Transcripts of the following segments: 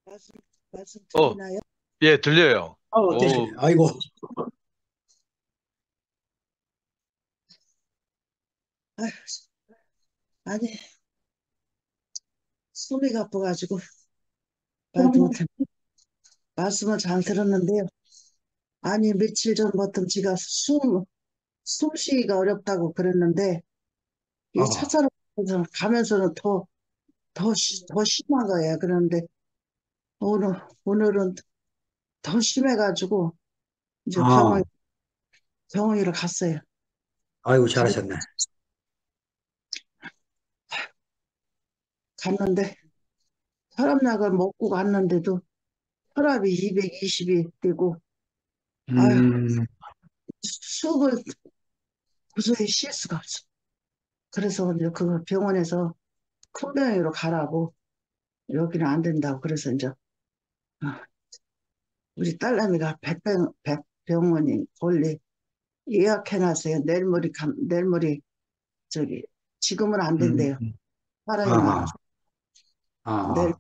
말씀, 말씀 어, 들리나요? 예, 들려요. 되시네. 오, 아이고. 아휴, 아니, 숨이 가빠가지고 말도 못해. 말씀을 잘 들었는데요. 아니, 며칠 전부터 제가 숨 쉬기가 어렵다고 그랬는데, 이게 아, 차차로 가면서는 더 심한 거예요. 그런데 오늘은 더 심해가지고, 이제 아, 병원으로 갔어요. 아이고, 가, 잘하셨네. 갔는데, 혈압약을 먹고 갔는데도 혈압이 220이 되고, 아휴, 음, 숨을 도저히 쉴 수가 없어. 그래서 이제 그 병원에서 큰 병으로 가라고 여기는 안 된다고 그래서 이제 우리 딸내미가 백병원이 원래 예약해놨어요. 내일 모레 저기 지금은 안 된대요. 음, 사람이 많아서 아하, 내일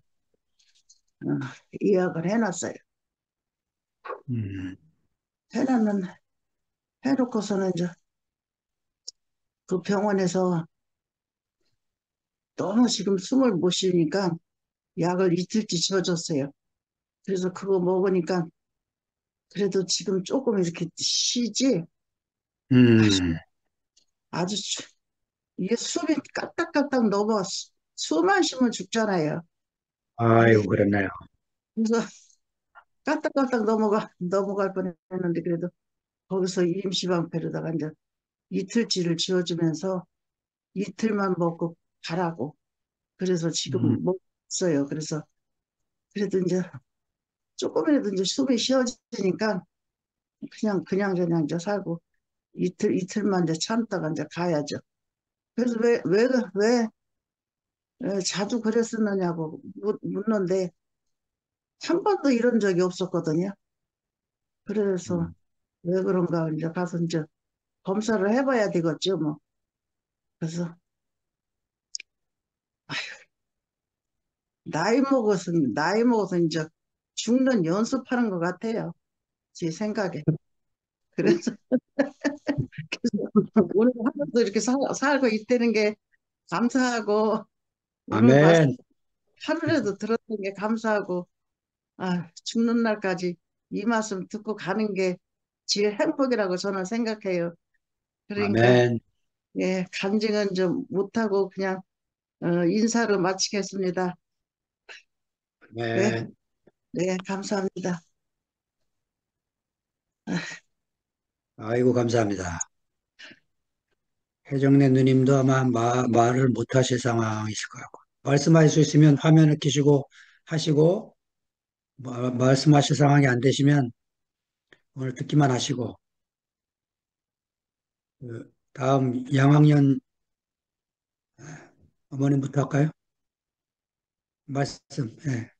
아하, 어, 예약을 해놨어요. 음, 해놨는 해놓고서는 이제 그 병원에서 너무 지금 숨을 못 쉬니까 약을 이틀치 지어줬어요. 그래서 그거 먹으니까 그래도 지금 조금 이렇게 쉬지 음, 아주 이게 숨이 까딱까딱 넘어 숨만 쉬면 죽잖아요. 이게 아이고, 그렇네요. 그래서 까딱까딱 넘어갈 뻔했는데 그래도 거기서 임시방패로다가 이제 이틀치를 지어주면서 이틀만 먹고 가라고. 그래서 음, 지금 먹었어요. 그래서 그래도 이제 조금이라도 이제 숨이 쉬어지니까 그냥 이제 살고 이틀만 이제 참다가 이제 가야죠. 그래서 왜 자주 그랬었느냐고 묻는데 한 번도 이런 적이 없었거든요. 그래서 음, 왜 그런가 이제 가서 이제 검사를 해봐야 되겠죠, 뭐. 그래서 나이 먹어서 이제 죽는 연습하는 것 같아요. 제 생각에. 그래서 오늘 하루도 이렇게 살고 있다는 게 감사하고 오늘 말씀 아멘, 하루라도 들었던 게 감사하고 죽는 날까지 이 말씀 듣고 가는 게 제일 행복이라고 저는 생각해요. 그러니까 아멘, 예, 간증은 좀 못하고 그냥 인사로 마치겠습니다. 네, 아멘. 네, 감사합니다. 아이고, 감사합니다. 혜정네 누님도 아마 말을 못 하실 상황이실 것 같고. 말씀하실 수 있으면 화면을 켜시고 하시고, 말씀하실 상황이 안 되시면 오늘 듣기만 하시고, 다음 양학년 어머님부터 할까요?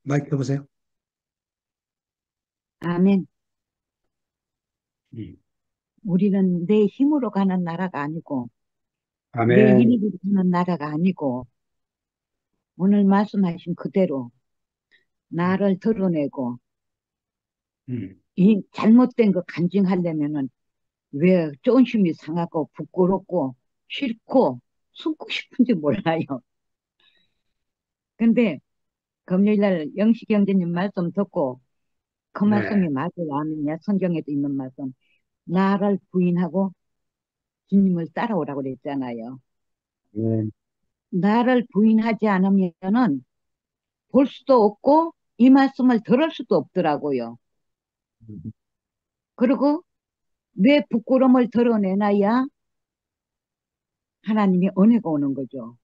마이크 켜보세요. 아멘. 음. 우리는 내 힘으로 가는 나라가 아니고, 내 아멘. 이익으로 가는 나라가 아니고, 오늘 말씀하신 그대로 음, 나를 드러내고, 음, 이 잘못된 거 간증하려면은 왜 존심이 상하고, 부끄럽고, 싫고, 숨고 싶은지 몰라요. 근데 금요일날 영식경제님 말씀 듣고, 그 네. 말씀이 맞아요. 아멘이야. 성경에도 있는 말씀. 나를 부인하고 주님을 따라오라고 그랬잖아요. 네. 나를 부인하지 않으면은 볼 수도 없고 이 말씀을 들을 수도 없더라고요. 그리고 내 부끄러움을 드러내놔야 하나님의 은혜가 오는 거죠.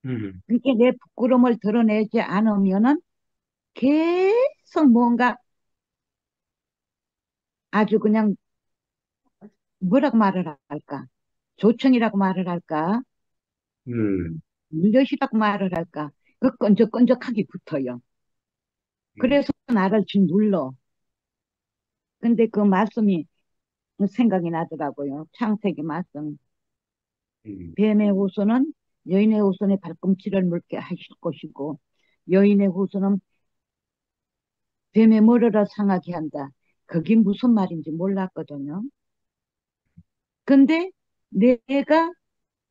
음, 그러니까 내 부끄러움을 드러내지 않으면은 계속 뭔가 아주 그냥 뭐라고 말을 할까? 조청이라고 말을 할까? 음, 물엿이라고 말을 할까? 그 끈적끈적하게 붙어요. 음, 그래서 나를 좀 눌러. 근데 그 말씀이 생각이 나더라고요. 창세기 말씀. 음, 뱀의 후손은 여인의 후손의 발꿈치를 물게 하실 것이고 여인의 후손은 뱀의 머리를 상하게 한다. 그게 무슨 말인지 몰랐거든요. 근데 내가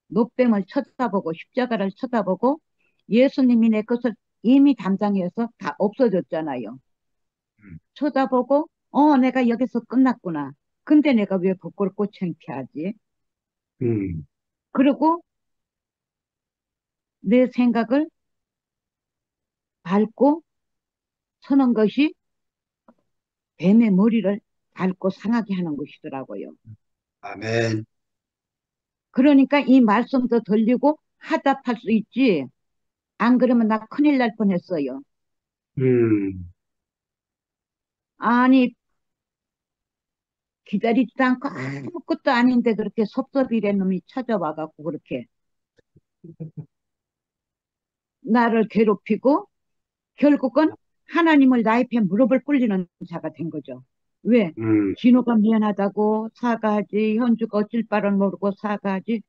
노뱀을 쳐다보고 십자가를 쳐다보고 예수님이 내 것을 이미 담당해서 다 없어졌잖아요. 음, 쳐다보고 내가 여기서 끝났구나. 근데 내가 왜 부끄럽고 창피하지? 음, 그리고 내 생각을 밟고 서는 것이 뱀의 머리를 밟고 상하게 하는 것이더라고요. 아멘. 그러니까 이 말씀도 들리고 하답할 수 있지. 안 그러면 나 큰일 날 뻔했어요. 음, 아니, 기다리지도 않고 아무것도 아닌데 그렇게 섭섭이란 놈이 찾아와갖고 그렇게 나를 괴롭히고 결국은 하나님을 나의 편 무릎을 꿇리는 자가 된 거죠. 왜? 음, 진호가 미안하다고 사과하지, 현주가 어쩔 바를 모르고 사과하지.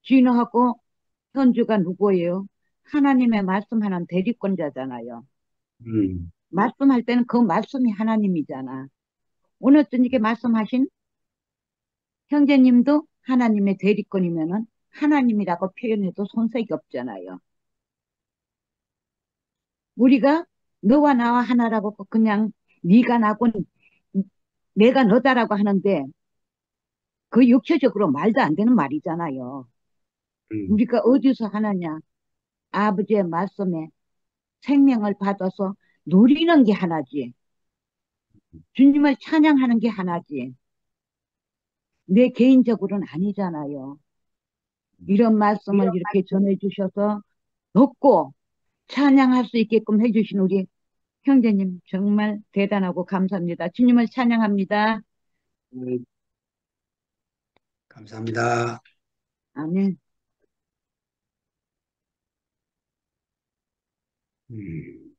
진호하고 현주가 누구예요? 하나님의 말씀하는 대리권자잖아요. 음, 말씀할 때는 그 말씀이 하나님이잖아. 오늘 저녁에 말씀하신 형제님도 하나님의 대리권이면은 하나님이라고 표현해도 손색이 없잖아요. 우리가 너와 나와 하나라고 그냥 네가 나고 내가 너다라고 하는데 그 육체적으로 말도 안 되는 말이잖아요. 음, 우리가 어디서 하나냐? 아버지의 말씀에 생명을 받아서 누리는 게 하나지. 주님을 찬양하는 게 하나지. 내 개인적으로는 아니잖아요. 이런 말씀을 이렇게 전해주셔서 듣고 찬양할 수 있게끔 해주신 우리 형제님 정말 대단하고 감사합니다. 주님을 찬양합니다. 음. 감사합니다. 아멘. 음,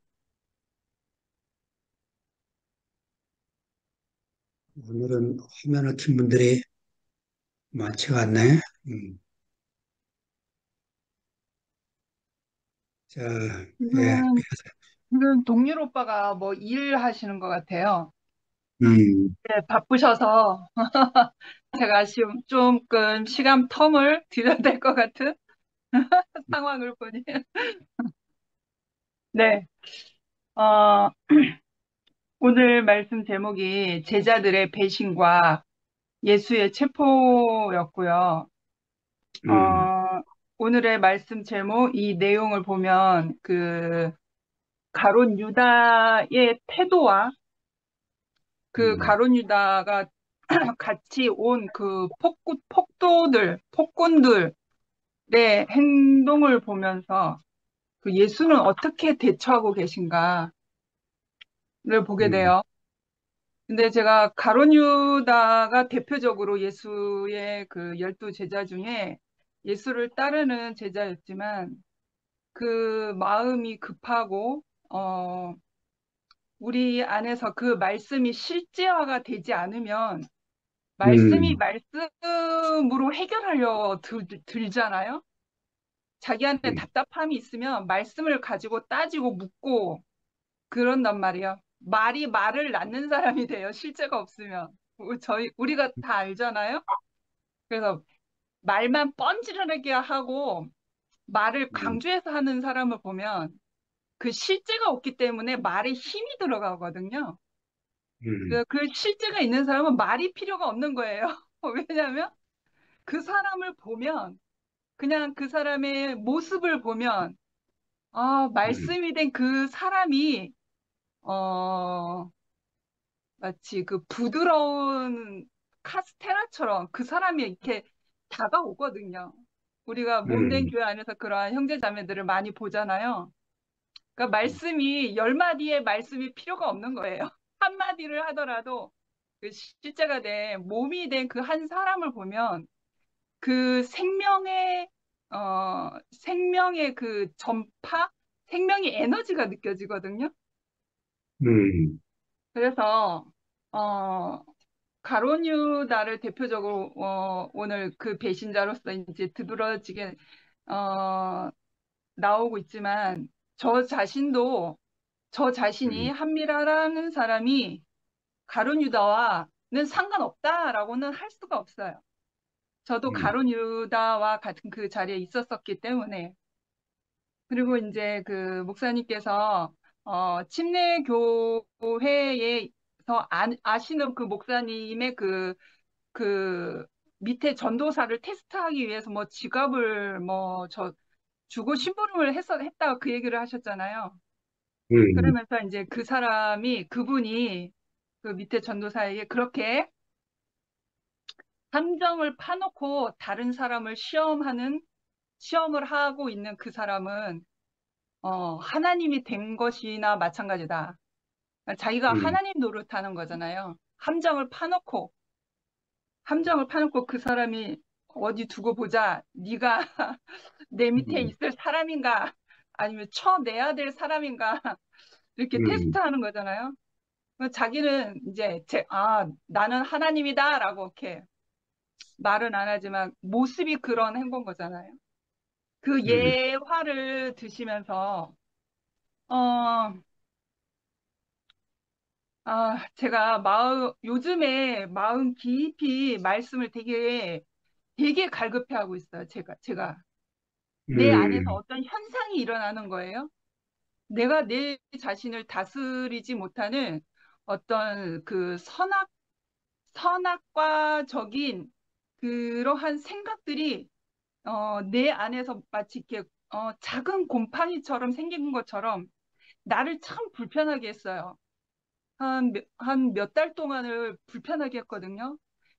오늘은 화면을 킨 분들이 많지가 않네. 자, 예, 지금, 지금 동률 오빠가 뭐 일하시는 것 같아요. 음, 네, 바쁘셔서 제가 지금 조금 시간 텀을 드려야 될 것 같은 상황을 보니. 네, 어, 오늘 말씀 제목이 제자들의 배신과 예수의 체포였고요. 음, 오늘의 말씀 제목, 이 내용을 보면 가룟 유다의 태도와 그 음, 가룟 유다가 같이 온 그 폭군들의 행동을 보면서 그 예수는 어떻게 대처하고 계신가를 보게 음, 돼요. 근데 제가 가룟 유다가 대표적으로 예수의 그 12 제자 중에 예수를 따르는 제자였지만 그 마음이 급하고, 우리 안에서 그 말씀이 실제화가 되지 않으면 말씀이 음, 말씀으로 해결하려 들잖아요. 자기 안에 음, 답답함이 있으면 말씀을 가지고 따지고 묻고 그런단 말이에요. 말이 말을 낳는 사람이 돼요. 실제가 없으면. 우리가 다 알잖아요. 그래서 말만 뻔지르르게 하고 말을 음, 강조해서 하는 사람을 보면 그 실제가 없기 때문에 말에 힘이 들어가거든요. 음, 그 실제가 있는 사람은 말이 필요가 없는 거예요. 왜냐하면 그 사람을 보면 그냥 그 사람의 모습을 보면 음, 말씀이 된 그 사람이 어, 마치 그 부드러운 카스테라처럼 그 사람이 이렇게 다가오거든요. 우리가 몸된 음, 교회 안에서 그러한 형제 자매들을 많이 보잖아요. 그러니까 음, 말씀이 10마디의 말씀이 필요가 없는 거예요. 한마디를 하더라도 그 실제가 된 몸이 된 그 한 사람을 보면 그 생명의 그 전파, 생명의 에너지가 느껴지거든요. 음, 그래서, 가론유다를 대표적으로, 오늘 그 배신자로서 이제 두드러지게, 나오고 있지만, 저 자신도 저 자신이 한미라라는 사람이 가룟 유다와는 상관없다라고는 할 수가 없어요. 저도 가룟 유다와 같은 그 자리에 있었었기 때문에. 그리고 이제 그 목사님께서 침례교회에서 아시는 그 목사님의 그 밑에 전도사를 테스트하기 위해서 뭐 지갑을 뭐 주고 심부름을 했다고 그 얘기를 하셨잖아요. 그러면서 이제 그분이 그 밑에 전도사에게 그렇게 함정을 파놓고 다른 사람을 시험을 하고 있는 그 사람은 하나님이 된 것이나 마찬가지다. 그러니까 자기가 하나님 노릇하는 거잖아요. 함정을 파놓고 그 사람이 어디 두고 보자. 네가 내 밑에 있을 사람인가? 아니면 쳐내야 될 사람인가? 이렇게 테스트하는 거잖아요. 자기는 이제 나는 하나님이다라고 이렇게 말은 안 하지만 모습이 그런 행보인 거잖아요. 그 예화를 드시면서 어, 제가 요즘에 마음 깊이 말씀을 되게 갈급해하고 있어요. 제가 내 안에서 어떤 현상이 일어나는 거예요. 내가 내 자신을 다스리지 못하는 어떤 그 선악과적인 그러한 생각들이 내 안에서 마치 이렇게 작은 곰팡이처럼 생긴 것처럼 나를 참 불편하게 했어요. 한 몇 달 동안을 불편하게 했거든요.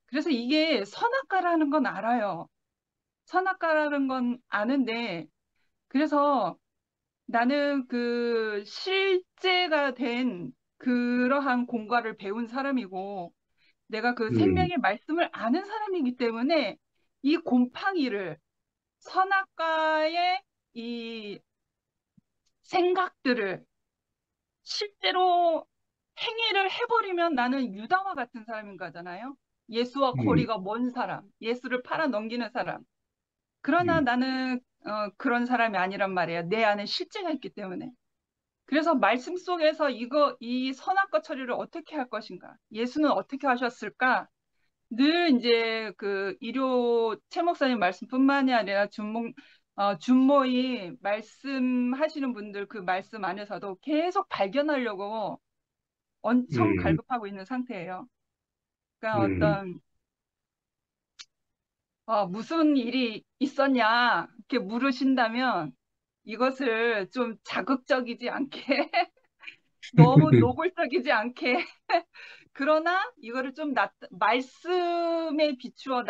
그래서 이게 선악과라는 건 알아요. 선악과라는 건 아는데, 그래서 나는 그 실제가 된 그러한 공과를 배운 사람이고, 내가 그 생명의 말씀을 아는 사람이기 때문에 이 곰팡이를 선악과의 이 생각들을 실제로 행위를 해버리면 나는 유다와 같은 사람인 거잖아요. 예수와 거리가 먼 사람, 예수를 팔아 넘기는 사람. 그러나 나는 그런 사람이 아니란 말이에요. 내 안에 실제가 있기 때문에. 그래서 말씀 속에서 이 선악과 처리를 어떻게 할 것인가? 예수는 어떻게 하셨을까? 늘 이제 그 최 목사님 말씀뿐만이 아니라 준모임 말씀하시는 분들 그 말씀 안에서도 계속 발견하려고 엄청 갈급하고 있는 상태예요. 그러니까 무슨 일이 있었냐 이렇게 물으신다면 이것을 좀 자극적이지 않게 너무 노골적이지 않게 그러나 이거를 좀 말씀에 비추어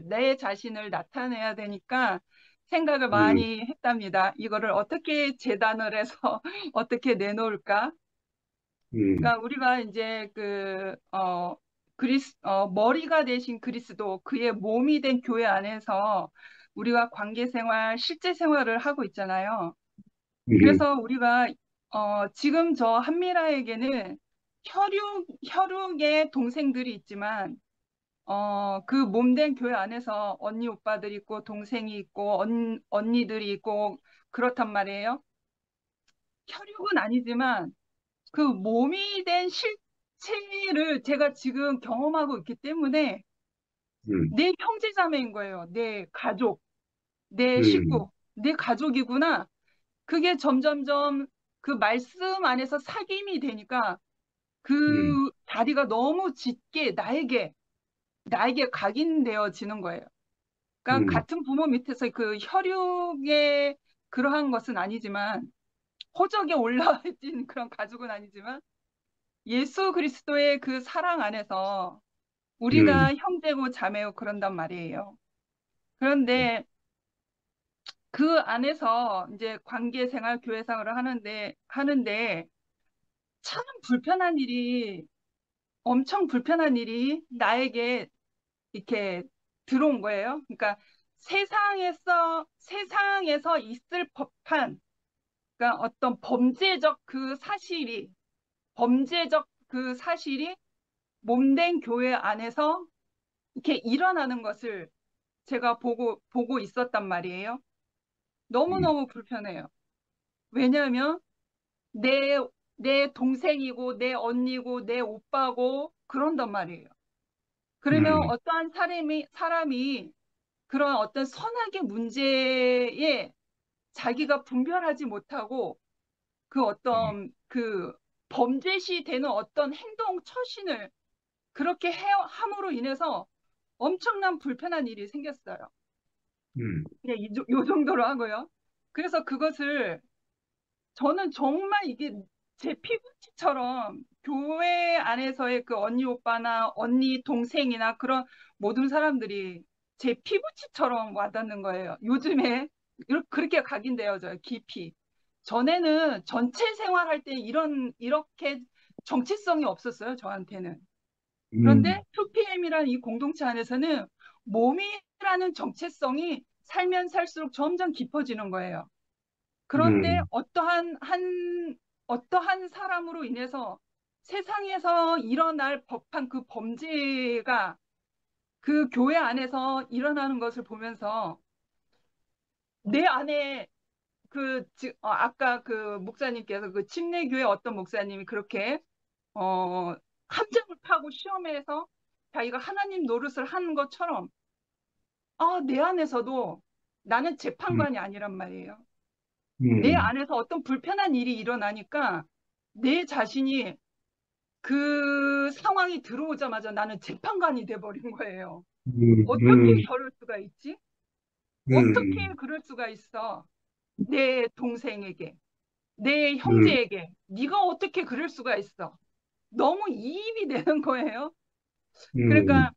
내 자신을 나타내야 되니까 생각을 많이 했답니다. 이거를 어떻게 재단을 해서 어떻게 내놓을까? 그러니까 우리가 이제 머리가 되신 그리스도, 그의 몸이 된 교회 안에서 우리가 관계 생활, 실제 생활을 하고 있잖아요. 그래서 우리가 지금 저 한미라에게는 혈육의 동생들이 있지만 그 몸된 교회 안에서 언니 오빠들이 있고 동생이 있고 언니들이 있고 그렇단 말이에요. 혈육은 아니지만 그 몸이 된 실체를 제가 지금 경험하고 있기 때문에 내 형제자매인 거예요. 내 가족, 내 식구, 내 가족이구나. 그게 점점점 그 말씀 안에서 사귐이 되니까 그 자리가 너무 짙게 나에게 각인되어지는 거예요. 그러니까 같은 부모 밑에서 그 혈육의 그러한 것은 아니지만 호적에 올라와진 그런 가족은 아니지만 예수 그리스도의 그 사랑 안에서 우리가 형제고 자매고 그런단 말이에요. 그런데 그 안에서 이제 관계 생활, 교회 생활을 하는데 참 엄청 불편한 일이 나에게 이렇게 들어온 거예요. 그러니까 세상에서 있을 법한, 그러니까 어떤 범죄적 그 사실이 몸된 교회 안에서 이렇게 일어나는 것을 제가 보고 있었단 말이에요. 너무너무 불편해요. 왜냐하면 내 내 동생이고, 내 언니고, 내 오빠고, 그런단 말이에요. 그러면 음, 어떠한 사람이 그런 어떤 선악의 문제에 자기가 분별하지 못하고 그 음, 어떤 그 범죄시 되는 어떤 행동, 처신을 그렇게 함으로 인해서 엄청난 불편한 일이 생겼어요. 음, 그냥 요 정도로 하고요. 그래서 그것을 저는 정말 이게 제 피부치처럼 교회 안에서의 그 언니 오빠나 언니 동생이나 그런 모든 사람들이 제 피부치처럼 와닿는 거예요. 요즘에 그렇게 각인되어져요, 깊이. 전에는 전체 생활할 때 이렇게 정체성이 없었어요, 저한테는. 그런데 음, 2PM이라는 이 공동체 안에서는 몸이라는 정체성이 살면 살수록 점점 깊어지는 거예요. 그런데 음, 어떠한 사람으로 인해서 세상에서 일어날 법한 그 범죄가 그 교회 안에서 일어나는 것을 보면서 내 안에 아까 그 목사님께서 그 침례교회 어떤 목사님이 그렇게 어, 함정을 파고 시험에서 자기가 하나님 노릇을 하는 것처럼 내 안에서도 나는 음, 재판관이 아니란 말이에요. 내 음, 안에서 어떤 불편한 일이 일어나니까 내 자신이 그 상황이 들어오자마자 나는 재판관이 돼버린 거예요. 어떻게 음, 저럴 수가 있지? 어떻게 음, 그럴 수가 있어? 내 동생에게, 내 음, 형제에게, 네가 어떻게 그럴 수가 있어? 너무 이입이 되는 거예요. 그러니까 음,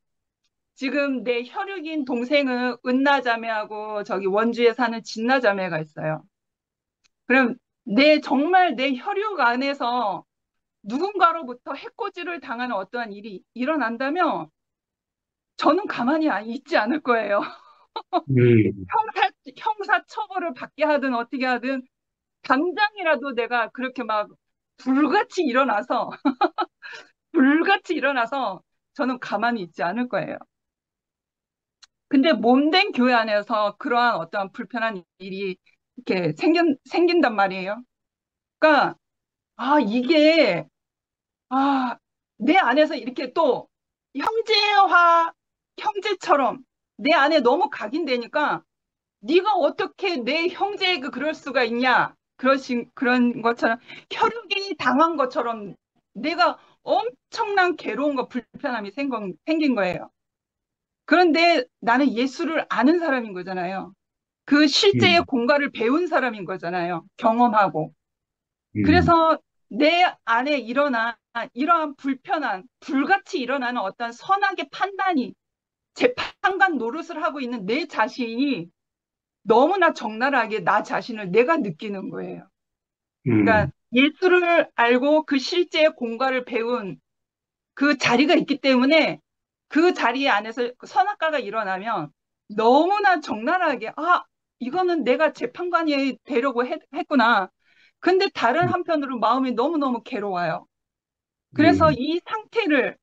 지금 내 혈육인 동생은 은나자매하고 저기 원주에 사는 진나자매가 있어요. 그럼 정말 내 혈육 안에서 누군가로부터 해코지를 당하는 어떠한 일이 일어난다면 저는 가만히 있지 않을 거예요. 음, 형사 처벌을 받게 하든 어떻게 하든 당장이라도 내가 그렇게 막 불같이 일어나서 불같이 일어나서 저는 가만히 있지 않을 거예요. 근데 몸된 교회 안에서 그러한 어떠한 불편한 일이 이렇게 생긴단 말이에요. 그러니까 이게 아, 내 안에서 이렇게 또 형제와 형제처럼 내 안에 너무 각인되니까 네가 어떻게 내 형제에게 그럴 수가 있냐? 그런 것처럼 혈육이 당한 것처럼 내가 엄청난 괴로움과 불편함이 생긴 거예요. 그런데 나는 예수를 아는 사람인 거잖아요. 그 실제의 음, 공과를 배운 사람인 거잖아요. 경험하고. 음, 그래서 내 안에 일어난 이러한 불같이 일어나는 어떤 선악의 판단이 재판관 노릇을 하고 있는 내 자신이 너무나 적나라하게 나 자신을 내가 느끼는 거예요. 그러니까 음, 예수를 알고 그 실제의 공과를 배운 그 자리가 있기 때문에 그 자리 안에서 선악과가 일어나면 너무나 적나라하게 이거는 내가 재판관이 되려고 했구나. 근데 다른 한편으로 마음이 너무너무 괴로워요. 그래서 음, 이 상태를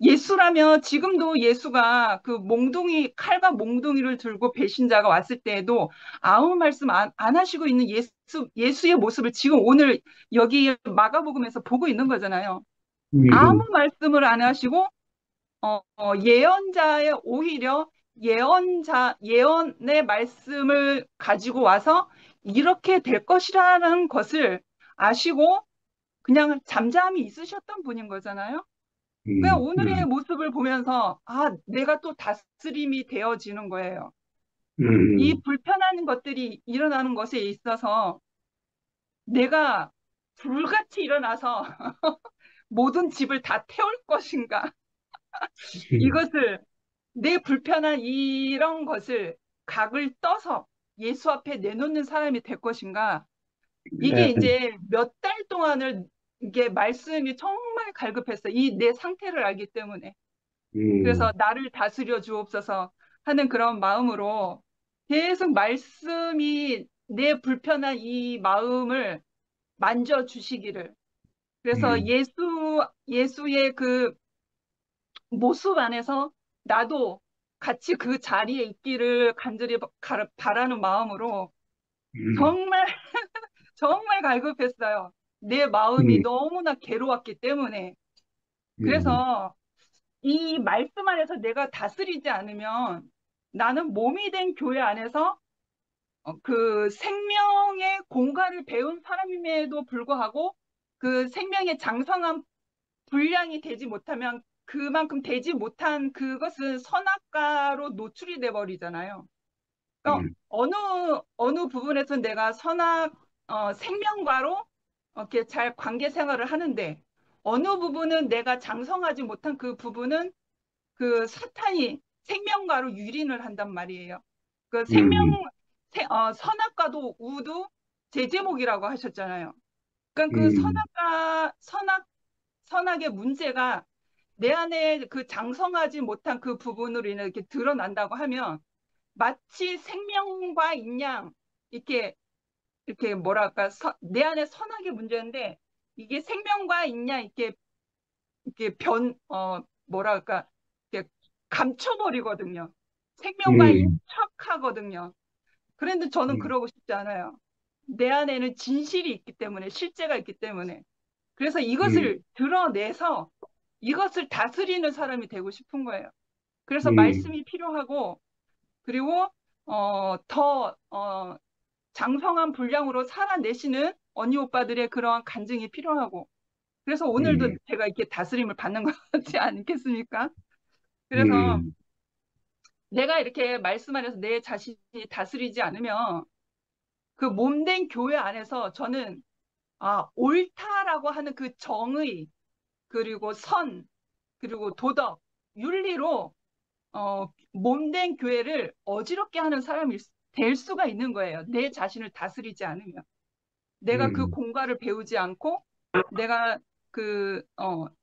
예수라면 지금도 예수가 그 칼과 몽둥이를 들고 배신자가 왔을 때에도 아무 말씀 안 하시고 있는 예수의 모습을 지금 오늘 여기 마가복음에서 보고 있는 거잖아요. 아무 음, 말씀을 안 하시고 예언자의 오히려 예언의 말씀을 가지고 와서 이렇게 될 것이라는 것을 아시고 그냥 잠잠히 있으셨던 분인 거잖아요. 그냥 오늘의 음, 모습을 보면서 내가 또 다스림이 되어지는 거예요. 이 음, 불편한 것들이 일어나는 것에 있어서 내가 불같이 일어나서 모든 집을 다 태울 것인가? 이것을 내 불편한 이런 것을 각을 떠서 예수 앞에 내놓는 사람이 될 것인가? 이게 예, 이제 몇 달 동안을 이게 말씀이 정말 갈급했어요. 이 내 상태를 알기 때문에. 그래서 음, 나를 다스려 주옵소서 하는 그런 마음으로 계속 말씀이 내 불편한 이 마음을 만져 주시기를. 그래서 음, 예수의 그 모습 안에서 나도 같이 그 자리에 있기를 간절히 바라는 마음으로 음, 정말 정말 갈급했어요. 내 마음이 음, 너무나 괴로웠기 때문에. 음, 그래서 이 말씀 안에서 내가 다스리지 않으면 나는 몸이 된 교회 안에서 그 생명의 공간을 배운 사람임에도 불구하고 그 생명의 장성한 분량이 되지 못하면 그만큼 되지 못한 그것은 선악과로 노출이 돼 버리잖아요. 그러니까 음, 어느 부분에서 내가 생명과로 이렇게 잘 관계 생활을 하는데 어느 부분은 내가 장성하지 못한 그 부분은 그 사탄이 생명과로 유린을 한단 말이에요. 그 음, 선악과도 우도 제제목이라고 하셨잖아요. 그러니까 그 음, 선악의 문제가 내 안에 그 장성하지 못한 그 부분으로 인해 이렇게 드러난다고 하면 마치 생명과 인양 이렇게 뭐랄까 내 안에 선악의 문제인데 이게 생명과 인양 이렇게 뭐랄까 이렇게 감춰버리거든요. 생명과 음, 인척하거든요. 그런데 저는 음, 그러고 싶지 않아요. 내 안에는 진실이 있기 때문에 실제가 있기 때문에 그래서 음, 이것을 드러내서 이것을 다스리는 사람이 되고 싶은 거예요. 그래서 음, 말씀이 필요하고 그리고 더 장성한 분량으로 살아내시는 언니 오빠들의 그러한 간증이 필요하고 그래서 오늘도 음, 제가 이렇게 다스림을 받는 것 같지 않겠습니까? 그래서 음, 내가 이렇게 말씀 안에서 내 자신이 다스리지 않으면 그 몸된 교회 안에서 저는 옳다라고 하는 그 정의 그리고 선 그리고 도덕 윤리로 몸된 교회를 어지럽게 하는 사람이 될 수가 있는 거예요. 내 자신을 다스리지 않으면. 내가 그 음, 공과를 배우지 않고 내가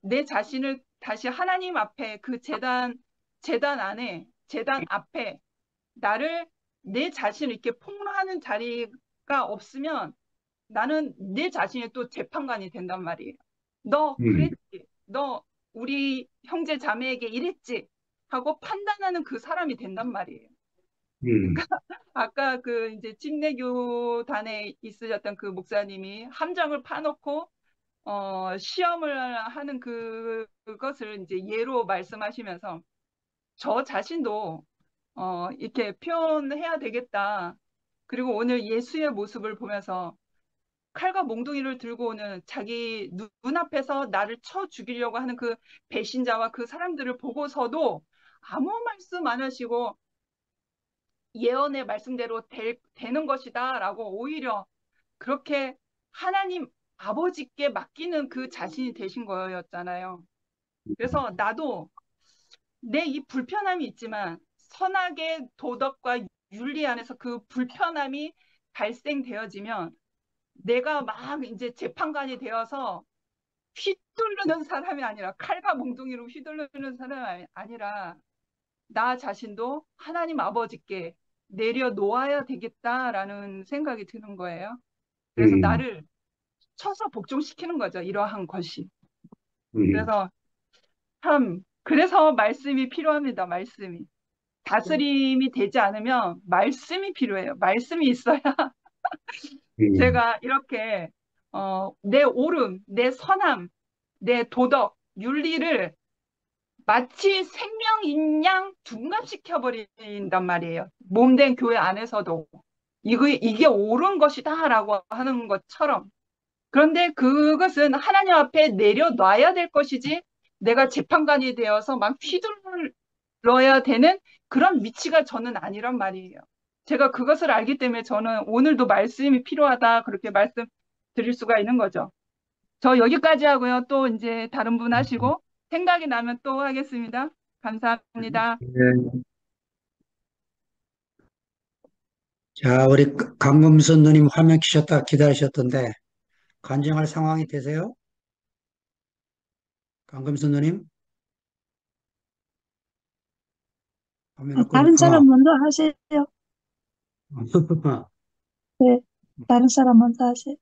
내 자신을 다시 하나님 앞에 그 재단 안에, 재단 앞에 나를 내 자신을 이렇게 폭로하는 자리가 없으면 나는 내 자신이 또 재판관이 된단 말이에요. 너 음, 그랬지. 너 우리 형제 자매에게 이랬지. 하고 판단하는 그 사람이 된단 말이에요. 음, 아까 그 이제 침례교단에 있으셨던 그 목사님이 함정을 파놓고 시험을 하는 그것을 이제 예로 말씀하시면서 저 자신도 이렇게 표현해야 되겠다. 그리고 오늘 예수의 모습을 보면서 칼과 몽둥이를 들고 오는 자기 눈앞에서 나를 쳐 죽이려고 하는 그 배신자와 그 사람들을 보고서도 아무 말씀 안 하시고 예언의 말씀대로 되는 것이다라고 오히려 그렇게 하나님 아버지께 맡기는 그 자신이 되신 거였잖아요. 그래서 나도 내 이 불편함이 있지만 선악의 도덕과 윤리 안에서 그 불편함이 발생되어지면 내가 막 이제 재판관이 되어서 휘두르는 사람이 아니라 칼과 몽둥이로 휘두르는 사람이 아니라 나 자신도 하나님 아버지께 내려놓아야 되겠다라는 생각이 드는 거예요. 그래서 음, 나를 쳐서 복종시키는 거죠. 이러한 것이. 음, 그래서 그래서 말씀이 필요합니다. 말씀이. 다스림이 되지 않으면 말씀이 필요해요. 말씀이 있어야 음, 제가 이렇게 내 옳음, 내 선함, 내 도덕, 윤리를 마치 생명인 양 둔갑시켜 버린단 말이에요. 몸된 교회 안에서도 이게 옳은 것이다라고 하는 것처럼. 그런데 그것은 하나님 앞에 내려놔야 될 것이지 내가 재판관이 되어서 막 휘둘러야 되는 그런 위치가 저는 아니란 말이에요. 제가 그것을 알기 때문에 저는 오늘도 말씀이 필요하다 그렇게 말씀드릴 수가 있는 거죠. 저 여기까지 하고요. 또 이제 다른 분 하시고 생각이 나면 또 하겠습니다. 감사합니다. 네. 자, 우리 강금순 누님 화면 키셨다 기다리셨던데, 간증할 상황이 되세요? 강금순 누님? 화면을 다른 아, 사람 먼저 하세요. 네, 다른 사람 먼저 하세요.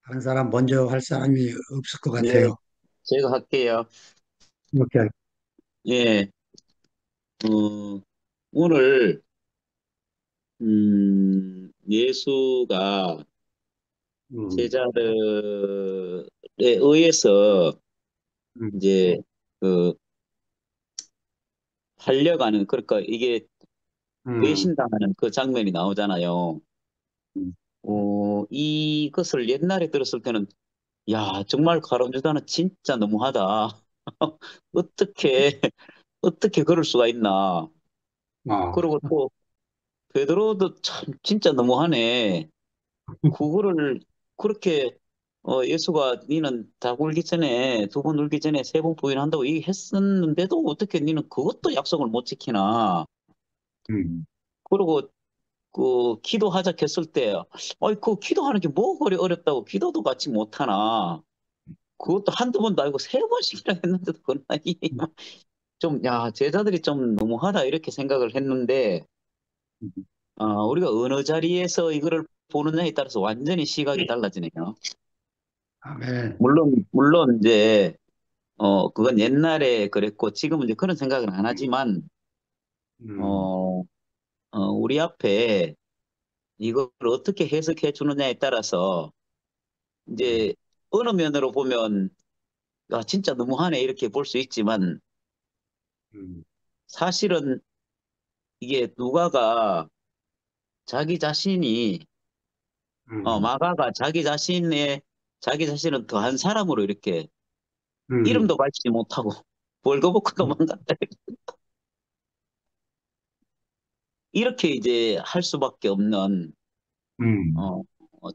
다른 사람 먼저 할 사람이 없을 것 네, 같아요. 제가 할게요. 이렇게. 예, 오늘, 예수가 제자들에 의해서 이제 그 팔려가는, 그러니까 이게 배신당하는 그 장면이 나오잖아요. 이것을 옛날에 들었을 때는 야, 정말 가론유다는 진짜 너무하다. 어떻게 어떻게 그럴 수가 있나. 그리고 또 베드로도 참 진짜 너무하네. 그거를 그렇게 예수가 니는 다 울기 전에, 두 번 울기 전에 세 번 부인한다고 얘기했었는데도 어떻게 니는 그것도 약속을 못 지키나. 그리고 그 기도하자 했을 때, 그 기도하는 게 뭐 그리 어렵다고 기도도 같이 못하나. 그것도 한두 번도 아니고 세 번씩이나 했는데도 그나이 좀, 야, 제자들이 좀 너무하다 이렇게 생각을 했는데, 우리가 어느 자리에서 이거를 보느냐에 따라서 완전히 시각이 달라지네요. 아멘. 물론 이제 그건 옛날에 그랬고 지금은 이제 그런 생각은 안 하지만 어, 우리 앞에 이걸 어떻게 해석해 주느냐에 따라서 이제 어느 면으로 보면 야, 진짜 너무하네 이렇게 볼 수 있지만 사실은 이게 누가가 자기 자신이 마가가 자기 자신은 더한 사람으로 이렇게 이름도 밝히지 못하고 벌거벗고 도망갔다. 이렇게 이제 할 수밖에 없는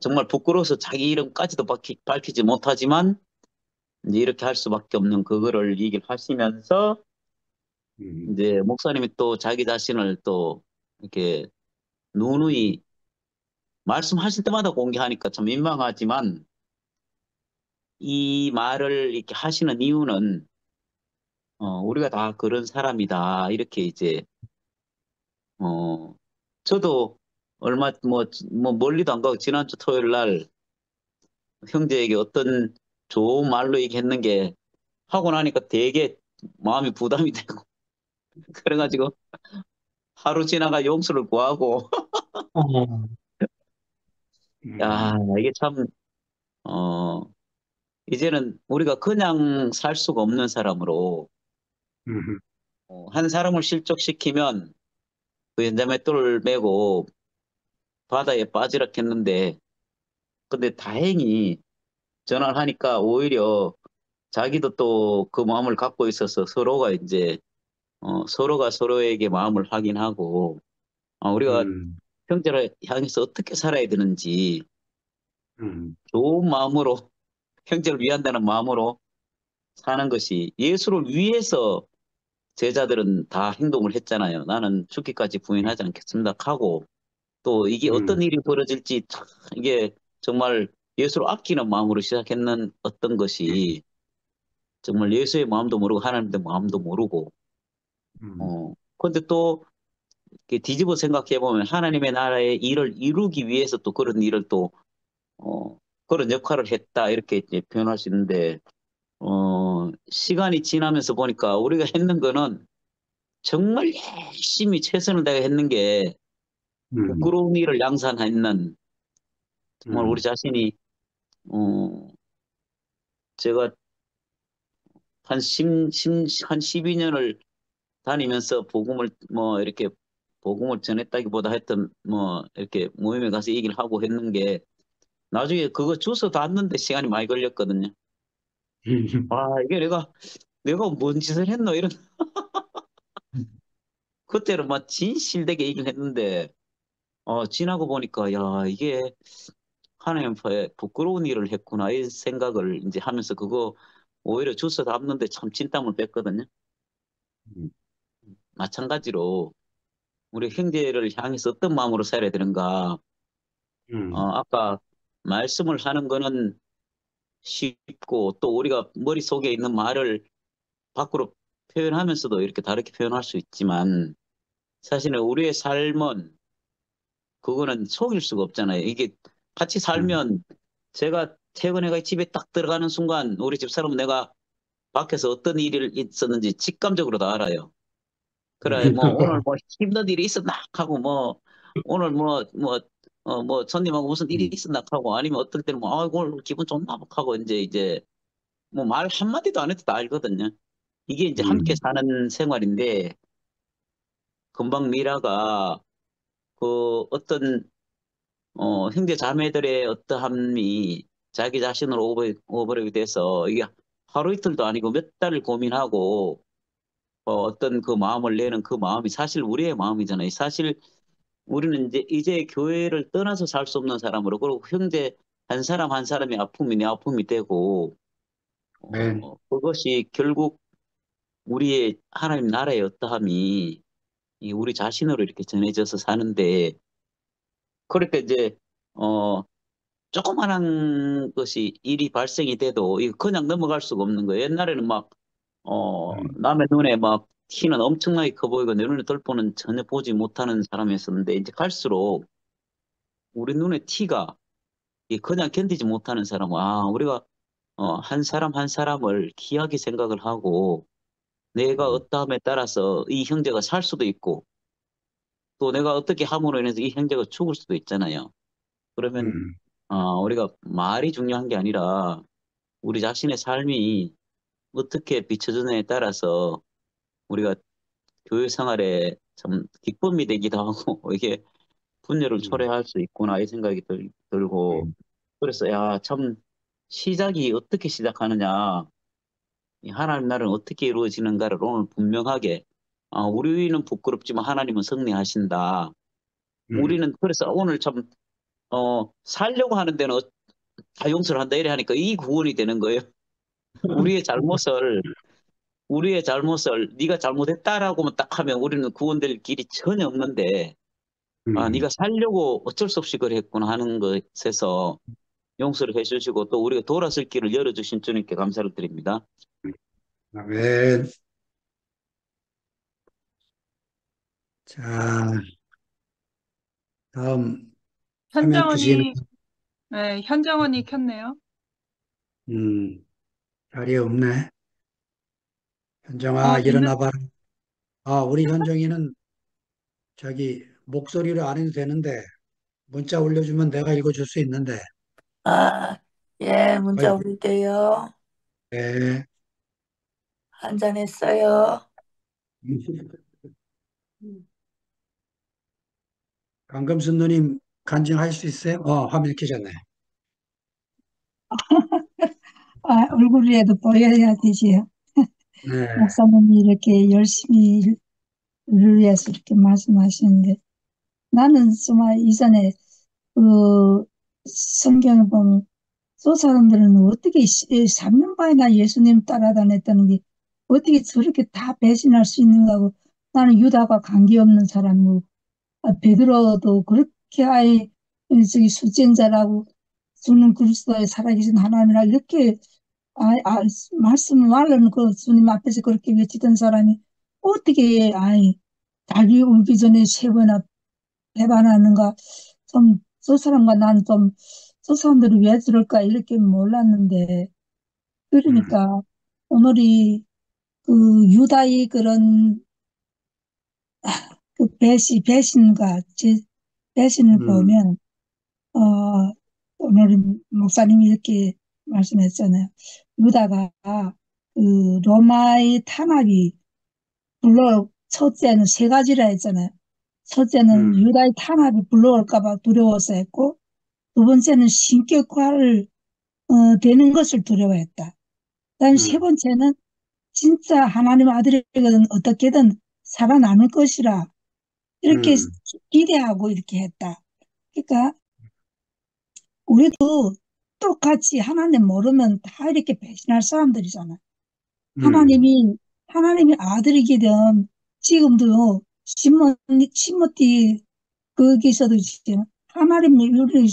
정말 부끄러워서 자기 이름까지도 밝히지 못하지만 이제 이렇게 할 수밖에 없는 그거를 얘기를 하시면서 이제 목사님이 또 자기 자신을 또 이렇게 누누이 말씀하실 때마다 공개하니까 참 민망하지만 이 말을 이렇게 하시는 이유는 우리가 다 그런 사람이다 이렇게 이제 어 저도 얼마 뭐 멀리도 안 가고 지난주 토요일 날 형제에게 어떤 좋은 말로 얘기했는 게 하고 나니까 되게 마음이 부담이 되고 그래가지고 하루 지나가 용서를 구하고 어, 야 이게 참 어, 이제는 우리가 그냥 살 수가 없는 사람으로 한 사람을 실족시키면 그 연자맷돌을 메고 바다에 빠지라 했는데 근데 다행히 전화를 하니까 오히려 자기도 또 그 마음을 갖고 있어서 서로가 이제 서로가 서로에게 마음을 확인하고 우리가 형제를 향해서 어떻게 살아야 되는지 좋은 마음으로 형제를 위한다는 마음으로 사는 것이 예수를 위해서 제자들은 다 행동을 했잖아요. 나는 죽기까지 부인하지 않겠습니다 하고 또 이게 어떤 일이 벌어질지 이게 정말 예수를 아끼는 마음으로 시작했는 어떤 것이 정말 예수의 마음도 모르고 하나님의 마음도 모르고 근데 또 이렇게 뒤집어 생각해 보면 하나님의 나라의 일을 이루기 위해서 또 그런 일을 또 그런 역할을 했다 이렇게 이제 표현할 수 있는데 시간이 지나면서 보니까 우리가 했는 거는 정말 열심히 최선을 다해 했는 게 부끄러운 일을 양산했는 정말 우리 자신이 어, 제가 한 12년을 다니면서 복음을 뭐 이렇게 복음을 전했다기보다 하여튼 뭐 이렇게 모임에 가서 얘기를 하고 했는 게 나중에 그거 주워 닿는데 시간이 많이 걸렸거든요. 이게 내가 뭔 짓을 했노 이런 그때는 막 진실되게 얘기를 했는데 지나고 보니까 야 이게 하나님 앞에 부끄러운 일을 했구나 이 생각을 이제 하면서 그거 오히려 주워 담는데 참 진땀을 뺐거든요. 마찬가지로 우리 형제를 향해서 어떤 마음으로 살아야 되는가. 아까 말씀을 하는 거는 쉽고 또 우리가 머릿속에 있는 말을 밖으로 표현하면서도 이렇게 다르게 표현할 수 있지만 사실은 우리의 삶은 그거는 속일 수가 없잖아요. 이게 같이 살면 제가 퇴근해가 집에 딱 들어가는 순간 우리 집사람은 내가 밖에서 어떤 일이 있었는지 직감적으로 다 알아요. 그래, 뭐 오늘 뭐 힘든 일이 있었나 하고 뭐 오늘 뭐 뭐 손님하고 무슨 일이 있었나 하고 아니면 어떨 때는 뭐 오늘 기분 좋나 하고 이제 뭐 말 한마디도 안 해도 다 알거든요. 이게 이제 함께 사는 생활인데 금방 미라가 그 어떤 형제 자매들의 어떠함이 자기 자신으로 오버랩이 돼서 이게 하루 이틀도 아니고 몇 달을 고민하고 어떤 그 마음을 내는 그 마음이 사실 우리의 마음이잖아요. 사실 우리는 이제 교회를 떠나서 살 수 없는 사람으로 그리고 형제 한 사람 한 사람의 아픔이 내 아픔이 되고 네. 그것이 결국 우리의 하나님 나라의 어떠함이 이 우리 자신으로 이렇게 전해져서 사는데 그러니까 이제 어 조그만한 것이 일이 발생이 돼도 이거 그냥 넘어갈 수가 없는 거예요. 옛날에는 막 남의 눈에 막 키는 엄청나게 커 보이고 내 눈에 돌보는 전혀 보지 못하는 사람이었었는데 이제 갈수록 우리 눈에 티가 이 그냥 견디지 못하는 사람은 우리가 한 사람 한 사람을 귀하게 생각을 하고 내가 어떠함에 따라서 이 형제가 살 수도 있고 또 내가 어떻게 함으로 인해서 이 형제가 죽을 수도 있잖아요. 그러면 우리가 말이 중요한 게 아니라 우리 자신의 삶이 어떻게 비춰지느냐에 따라서 우리가 교회 생활에 참 기쁨이 되기도 하고 이게 분열을 초래할 수 있구나 이 생각이 들고 그래서 야 참 시작이 어떻게 시작하느냐 이 하나님 나라는 어떻게 이루어지는가를 오늘 분명하게 우리는 부끄럽지만 하나님은 승리하신다. 우리는 그래서 오늘 참 살려고 하는 데는 다 용서를 한다 이래 하니까 이 구원이 되는 거예요. 우리의 잘못을 우리의 잘못을 네가 잘못했다라고만 딱 하면 우리는 구원될 길이 전혀 없는데 네가 살려고 어쩔 수 없이 그래 했구나 하는 것에서 용서를 해주시고 또 우리가 돌아설 길을 열어주신 주님께 감사를 드립니다. 아멘. 자, 다음 화면 켜시는 네, 현정원이 켰네요. 자리에 없네. 현정아, 있는, 일어나봐라. 우리 현정이는 저기 목소리로 안 해도 되는데 문자 올려주면 내가 읽어줄 수 있는데. 아, 예, 문자 어이, 올릴게요. 네. 한잔 했어요. 강금순 누님 간증할 수 있어요? 화면 켜졌네. 얼굴이라도 보여야 되지요. 네. 목사님이 이렇게 열심히 일을 위해서 이렇게 말씀하시는데, 나는 정말 이전에 그 성경을 보면 저 사람들은 어떻게 3년 반이나 예수님 따라다녔다는 게 어떻게 저렇게 다 배신할 수 있는가 하고 나는 유다가 관계없는 사람이고 베드로도 그렇게 아예 저기 수전자라고 주는 그리스도의 살아계신 하나님이라 이렇게 말씀을 말로는 주님 앞에서 그렇게 외치던 사람이 어떻게 자기 울기 전에 3번이나 배반하는가. 저 사람과 난 저 사람들이 왜 저럴까 이렇게 몰랐는데 그러니까 오늘이 그 유다의 그런 그 배신과 배신을 보면 오늘 목사님이 이렇게 말씀했잖아요. 유다가 그 로마의 탄압이 물론 첫째는 3가지라 했잖아요. 첫째는 유다의 탄압이 불러올까봐 두려워서 했고, 두 번째는 신격화를 되는 것을 두려워했다. 그다음 3번째는 진짜 하나님 아들이거든 어떻게든 살아남을 것이라 이렇게 기대하고 이렇게 했다. 그러니까 우리도 똑같이 하나님 모르면 다 이렇게 배신할 사람들이잖아. 하나님이 아들이거든 지금도 시모티 거기서도 지금 하나님이 우리를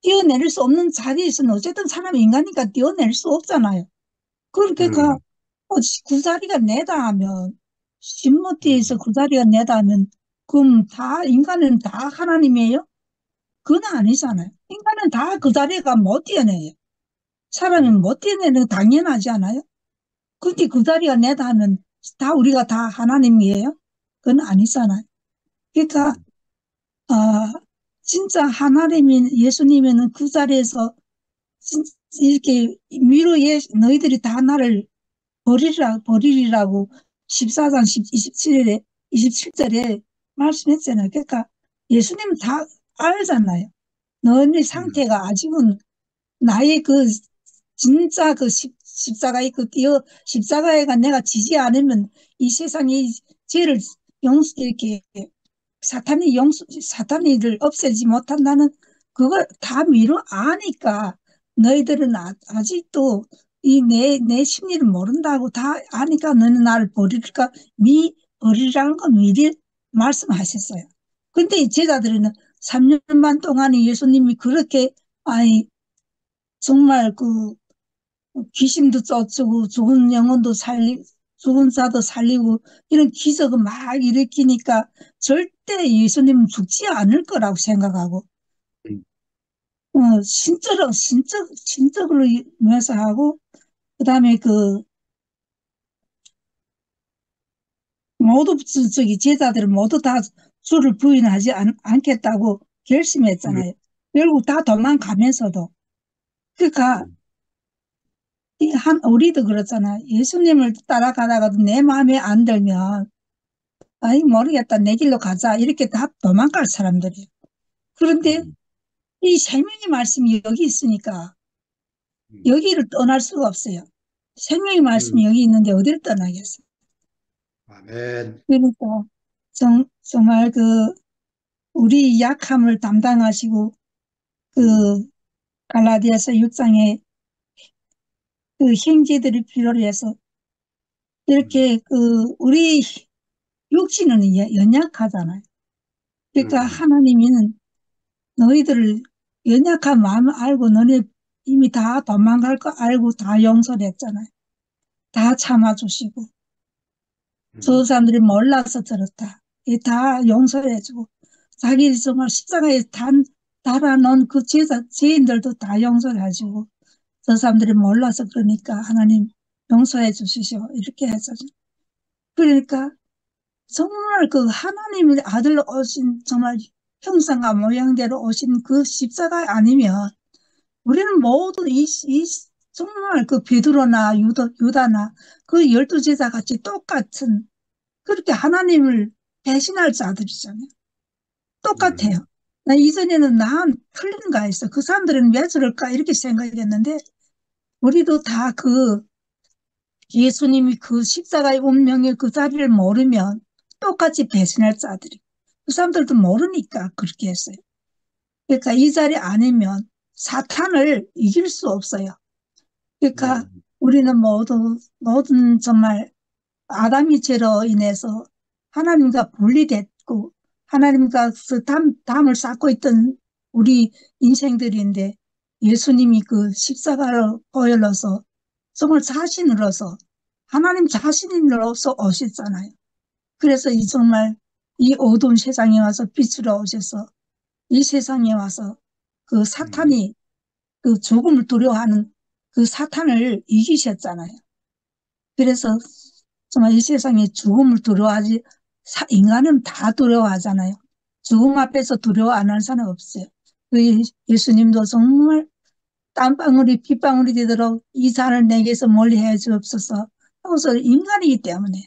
띄어낼 수 없는 자리에서는 어쨌든 사람이 인간이니까 띄어낼 수 없잖아요. 그러니까 그 자리가 내다 하면 신모티에서 그 자리가 내다 하면 그럼 다 인간은 다 하나님이에요? 그건 아니잖아요. 인간은 다 그 자리가 못 띄어내요. 사람이 못 띄어내는 거 당연하지 않아요? 그런데 그 자리가 내다 하면 우리가 다 하나님이에요? 그건 아니잖아요. 그러니까 진짜 하나님이 예수님은 그 자리에서 이렇게 너희들이 다 나를 버리리라고 14장 27절에 말씀했잖아요. 그러니까 예수님은 다 알잖아요. 너희 상태가 아직은 나의 진짜 십자가에 십자가에가 내가 지지 않으면 이 세상의 죄를 이렇게 사탄이를 없애지 못한다는 그걸 다 미루 아니까 너희들은 아직도 내 심리를 모른다고 다 아니까 너는 나를 버리라는 건 미리 말씀하셨어요. 근데 이 제자들은 3년 반 동안에 예수님이 그렇게 정말 귀신도 쫓고 죽은 영혼도 죽은 자도 살리고 이런 기적을 막 일으키니까 절대 예수님은 죽지 않을 거라고 생각하고 신적으로 묘사하고 그다음에 모두 저기 제자들은 모두 다 주를 부인하지 않겠다고 결심했잖아요. 결국 다 도망가면서도 그러니까 우리도 그렇잖아. 예수님을 따라가다가도 내 마음에 안 들면 모르겠다. 내 길로 가자. 이렇게 다 도망갈 사람들이에요. 그런데 이 생명의 말씀이 여기 있으니까 여기를 떠날 수가 없어요. 생명의 말씀이 여기 있는데 어디를 떠나겠어요. 아멘. 그러니까 정말 우리 약함을 담당하시고 갈라디아서 6장에 형제들이 필요로 해서 이렇게 우리 육신은 연약하잖아요. 그러니까 하나님은 너희들을 연약한 마음을 알고 너네 이미 다 도망갈 거 알고 다 용서를 했잖아요. 다 참아주시고 저 사람들이 몰라서 저렇다. 다 용서를 해주고 자기 정말 십자가에 달아놓은 그 죄인들도 다 용서를 해주고 저 사람들이 몰라서 그러니까 하나님 용서해 주시오. 이렇게 해서 그러니까 정말 하나님의 아들로 오신 정말 형상과 모양대로 오신 그 십자가 아니면 우리는 모두 정말 베드로나 유다나 12제자 같이 똑같은 그렇게 하나님을 배신할 자들이잖아요. 똑같아요. 나 이전에는 난 틀린가 했어. 그 사람들은 왜 저럴까 이렇게 생각했는데 우리도 다 예수님이 십자가의 운명의 그 자리를 모르면 똑같이 배신할 자들이. 그 사람들도 모르니까 그렇게 했어요. 그러니까 이 자리 아니면 사탄을 이길 수 없어요. 그러니까 우리는 모든 정말 아담의 죄로 인해서 하나님과 분리됐고 하나님과 담을 쌓고 있던 우리 인생들인데 예수님이 십자가를 보혈로서 정말 자신으로서 하나님 자신으로서 오셨잖아요. 그래서 정말 이 어두운 세상에 와서 빛으로 오셔서 이 세상에 와서 사탄이 죽음을 두려워하는 사탄을 이기셨잖아요. 그래서 정말 이 세상에 죽음을 두려워하지 인간은 다 두려워하잖아요. 죽음 앞에서 두려워 안 하는 사람 없어요. 예수님도 정말 땀방울이 핏방울이 되도록 이 잔을 내게서 멀리 해 주옵소서 하고서 인간이기 때문에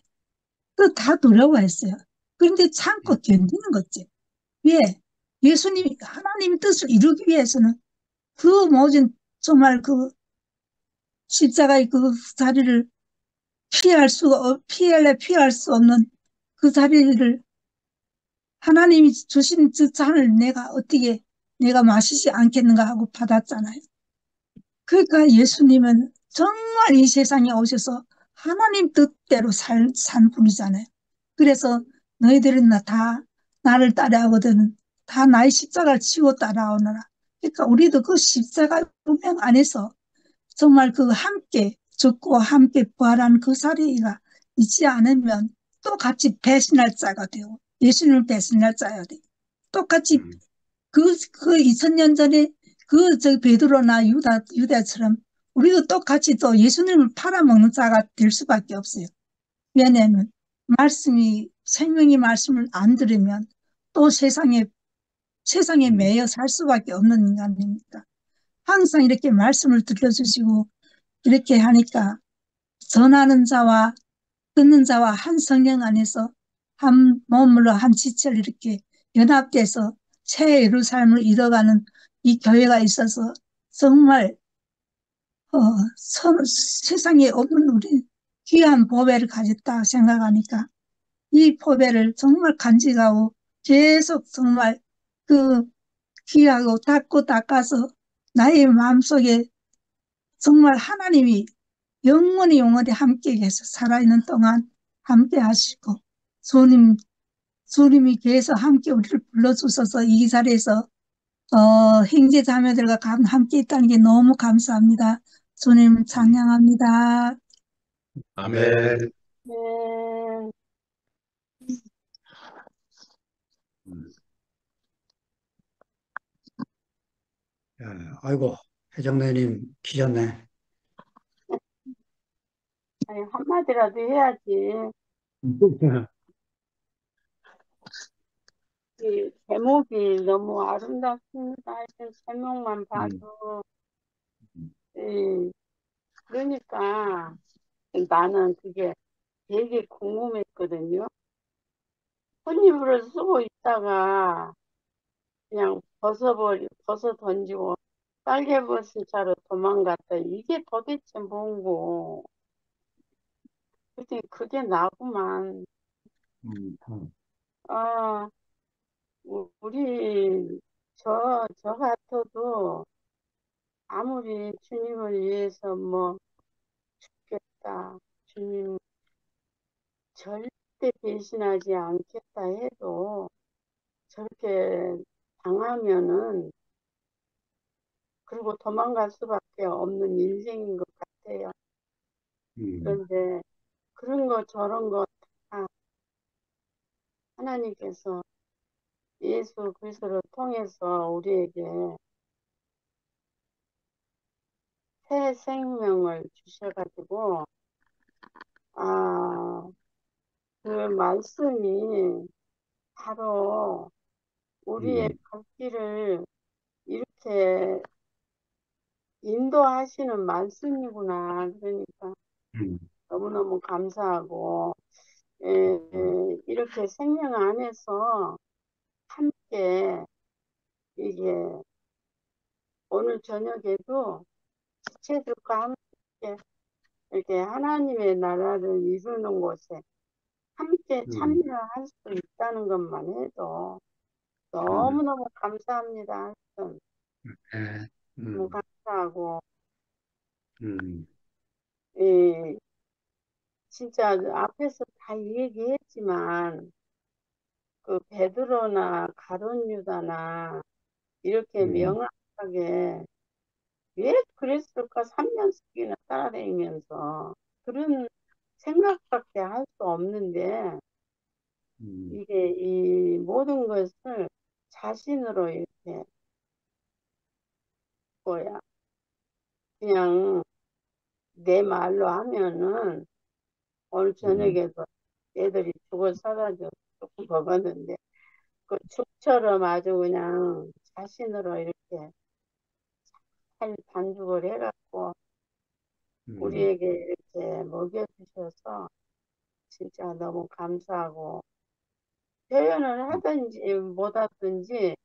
다 두려워했어요. 그런데 참고 견디는 거지. 왜? 예수님이 하나님의 뜻을 이루기 위해서는 모든 정말 십자가의 자리를 피할 수 없는 그 자리를 하나님이 주신 그 잔을 내가 마시지 않겠는가 하고 받았잖아요. 그러니까 예수님은 정말 이 세상에 오셔서 하나님 뜻대로 산 분이잖아요. 그래서 너희들은 다 나를 따라하거든 다 나의 십자가를 치고 따라오너라. 그러니까 우리도 십자가 운명 안에서 정말 함께 죽고 함께 부활한 그 자리가 있지 않으면 또 같이 배신할 자가 되고 예수님을 배신할 자가 되고 똑같이 2000년 전에 베드로나 유다처럼 우리도 똑같이 또 예수님을 팔아먹는 자가 될 수밖에 없어요. 왜냐하면 생명의 말씀을 안 들으면 또 세상에 세상에 매여 살 수밖에 없는 인간입니다. 항상 이렇게 말씀을 들려주시고 이렇게 하니까 전하는 자와 듣는 자와 한 성령 안에서 한 몸으로 한 지체를 이렇게 연합돼서 새 예루살렘을 이뤄가는 이 교회가 있어서 정말 세상에 없는 우리 귀한 보배를 가졌다 생각하니까 이 보배를 정말 간직하고 계속 정말 그 귀하고 닦고 닦아서 나의 마음속에 정말 하나님이 영원히 영원히 함께 계셔 살아있는 동안 함께 하시고 주님이 계속 함께 우리를 불러주셔서 이 자리에서 형제 자매들과 함께 있다는 게 너무 감사합니다. 주님 찬양합니다. 아멘. 네. 아이고, 회장내님 키셨네. 아니, 한마디라도 해야지. 이 제목이 너무 아름답습니다. 하여튼 제목만 봐도. 그러니까 나는 그게 되게 궁금했거든요. 혼입으로 쓰고 있다가 그냥 벗어 던지고 빨개벗은 차로 도망갔다. 이게 도대체 뭔고? 그게 나구만. 아, 우리, 저 같아도 아무리 주님을 위해서 뭐 죽겠다, 주님 절대 배신하지 않겠다 해도 저렇게 당하면은, 그리고 도망갈 수밖에 없는 인생인 것 같아요. 그런데 그런 거 저런 거 다 하나님께서 예수 그리스도를 통해서 우리에게 새 생명을 주셔가지고, 그 말씀이 바로 우리의 갈 길을 이렇게 인도하시는 말씀이구나. 그러니까 너무너무 감사하고, 이렇게 생명 안에서 함께 이게 오늘 저녁에도 지체들과 함께 이렇게 하나님의 나라를 이루는 곳에 함께 참여할 수 있다는 것만 해도 너무너무 감사합니다. 하여튼 너무 감사하고, 진짜 앞에서 다 얘기했지만 그 베드로나 가룟 유다나 이렇게 명확하게 왜 그랬을까? 3년씩이나 따라다니면서 그런 생각밖에 할 수 없는데, 이게 이 모든 것을 자신으로 이렇게 뭐야 그냥 내 말로 하면은 오늘 저녁에도 애들이 죽을 사가지고 조금 먹었는데 그 죽처럼 아주 그냥 자신으로 이렇게 잘 반죽을 해갖고 우리에게 이렇게 먹여주셔서 진짜 너무 감사하고, 표현을 하든지 못하든지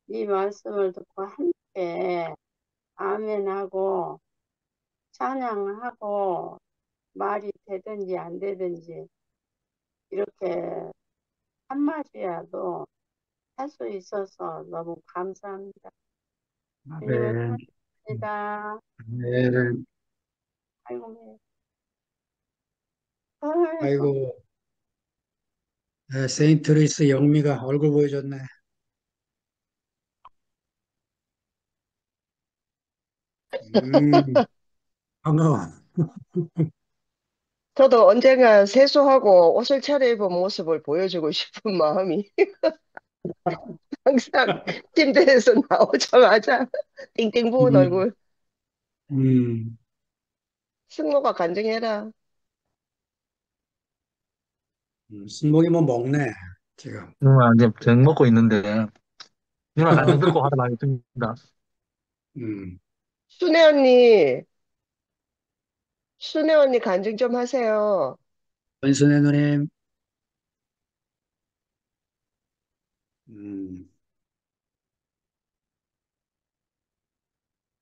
이 말씀을 듣고 함께 아멘하고 찬양하고 말이 되든지 안 되든지 이렇게 한마디라도 할 수 있어서 너무 감사합니다. 주님을 아멘. 감사합니다. 아멘. 아이고, 아이고, 세인트 루이스 영미가 얼굴 보여줬네. 반가워. 저도 언젠가 세수하고 옷을 차려입은 모습을 보여주고 싶은 마음이 항상 침대에서 나오자마자 띵띵 부은 음, 얼굴. 음, 승모가 간증해라. 승목이 뭐 먹네, 지금. 이제 저녁 먹고 있는데, 누나 간증 듣고 화를 많이 듭니다. 음, 순애 언니, 순애 언니 간증 좀 하세요. 권순애 누님, 음,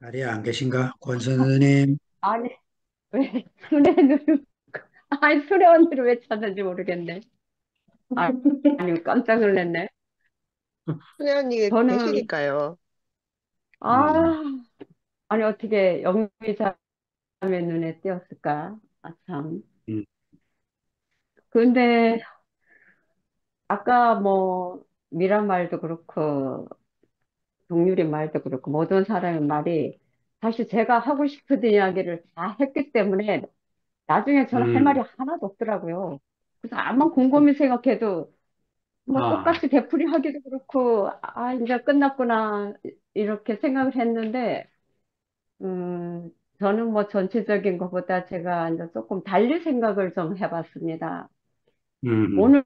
자리에 안 계신가? 권순애 누님, 아니, 왜 수레를, 아니, 수레 언니를 왜 찾는지 모르겠네. 아니, 깜짝 놀랐네. 순애 언니 저는, 계시니까요. 음, 아, 아니, 어떻게 영미자매 눈에 띄었을까? 아, 참. 음, 근데, 아까 뭐, 미란 말도 그렇고, 동률이 말도 그렇고, 모든 사람의 말이, 사실 제가 하고 싶은 이야기를 다 했기 때문에, 나중에 저는 할 음, 말이 하나도 없더라고요. 그래서 아무만 곰곰이 생각해도, 뭐 아, 똑같이 되풀이 하기도 그렇고, 아, 이제 끝났구나, 이렇게 생각을 했는데, 음, 저는 뭐 전체적인 것보다 제가 이제 조금 달리 생각을 좀 해봤습니다. 음, 오늘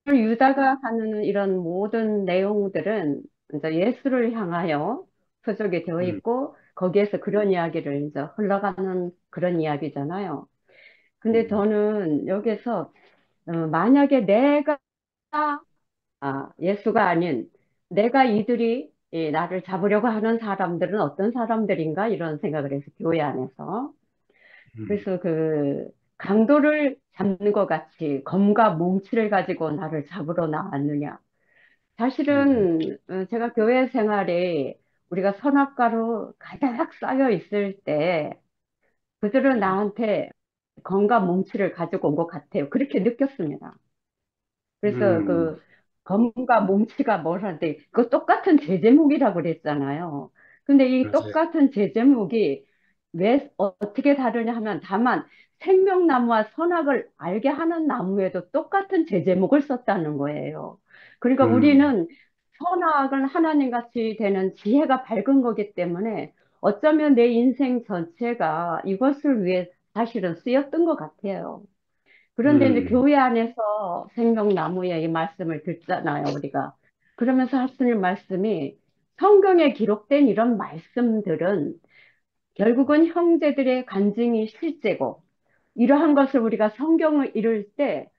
유다가 하는 이런 모든 내용들은 이제 예수를 향하여 표적이 되어 음, 있고, 거기에서 그런 이야기를 이제 흘러가는 그런 이야기잖아요. 근데 음, 저는 여기서, 만약에 내가 예수가 아닌 내가 이들이 나를 잡으려고 하는 사람들은 어떤 사람들인가 이런 생각을 해서 교회 안에서 음, 그래서 그 강도를 잡는 것 같이 검과 몽치를 가지고 나를 잡으러 나왔느냐. 음, 사실은 제가 교회 생활에 우리가 선악과로 가득 쌓여 있을 때 그들은 나한테 검과 몽치를 가지고 온 것 같아요. 그렇게 느꼈습니다. 그래서 음, 그 검과 몽치가 뭐라는데 그 똑같은 제제목이라고 그랬잖아요. 근데 이 맞아요. 똑같은 제제목이 왜 어떻게 다르냐 하면 다만 생명나무와 선악을 알게 하는 나무에도 똑같은 제제목을 썼다는 거예요. 그러니까 음, 우리는 선악은 하나님 같이 되는 지혜가 밝은 거기 때문에 어쩌면 내 인생 전체가 이것을 위해 사실은 쓰였던 것 같아요. 그런데 이제 음, 교회 안에서 생명나무의 이 말씀을 듣잖아요, 우리가. 그러면서 하시는 말씀이 성경에 기록된 이런 말씀들은 결국은 형제들의 간증이 실제고 이러한 것을 우리가 성경을 읽을 때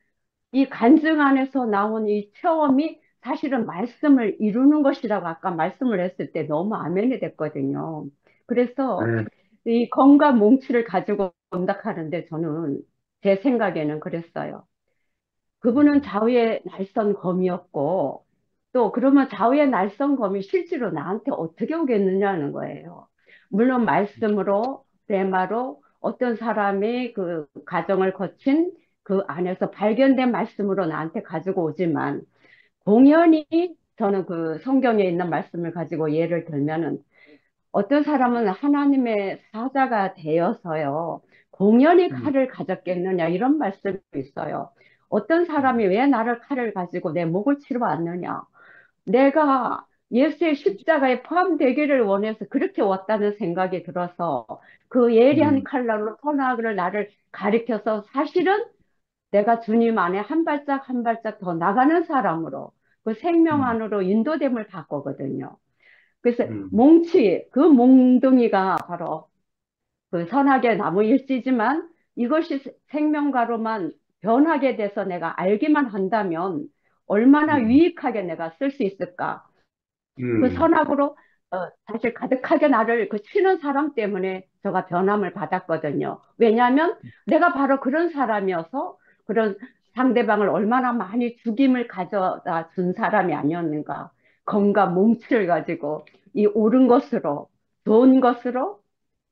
이 간증 안에서 나온 이 체험이 사실은 말씀을 이루는 것이라고 아까 말씀을 했을 때 너무 아멘이 됐거든요. 그래서 네, 이 검과 몽치를 가지고 온다 하는데 저는 제 생각에는 그랬어요. 그분은 좌우의 날선 검이었고, 또 그러면 좌우의 날선 검이 실제로 나한테 어떻게 오겠느냐는 거예요. 물론 말씀으로, 레마로 어떤 사람이 그 과정을 거친 그 안에서 발견된 말씀으로 나한테 가지고 오지만, 공연히 저는 그 성경에 있는 말씀을 가지고 예를 들면은 어떤 사람은 하나님의 사자가 되어서요, 공연히 음, 칼을 가졌겠느냐, 이런 말씀이 있어요. 어떤 사람이 왜 나를 칼을 가지고 내 목을 치러 왔느냐. 내가 예수의 십자가에 포함되기를 원해서 그렇게 왔다는 생각이 들어서 그 예리한 음, 칼날로 선악을 나를 가리켜서 사실은 내가 주님 안에 한 발짝 한 발짝 더 나가는 사람으로 그 생명 음, 안으로 인도됨을 받거든요. 그래서 음, 몽치, 그 몽둥이가 바로 그 선악의 나무일지지만 이것이 생명가로만 변하게 돼서 내가 알기만 한다면 얼마나 음, 유익하게 내가 쓸 수 있을까? 그 음, 선악으로 사실 가득하게 나를 그 치는 사람 때문에 제가 변함을 받았거든요. 왜냐하면 내가 바로 그런 사람이어서 그런 상대방을 얼마나 많이 죽임을 가져다 준 사람이 아니었는가. 검과 몽치를 가지고 이 옳은 것으로, 좋은 것으로,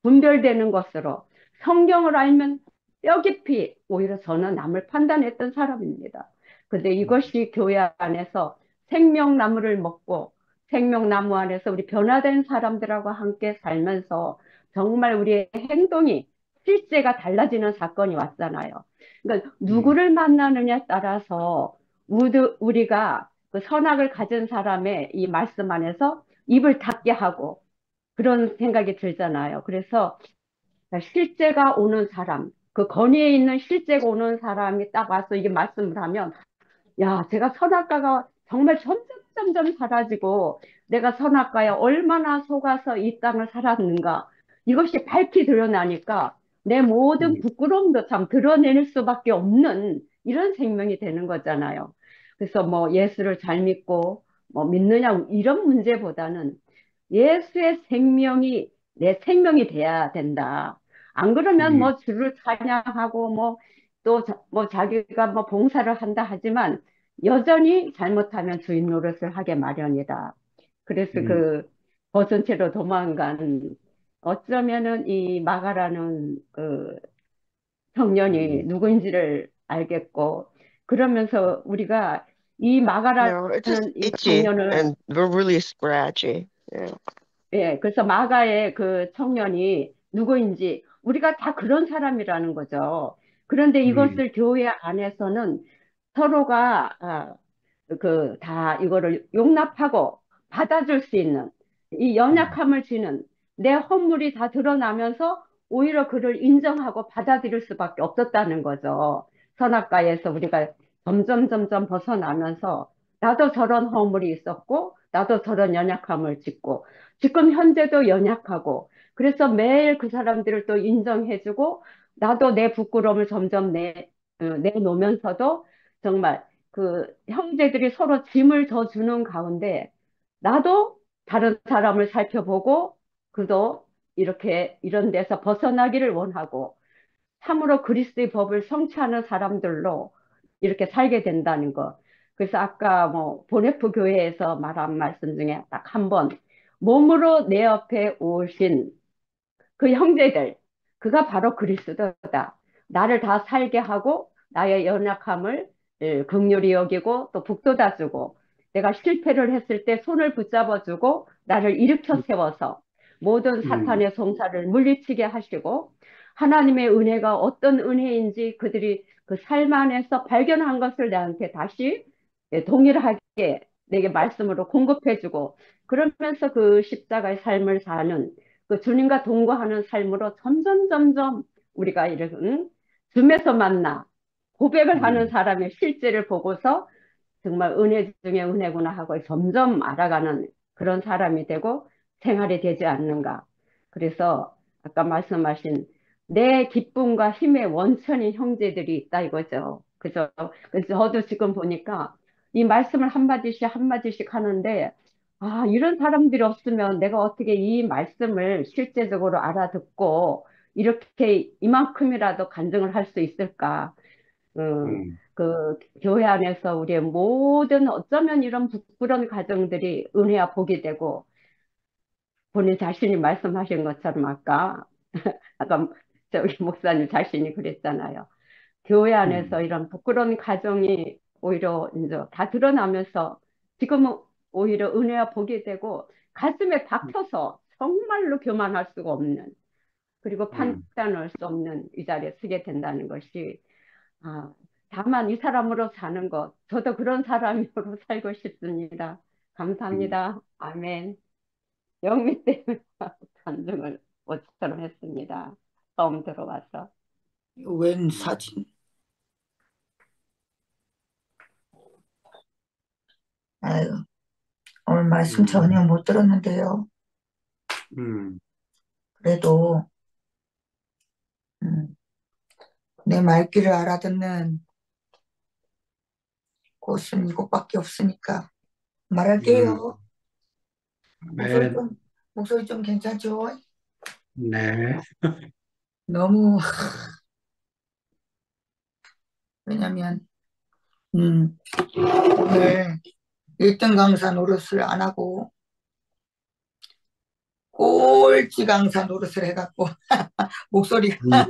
분별되는 것으로 성경을 알면 뼈 깊이 오히려 저는 남을 판단했던 사람입니다. 근데 이것이 교회 안에서 생명나무를 먹고 생명나무 안에서 우리 변화된 사람들하고 함께 살면서 정말 우리의 행동이 실제가 달라지는 사건이 왔잖아요. 그러니까 음, 누구를 만나느냐에 따라서 우리가 그 선악을 가진 사람의 이 말씀 안에서 입을 닫게 하고 그런 생각이 들잖아요. 그래서 실제가 오는 사람, 그 건의에 있는 실제가 오는 사람이 딱 와서 이게 말씀을 하면 야, 제가 선악과가 정말 점점 사라지고 내가 선악과에 얼마나 속아서 이 땅을 살았는가 이것이 밝히 드러나니까 내 모든 부끄러움도 참 드러낼 수밖에 없는 이런 생명이 되는 거잖아요. 그래서 뭐 예수를 잘 믿고 뭐 믿느냐 이런 문제보다는 예수의 생명이 내 생명이 돼야 된다. 안 그러면 뭐 주를 찬양하고 뭐 또 뭐 자기가 뭐 봉사를 한다 하지만 여전히 잘못하면 주인 노릇을 하게 마련이다. 그래서 그 벗은 채로 도망간 어쩌면은 이 마가라는 그 청년이 누구인지를 알겠고 그러면서 우리가 이 마가라는 No, it's just 이 itchy 청년을 and really scratchy. Yeah. 예, 그래서 마가의 그 청년이 누구인지 우리가 다 그런 사람이라는 거죠. 그런데 이것을 교회 안에서는 서로가 그 다 이거를 용납하고 받아줄 수 있는 이 연약함을 지는 내 허물이 다 드러나면서 오히려 그를 인정하고 받아들일 수밖에 없었다는 거죠. 선악과에서 우리가 점점 벗어나면서 나도 저런 허물이 있었고 나도 저런 연약함을 짓고 지금 현재도 연약하고 그래서 매일 그 사람들을 또 인정해주고 나도 내 부끄러움을 점점 내놓으면서도 정말 그 형제들이 서로 짐을 더 주는 가운데 나도 다른 사람을 살펴보고 그도 이렇게 이런 데서 벗어나기를 원하고 참으로 그리스도의 법을 성취하는 사람들로 이렇게 살게 된다는 거. 그래서 아까 뭐 보네프 교회에서 말한 말씀 중에 딱 한 번 몸으로 내 옆에 오신 그 형제들, 그가 바로 그리스도다. 나를 다 살게 하고 나의 연약함을 긍휼히 여기고 또 북돋아주고 내가 실패를 했을 때 손을 붙잡아주고 나를 일으켜 세워서 모든 사탄의 송사를 물리치게 하시고 하나님의 은혜가 어떤 은혜인지 그들이 그 삶 안에서 발견한 것을 나한테 다시 동일하게 내게 말씀으로 공급해주고 그러면서 그 십자가의 삶을 사는 그 주님과 동거하는 삶으로 점점 우리가 이런 줌에서 만나 고백을 하는 사람의 실제를 보고서 정말 은혜 중에 은혜구나 하고 점점 알아가는 그런 사람이 되고 생활이 되지 않는가. 그래서 아까 말씀하신 내 기쁨과 힘의 원천인 형제들이 있다 이거죠. 그죠? 그래서 저도 지금 보니까 이 말씀을 한마디씩 하는데 아, 이런 사람들이 없으면 내가 어떻게 이 말씀을 실제적으로 알아듣고 이렇게 이만큼이라도 간증을 할 수 있을까? 그 교회 안에서 우리의 모든 어쩌면 이런 부끄러운 가정들이 은혜와 복이 되고 본인 자신이 말씀하신 것처럼 아까 저기 목사님 자신이 그랬잖아요. 교회 안에서 이런 부끄러운 가정이 오히려 이제 다 드러나면서 지금은 오히려 은혜와 복이 되고 가슴에 박혀서 정말로 교만할 수가 없는 그리고 판단할 수 없는 이 자리에 서게 된다는 것이 아, 다만 이 사람으로 사는 것 저도 그런 사람으로 살고 싶습니다. 감사합니다. 아멘. 영미 때문에 간증을 모처럼 했습니다. 처음 들어와서. 웬 사진? 아유, 오늘 말씀 전혀 못 들었는데요. 그래도 내 말귀를 알아듣는 곳은 이곳밖에 없으니까 말할게요. 목소리 네, 목소리 좀 괜찮죠? 네, 너무 왜냐면 오늘 1등 강사 노릇을 안 하고 꼴찌 강사 노릇을 해갖고 목소리가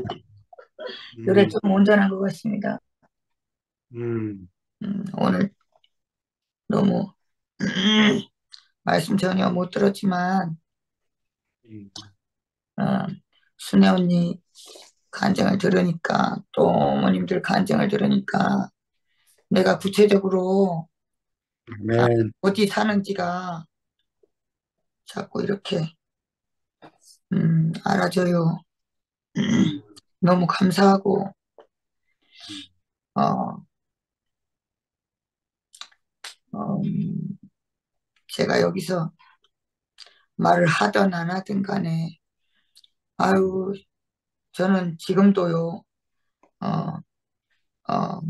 요래 좀 온전한 것 같습니다. 오늘 너무 말씀 전혀 못 들었지만 순애 언니 간증을 들으니까 또 어머님들 간증을 들으니까 내가 구체적으로 네, 어디 사는지가 자꾸 이렇게 알아져요. 너무 감사하고 제가 여기서 말을 하든 안 하든 간에, 아유, 저는 지금도요, 어, 어,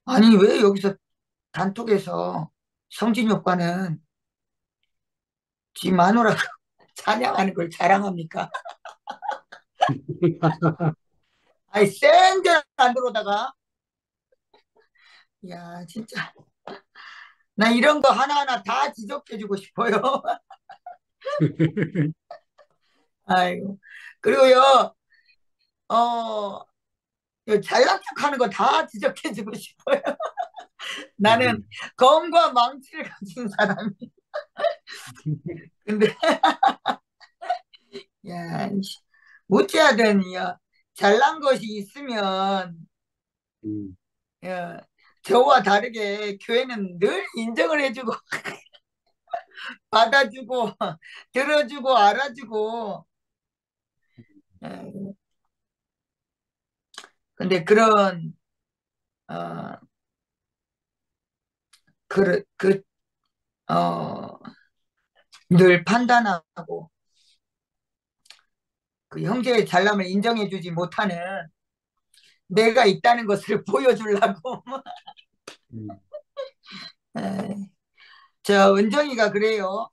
아니, 왜 여기서 단톡에서 성진이 오빠는 지 마누라가 찬양하는 걸 자랑합니까? 아이, 생전 안 들어오다가, 야, 진짜. 나 이런 거 하나하나 다 지적해주고 싶어요. 아이고. 그리고요, 어, 이 잘난 척 하는 거 다 지적해주고 싶어요. 나는 검과 망치를 가진 사람이. 근데, 야, 어찌하든, 야, 잘난 것이 있으면, 야, 저와 다르게 교회는 늘 인정을 해주고, 받아주고, 들어주고, 알아주고, 에, 근데 그런, 어, 그, 어, 늘 판단하고, 그 형제의 잘남을 인정해주지 못하는 내가 있다는 것을 보여주려고. 에, 저 은정이가 그래요.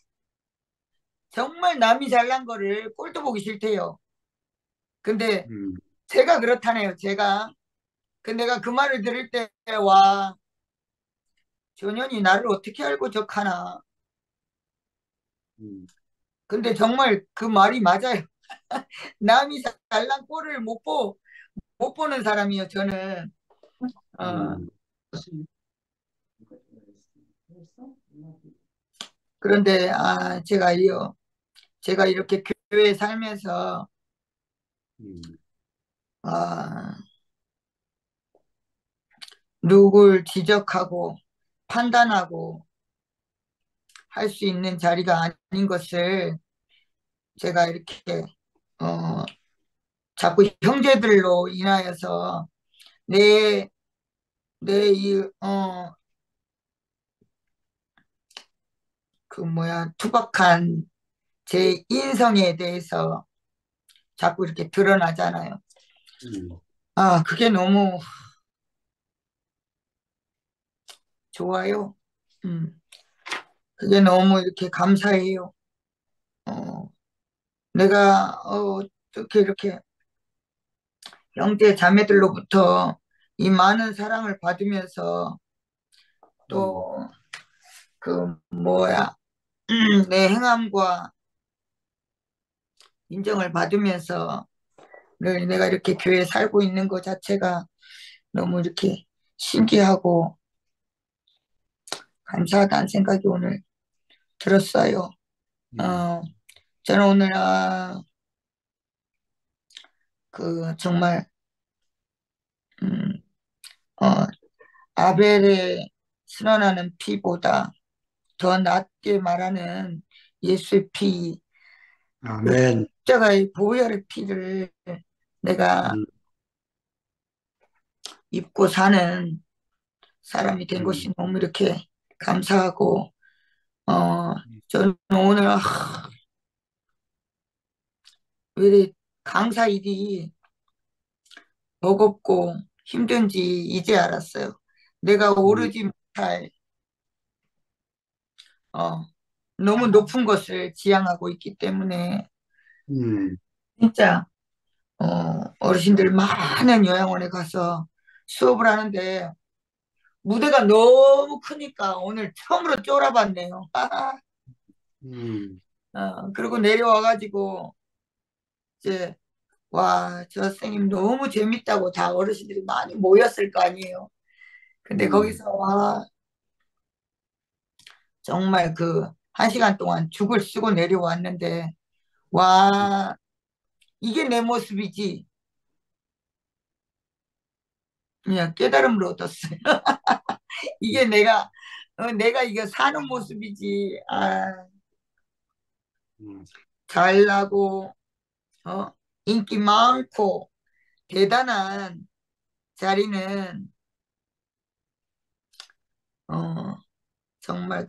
정말 남이 잘난 거를 꼴도 보기 싫대요. 근데 제가 그렇다네요. 제가. 근데 내가 그 말을 들을 때, 와, 전현이 나를 어떻게 알고 적하나. 근데 정말 그 말이 맞아요. 남이 잘난 꼴을 못 보는 사람이요, 저는. 어, 그런데, 제가 이렇게 교회에 살면서, 아, 누굴 지적하고 판단하고 할 수 있는 자리가 아닌 것을 제가 이렇게, 어, 자꾸 형제들로 인하여서 내, 내 투박한 제 인성에 대해서 자꾸 이렇게 드러나잖아요. 아, 그게 너무 좋아요. 그게 너무 이렇게 감사해요. 내가 어떻게 이렇게 형제 자매들로부터 이 많은 사랑을 받으면서 또 내 행함과 인정을 받으면서 늘 내가 이렇게 교회에 살고 있는 것 자체가 너무 이렇게 신기하고 감사하다는 생각이 오늘 들었어요. 저는 오늘 정말 아벨의 순환하는 피보다 더 낫게 말하는 예수의 피, 아멘. 십자가의 보혈의 피를 내가 입고 사는 사람이 된 것이 너무 이렇게 감사하고, 저는 오늘 왜 강사 일이 버겁고 힘든지 이제 알았어요. 내가 오르지 못할 너무 높은 것을 지향하고 있기 때문에 진짜 어르신들 많은 요양원에 가서 수업을 하는데 무대가 너무 크니까 오늘 처음으로 쫄아봤네요. 그리고 내려와가지고 이제 와, 저 선생님 너무 재밌다고 다 어르신들이 많이 모였을 거 아니에요. 근데 거기서 와, 정말 그 1시간 동안 죽을 쓰고 내려왔는데 와, 이게 내 모습이지. 그냥 깨달음을 얻었어요. 이게 내가 이거 사는 모습이지. 잘나고, 인기 많고, 대단한 자리는 어, 정말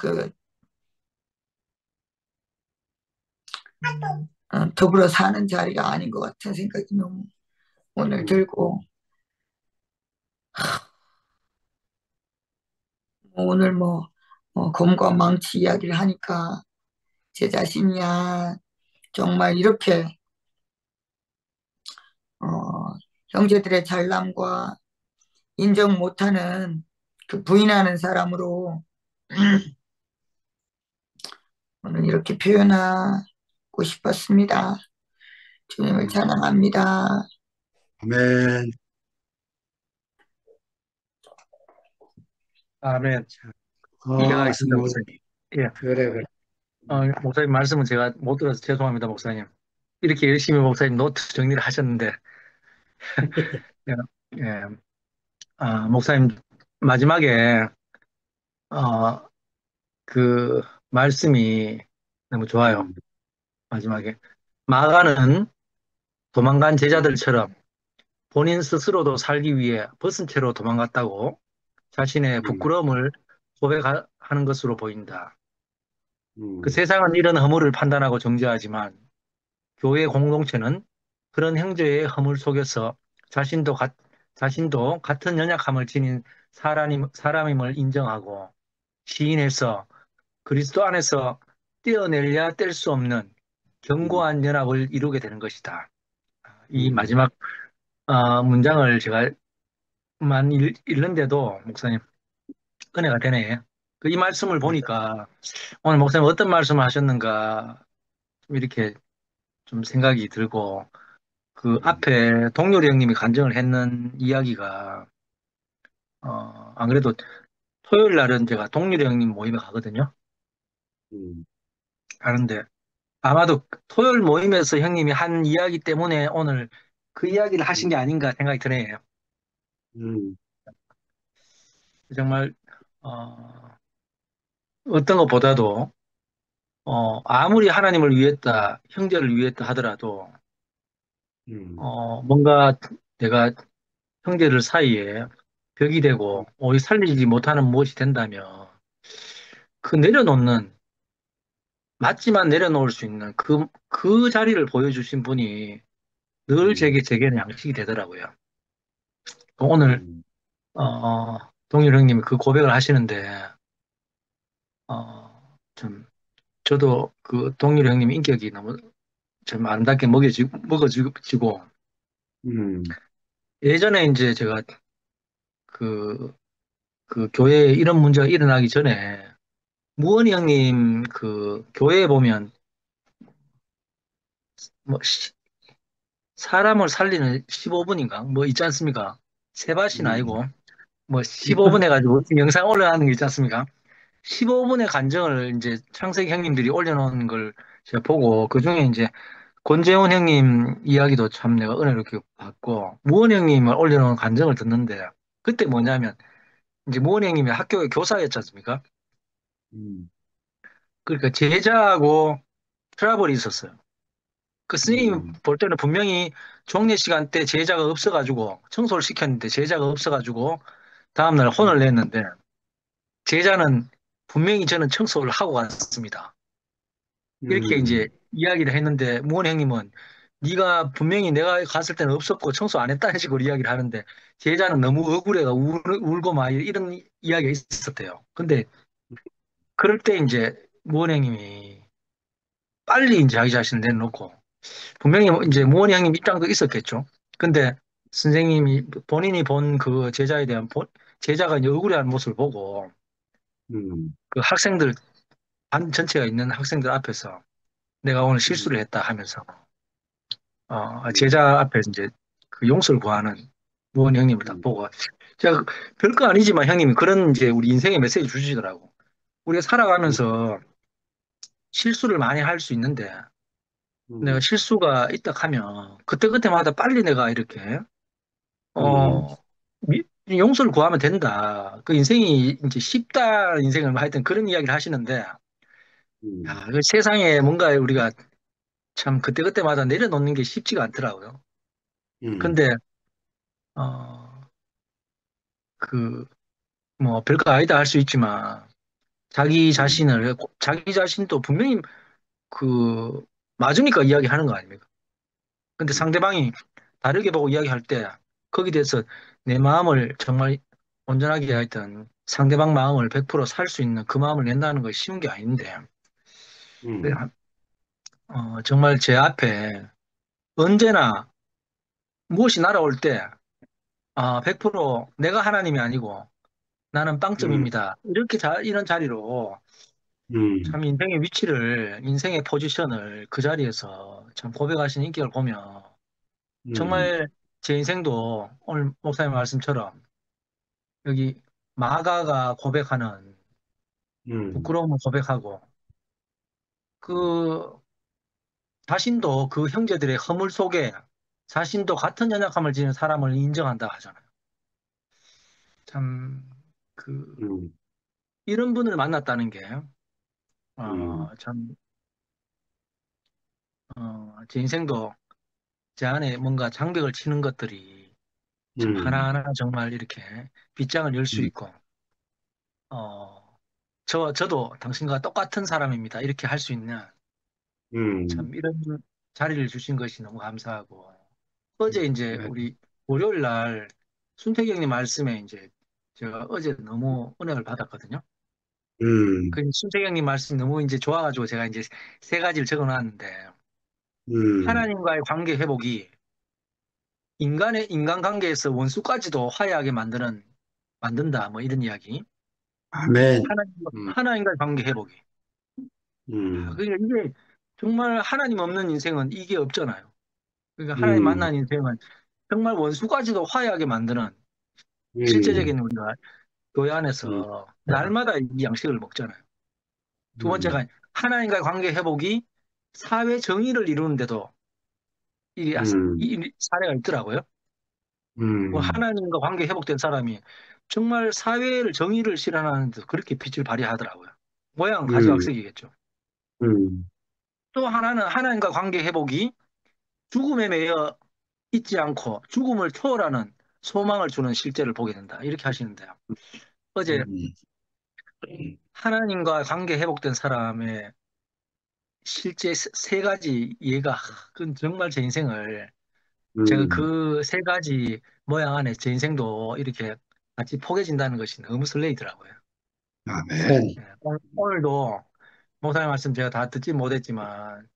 더불어 사는 자리가 아닌 것 같은 생각이 너무 오늘 들고, 오늘 검과 망치 이야기를 하니까 제 자신이야 정말 이렇게 어, 형제들의 잘남과 인정 못하는 그 부인하는 사람으로 오늘 이렇게 표현하고 싶었습니다. 주님을 찬양합니다. 아멘. 아멘. 어, 이해가 있습니다, 목사님. 예. 그래. 목사님 말씀은 제가 못 들어서 죄송합니다, 목사님. 이렇게 열심히 목사님 노트 정리를 하셨는데, 예. 예. 목사님 마지막에, 그 말씀이 너무 좋아요. 마지막에. 마가는 도망간 제자들처럼 본인 스스로도 살기 위해 벗은 채로 도망갔다고 자신의 부끄러움을 고백하는 것으로 보인다. 그 세상은 이런 허물을 판단하고 정죄하지만 교회 공동체는 그런 형제의 허물 속에서 자신도 같은 연약함을 지닌 사람임을 인정하고 시인해서 그리스도 안에서 떼어내려 뗄 수 없는 견고한 연합을 이루게 되는 것이다. 이 마지막 문장을 제가 읽는데도 목사님 은혜가 되네. 이 말씀을 보니까 오늘 목사님 어떤 말씀을 하셨는가 좀 이렇게 좀 생각이 들고 그 앞에 동료리 형님이 간증을 했는 이야기가 안 그래도 토요일 날은 제가 동료리 형님 모임에 가거든요. 가는데 아마도 토요일 모임에서 형님이 한 이야기 때문에 오늘 그 이야기를 하신 게 아닌가 생각이 드네요. 정말 어떤 것보다도 아무리 하나님을 위했다, 형제를 위했다 하더라도 뭔가 내가 형제들 사이에 벽이 되고 오히 살리지 못하는 무엇이 된다면 그 내려놓는 맞지만 내려놓을 수 있는 그 자리를 보여주신 분이 늘 제게는 양식이 되더라고요. 오늘 동일 형님이 그 고백을 하시는데 좀 저도 그 동일 형님 인격이 너무 좀 아름답게 먹어지고 예전에 이제 제가 그 교회에 이런 문제가 일어나기 전에 무원이 형님 그 교회에 보면 뭐 사람을 살리는 15분인가 뭐 있지 않습니까? 세바신 아니고 뭐 15분 해가지고 영상 올라가는 게 있지 않습니까? 15분의 간증을 이제 창세기 형님들이 올려놓은 걸 제가 보고 그중에 이제 권재훈 형님 이야기도 참 내가 은혜롭게 봤고 무원 형님을 올려놓은 간증을 듣는데 그때 뭐냐면 이제 무원 형님이 학교의 교사였지 않습니까? 그러니까 제자하고 트러블이 있었어요. 그 스님 볼 때는 분명히 종례 시간 때 제자가 없어가지고 청소를 시켰는데 제자가 없어가지고 다음날 혼을 냈는데 제자는 분명히 저는 청소를 하고 갔습니다. 이렇게 이제 이야기를 했는데 무원 형님은 네가 분명히 내가 갔을 때는 없었고 청소 안 했다는 식으로 이야기를 하는데 제자는 너무 억울해가 울고 막 이런 이야기가 있었대요. 근데 그럴 때 이제 무원 형님이 빨리 이제 자기 자신을 내놓고 분명히 이제 무원 형님 입장도 있었겠죠. 근데 선생님이 본인이 본 그 제자에 대한 제자가 이제 억울해하는 모습을 보고 그 학생들 반 전체가 있는 학생들 앞에서 내가 오늘 실수를 했다 하면서 제자 앞에서 이제 그 용서를 구하는 무원 형님을 딱 보고 제가 별거 아니지만 형님이 그런 이제 우리 인생의 메시지 주시더라고. 우리가 살아가면서 실수를 많이 할 수 있는데 내가 실수가 있다 하면 그때그때마다 빨리 내가 이렇게 어 용서를 구하면 된다. 그 인생이 이제 쉽다 인생을 뭐 하여튼 그런 이야기를 하시는데 야, 그 세상에 뭔가 우리가 참 그때그때마다 내려놓는 게 쉽지가 않더라고요. 근데 어, 그 뭐 별거 아니다 할 수 있지만 자기 자신도 분명히 그 맞으니까 이야기하는 거 아닙니까? 근데 상대방이 다르게 보고 이야기할 때 거기에 대해서 내 마음을 정말 온전하게 하여튼 상대방 마음을 100%살 수 있는 그 마음을 낸다는 거 쉬운 게 아닌데 정말 제 앞에 언제나 무엇이 날아올 때 100% 내가 하나님이 아니고 나는 빵점입니다. 이런 자리로 참 인생의 위치를, 인생의 포지션을 그 자리에서 참 고백하신 인격을 보면 정말 제 인생도 오늘 목사님 말씀처럼 여기 마가가 고백하는 부끄러움을 고백하고 그 자신도 그 형제들의 허물 속에 자신도 같은 연약함을 지닌 사람을 인정한다 하잖아요. 참, 이런 분을 만났다는 게, 참, 제 인생도 제 안에 뭔가 장벽을 치는 것들이 참 하나하나 정말 이렇게 빗장을 열 수 있고, 저도 당신과 똑같은 사람입니다. 이렇게 할 수 있는 참 이런 자리를 주신 것이 너무 감사하고, 어제 이제 우리 월요일 날 순택이 형님 말씀에 이제 제가 어제 너무 은혜를 받았거든요. 그 순택이 형님 말씀이 너무 이제 좋아가지고 제가 이제 세 가지를 적어 놨는데, 하나님과의 관계 회복이 인간관계에서 원수까지도 화해하게 만든다. 뭐 이런 이야기. 아멘. 하나님과의 관계 회복이. 그러니까 이게 정말 하나님 없는 인생은 이게 없잖아요. 그러니까 하나님 만난 인생은 정말 원수까지도 화해하게 만드는 실제적인 우리가 교회 안에서 날마다 이 양식을 먹잖아요. 두 번째가 하나님과의 관계 회복이 사회 정의를 이루는데도 이 사례가 있더라고요. 뭐 하나님과 관계 회복된 사람이 정말 사회를 정의를 실현하는데 그렇게 빛을 발휘하더라고요. 모양 가지각색이겠죠. 또 하나는 하나님과 관계 회복이 죽음에 매여 있지 않고 죽음을 초월하는 소망을 주는 실제를 보게 된다. 이렇게 하시는데요. 어제 하나님과 관계 회복된 사람의 실제 세 가지 예가 그건 정말 제 인생을 제가 그 세 가지 모양 안에 제 인생도 이렇게 같이 포개진다는 것이 너무 설레이더라고요. 아멘. 오늘도 목사님 말씀 제가 다 듣지 못했지만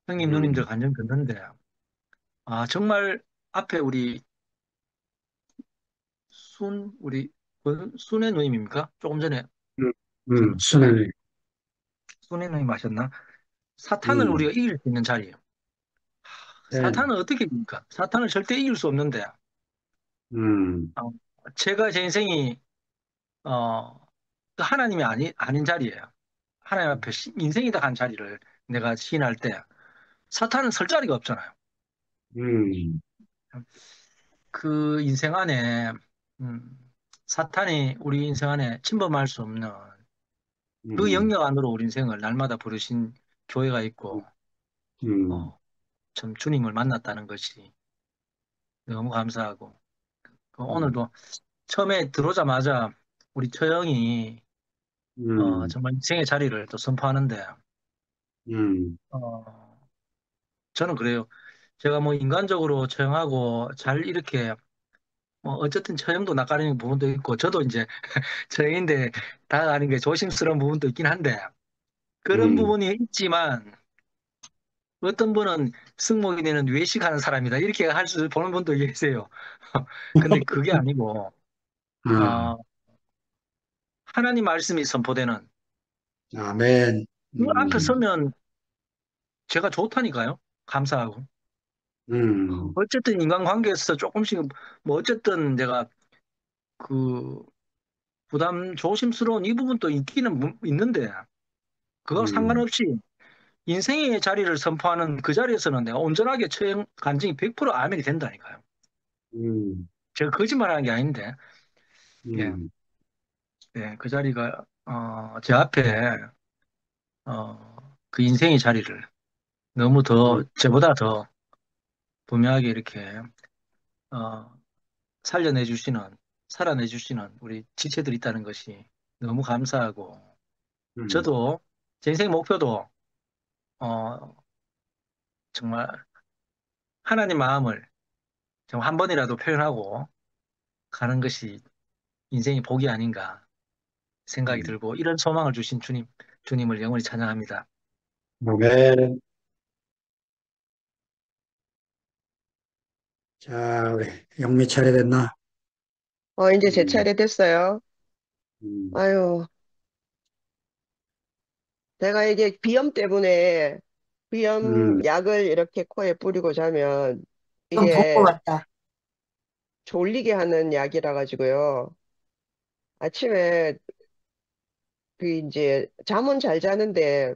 형님 누님들 간증 듣는데 정말 앞에 우리 순애 누님입니까? 조금 전에 순환을. 순애 누님 하셨나? 사탄을 우리가 이길 수 있는 자리예요. 사탄은 어떻게 이깁니까? 사탄을 절대 이길 수 없는데 제가 제 인생이 그 하나님이 아닌 자리예요. 하나님 앞에 인생이다 한 자리를 내가 시인할 때 사탄은 설 자리가 없잖아요. 그 인생 안에 사탄이 우리 인생 안에 침범할 수 없는 그 영역 안으로 우리 인생을 날마다 부르신 교회가 있고 참 주님을 만났다는 것이 너무 감사하고 오늘도 처음에 들어오자마자 우리 처형이 정말 인생의 자리를 또 선포하는데 저는 그래요. 제가 뭐 인간적으로 처형하고 잘 이렇게 뭐 어쨌든 처형도 낯가리는 부분도 있고 저도 이제 처형인데 다가가는 게 조심스러운 부분도 있긴 한데 그런 부분이 있지만 어떤 분은 승목이 되는 외식하는 사람이다 이렇게 보는 분도 계세요. 근데 그게 아니고 하나님 말씀이 선포되는 아멘. 그 앞에 서면 제가 좋다니까요. 감사하고. 어쨌든 인간관계에서 조금씩 뭐 어쨌든 내가 그 부담 조심스러운 이 부분도 있기는 있는데 그거 상관없이 인생의 자리를 선포하는 그 자리에서는 내가 온전하게 처형 간증이 100% 아멘이 된다니까요. 제가 거짓말하는 게 아닌데 예, 예, 그 자리가 제 앞에 그 인생의 자리를 너무 저보다 더 분명하게 이렇게 살려내 주시는 살아내주시는 우리 지체들이 있다는 것이 너무 감사하고, 음, 저도 제 인생 목표도 정말 하나님 마음을 정말 한 번이라도 표현하고 가는 것이 인생의 복이 아닌가 생각이 들고, 이런 소망을 주신 주님을 영원히 찬양합니다. 아멘. 자, 우리 영미 차례 됐나? 이제 제 음, 차례 됐어요. 음, 아유, 제가 이게 비염 때문에 비염 음, 약을 이렇게 코에 뿌리고 자면 좀 본 것 이게 같다. 졸리게 하는 약이라 가지고요. 아침에 그 이제 잠은 잘 자는데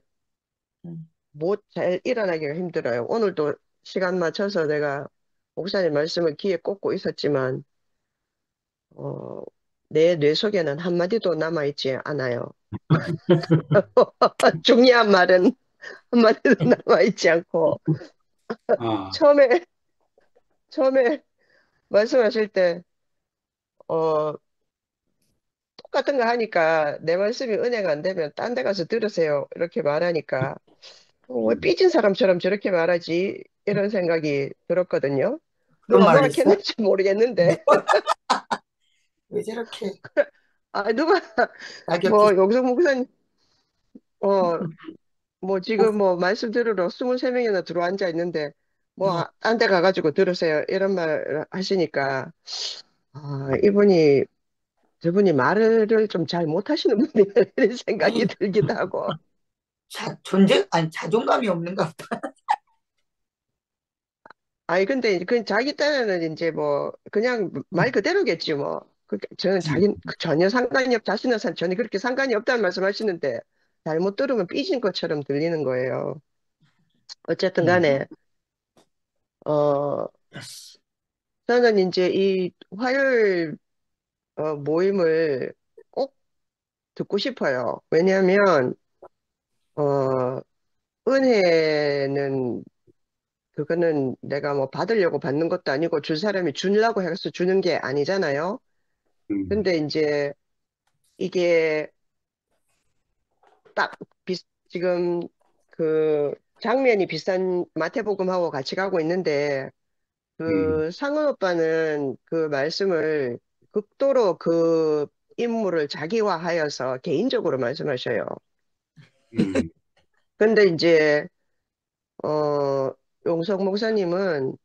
음. 못 잘 일어나기가 힘들어요. 오늘도 시간 맞춰서 내가 목사님 말씀을 귀에 꽂고 있었지만 어, 내 뇌 속에는 한마디도 남아있지 않아요. 중요한 말은 한마디도 남아있지 않고 아, 처음에 처음에 말씀하실 때 어, 똑같은 거 하니까 내 말씀이 은혜가 안 되면 딴 데 가서 들으세요. 이렇게 말하니까 왜 음, 삐진 사람처럼 저렇게 말하지? 이런 생각이 들었거든요. 그런 누가 말을 뭐라 했어? 했는지 모르겠는데 왜 저렇게 누가 가격이 뭐 용성 목사님 어 뭐 지금 뭐 말씀 들으러 23명이나 들어와 앉아 있는데 뭐 딴 데 가가지고 들으세요. 이런 말 하시니까 이분이 저분이 말을 좀 잘 못하시는 분이다 이런 생각이 아니 들기도 하고 아니 자존감이 없는가 보다. 아니 근데 그 자기 딴에는 이제 뭐 그냥 말 그대로겠지 뭐. 저는 전혀 상관이 자신은 전혀 그렇게 상관이 없다는 말씀하시는데 잘못 들으면 삐진 것처럼 들리는 거예요. 어쨌든 간에 어 저는 이제 이 화요일 모임을 꼭 듣고 싶어요. 왜냐하면 어 은혜는 그거는 내가 뭐 받으려고 받는 것도 아니고 줄 사람이 주려고 해서 주는 게 아니잖아요. 음, 근데 이제 이게 딱 지금 그 장면이 비슷한 마태복음하고 같이 가고 있는데 음, 그 상은 오빠는 그 말씀을 극도로 그 인물을 자기화하여서 개인적으로 말씀하셔요. 음, 근데 이제 용석 목사님은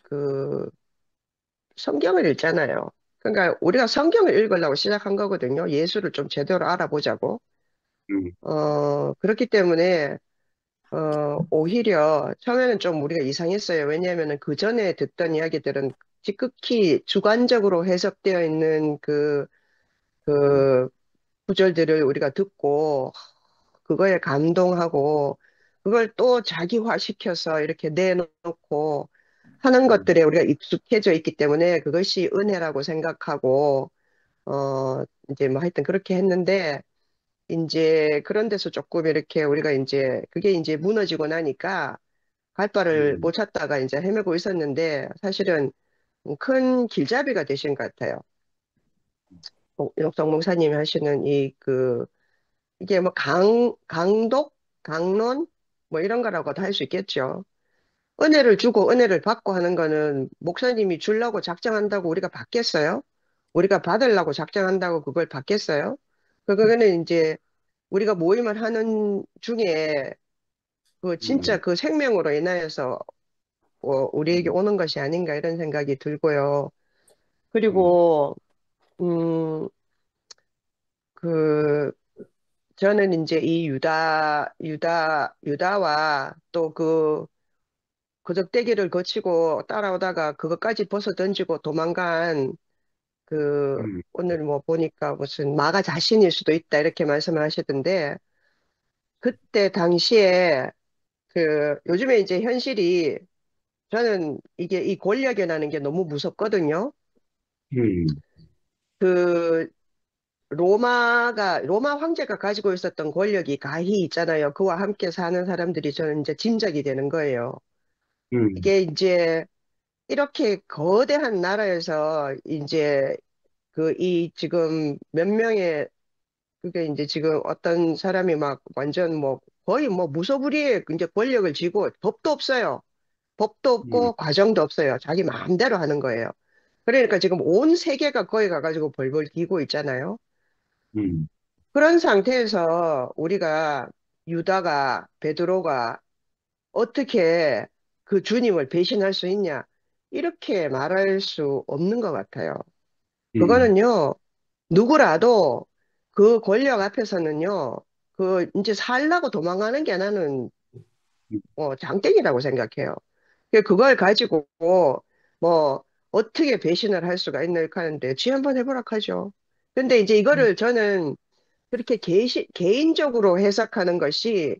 그 성경을 읽잖아요. 그러니까 우리가 성경을 읽으려고 시작한 거거든요. 예수를 좀 제대로 알아보자고. 음, 그렇기 때문에 오히려 처음에는 좀 우리가 이상했어요. 왜냐하면 그 전에 듣던 이야기들은 지극히 주관적으로 해석되어 있는 그 구절들을 우리가 듣고 그거에 감동하고 그걸 또 자기화시켜서 이렇게 내놓고 하는 것들에 우리가 익숙해져 있기 때문에 그것이 은혜라고 생각하고 이제 뭐 하여튼 그렇게 했는데 이제 그런 데서 조금 이렇게 우리가 이제 그게 이제 무너지고 나니까 갈 바를 음, 못 찾다가 이제 헤매고 있었는데 사실은 큰 길잡이가 되신 것 같아요. 윤옥성 목사님이 하시는 이게 뭐 강독, 강론 뭐 이런 거라고도 할 수 있겠죠. 은혜를 주고 은혜를 받고 하는 거는 목사님이 주려고 작정한다고 우리가 받겠어요? 우리가 받으려고 작정한다고 그걸 받겠어요? 그거는 이제 우리가 모임을 하는 중에 진짜 그 생명으로 인하여서 우리에게 오는 것이 아닌가 이런 생각이 들고요. 그리고 그 저는 이제 이 유다와 또 그 적대기를 거치고 따라오다가 그것까지 벗어 던지고 도망간 오늘 뭐 보니까 무슨 마가 자신일 수도 있다 이렇게 말씀을 하시던데 그때 당시에 요즘에 이제 현실이 저는 이게 이 권력이라는 게 너무 무섭거든요. 음, 그 로마 황제가 가지고 있었던 권력이 가히 있잖아요. 그와 함께 사는 사람들이 저는 이제 짐작이 되는 거예요. 음, 이게 이제 이렇게 거대한 나라에서 이제 이 지금 몇 명의, 그게 이제 지금 어떤 사람이 막 완전 뭐 거의 뭐 무소불위의 이제 권력을 쥐고 법도 없어요. 법도 없고 과정도 없어요. 자기 마음대로 하는 거예요. 그러니까 지금 온 세계가 거기 가가지고 벌벌 뛰고 있잖아요. 음, 그런 상태에서 우리가 유다가, 베드로가 어떻게 그 주님을 배신할 수 있냐? 이렇게 말할 수 없는 것 같아요. 음, 그거는요, 누구라도 그 권력 앞에서는요, 이제 살라고 도망가는 게 나는 장땡이라고 생각해요. 그걸 가지고 뭐 어떻게 배신을 할 수가 있나 이렇게 하는데 지 한번 해보라 하죠. 근데 이제 이거를 저는 그렇게 개인적으로 해석하는 것이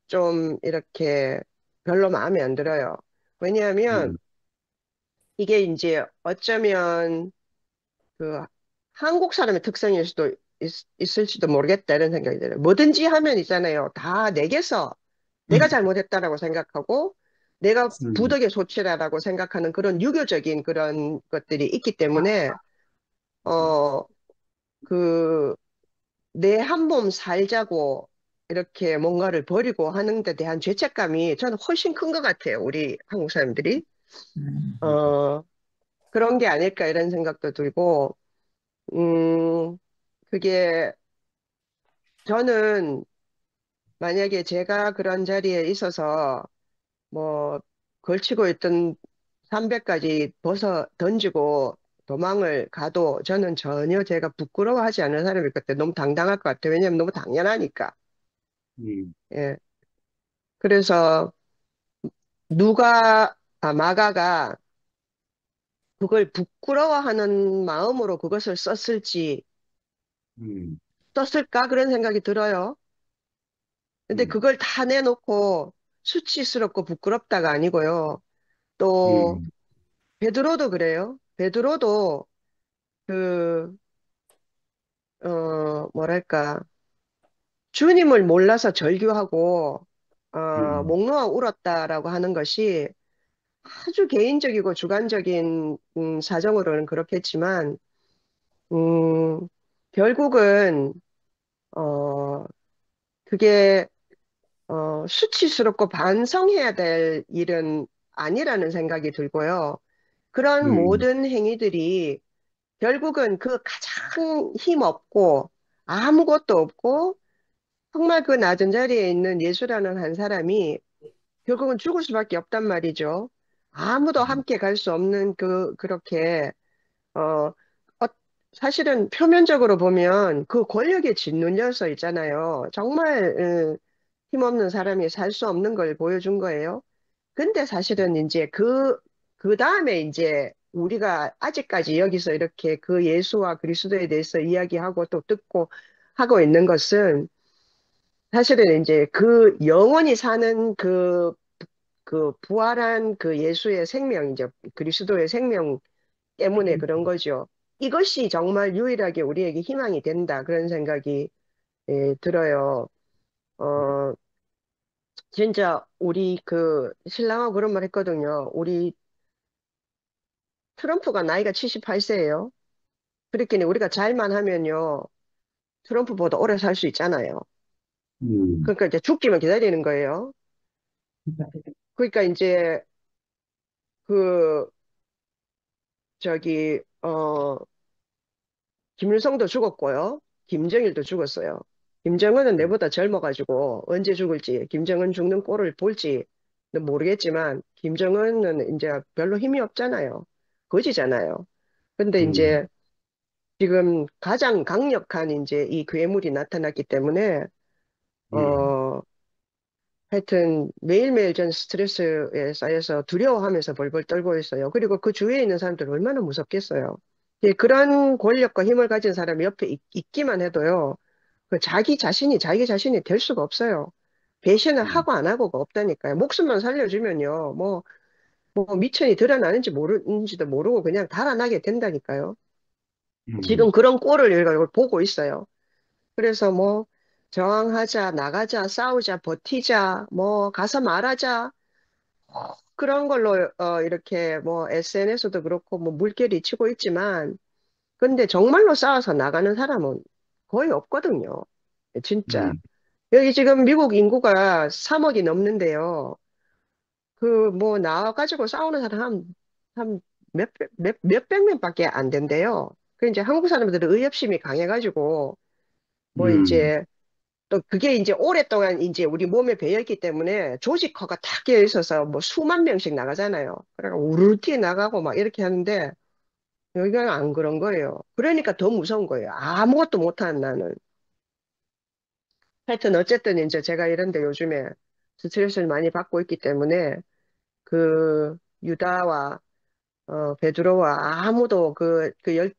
좀 이렇게 별로 마음에 안 들어요. 왜냐하면 음, 이게 이제 어쩌면 그 한국 사람의 특성일 수도 있을지도 모르겠다 이런 생각이 들어요. 뭐든지 하면 있잖아요. 다 내게서 내가 잘못했다라고 생각하고 내가 음, 부덕의 소치라라고 생각하는 그런 유교적인 그런 것들이 있기 때문에 어, 그 내 한 몸 살자고 이렇게 뭔가를 버리고 하는 데 대한 죄책감이 저는 훨씬 큰 것 같아요. 우리 한국 사람들이. 어, 그런 게 아닐까 이런 생각도 들고, 음, 그게 저는 만약에 제가 그런 자리에 있어서 뭐 걸치고 있던 300까지 벗어 던지고 도망을 가도 저는 전혀 제가 부끄러워하지 않는 사람일 것 같아요. 너무 당당할 것 같아요. 왜냐하면 너무 당연하니까. 음, 예. 그래서 마가가 그걸 부끄러워하는 마음으로 그것을 음, 썼을까? 그런 생각이 들어요. 근데 음, 그걸 다 내놓고 수치스럽고 부끄럽다가 아니고요. 또, 음, 베드로도 그래요. 베드로도 그, 뭐랄까, 주님을 몰라서 절규하고, 음, 목 놓아 울었다라고 하는 것이 아주 개인적이고 주관적인 사정으로는 그렇겠지만, 음, 결국은, 어, 그게, 수치스럽고 반성해야 될 일은 아니라는 생각이 들고요. 그런 음, 모든 행위들이 결국은 그 가장 힘없고 아무것도 없고 정말 그 낮은 자리에 있는 예수라는 한 사람이 결국은 죽을 수밖에 없단 말이죠. 아무도 함께 갈 수 없는 그렇게 어, 사실은 표면적으로 보면 그 권력에 짓눌려서 있잖아요. 정말 힘없는 사람이 살 수 없는 걸 보여준 거예요. 근데 사실은 이제 그 다음에 이제 우리가 아직까지 여기서 이렇게 그 예수와 그리스도에 대해서 이야기하고 또 듣고 하고 있는 것은 사실은 이제 그 영원히 사는 그 부활한 그 예수의 생명, 이제 그리스도의 생명 때문에 그런 거죠. 이것이 정말 유일하게 우리에게 희망이 된다. 그런 생각이 들어요. 어, 진짜 우리 신랑하고 그런 말 했거든요. 우리 트럼프가 나이가 78세예요. 그렇기는 우리가 잘만 하면요. 트럼프보다 오래 살 수 있잖아요. 음, 그러니까 이제 죽기만 기다리는 거예요. 그러니까 이제 그 저기 김일성도 죽었고요. 김정일도 죽었어요. 김정은은 내보다 젊어가지고 언제 죽을지, 김정은 죽는 꼴을 볼지는 모르겠지만, 김정은은 이제 별로 힘이 없잖아요. 거지잖아요. 근데 음, 이제 지금 가장 강력한 이제 이 괴물이 나타났기 때문에, 음, 어, 하여튼 매일매일 전 스트레스에 쌓여서 두려워하면서 벌벌 떨고 있어요. 그리고 그 주위에 있는 사람들 얼마나 무섭겠어요. 예, 그런 권력과 힘을 가진 사람이 옆에 있기만 해도요. 자기 자신이 될 수가 없어요. 배신을 음, 하고 안 하고가 없다니까요. 목숨만 살려주면요. 뭐 미천이 드러나는지 모르는지도 모르고 그냥 달아나게 된다니까요. 지금 음, 그런 꼴을 우리가 보고 있어요. 그래서 뭐 저항하자, 나가자, 싸우자, 버티자, 뭐 가서 말하자, 그런 걸로 이렇게 뭐 SNS도 그렇고 뭐 물결이 치고 있지만 근데 정말로 싸워서 나가는 사람은 거의 없거든요. 진짜. 음, 여기 지금 미국 인구가 3억이 넘는데요. 그 뭐 나와가지고 싸우는 사람 한 몇백 명밖에 안 된대요. 그 이제 한국 사람들은 의협심이 강해가지고 뭐 음, 이제 또 그게 이제 오랫동안 이제 우리 몸에 배어있기 때문에 조직화가 탁 깨어 있어서 뭐 수만 명씩 나가잖아요. 그러니까 우르르 나가고 막 이렇게 하는데 여기가 안 그런 거예요. 그러니까 더 무서운 거예요. 아무것도 못하는 나는. 하여튼 어쨌든 이제 제가 이런데 요즘에 스트레스를 많이 받고 있기 때문에 그 유다와 베드로와 아무도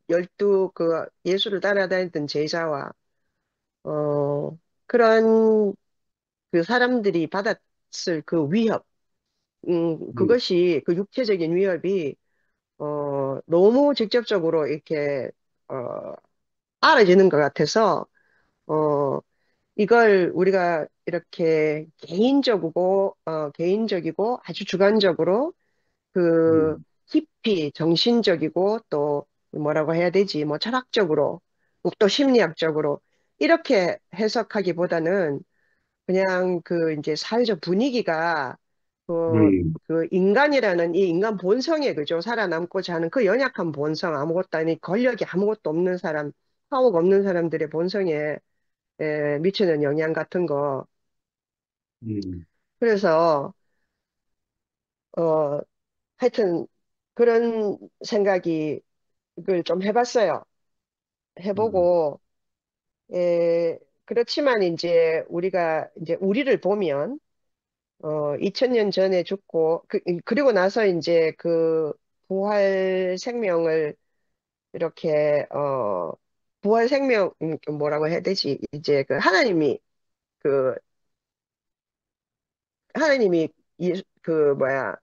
열두 그 예수를 따라다니던 제자와 어 그런 그 사람들이 받았을 그 위협, 음, 그것이 그 육체적인 위협이 너무 직접적으로 이렇게 알아지는 것 같아서 어 이걸 우리가 이렇게 개인적이고 아주 주관적으로 그 음, 깊이 정신적이고 또 뭐라고 해야 되지? 뭐 철학적으로 또 심리학적으로 이렇게 해석하기보다는 그냥 그 이제 사회적 분위기가 그 인간이라는 이 인간 본성에 그죠? 살아남고자 하는 그 연약한 본성 아무것도 아니 권력이 아무것도 없는 사람, 파워가 없는 사람들의 본성에 미치는 영향 같은 거. 음, 그래서 어 하여튼 그런 생각이 그걸 좀 해봤어요. 음, 해보고, 그렇지만 이제 우리가 이제 우리를 보면, 2000년 전에 죽고, 그리고 나서 이제 그 부활 생명을 이렇게, 부활 생명, 뭐라고 해야 되지? 이제 그, 하나님이, 뭐야,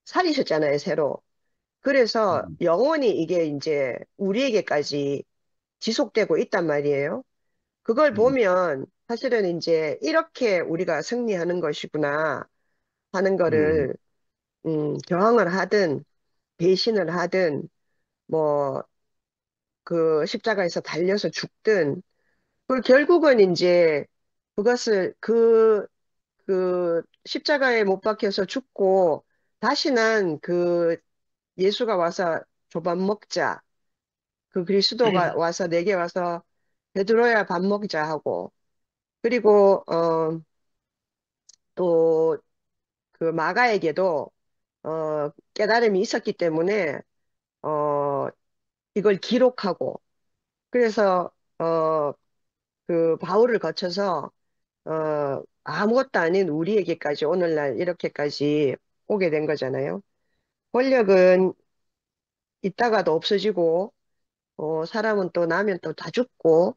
살리셨잖아요, 새로. 그래서 음, 영원히 이게 이제 우리에게까지 지속되고 있단 말이에요. 그걸 음, 보면 사실은 이제 이렇게 우리가 승리하는 것이구나 하는 음, 거를 저항을 하든 배신을 하든 뭐 그 십자가에서 달려서 죽든 그 결국은 이제 그것을 그 십자가에 못 박혀서 죽고 다시는 그 예수가 와서 줘 밥 먹자 그 그리스도가 와서 내게 와서 베드로야 밥 먹자 하고 그리고 또 그 마가에게도 깨달음이 있었기 때문에 어, 이걸 기록하고 그래서 그 바울을 거쳐서 아무것도 아닌 우리에게까지 오늘날 이렇게까지 오게 된 거잖아요. 권력은 있다가도 없어지고 사람은 또 나면 또 다 죽고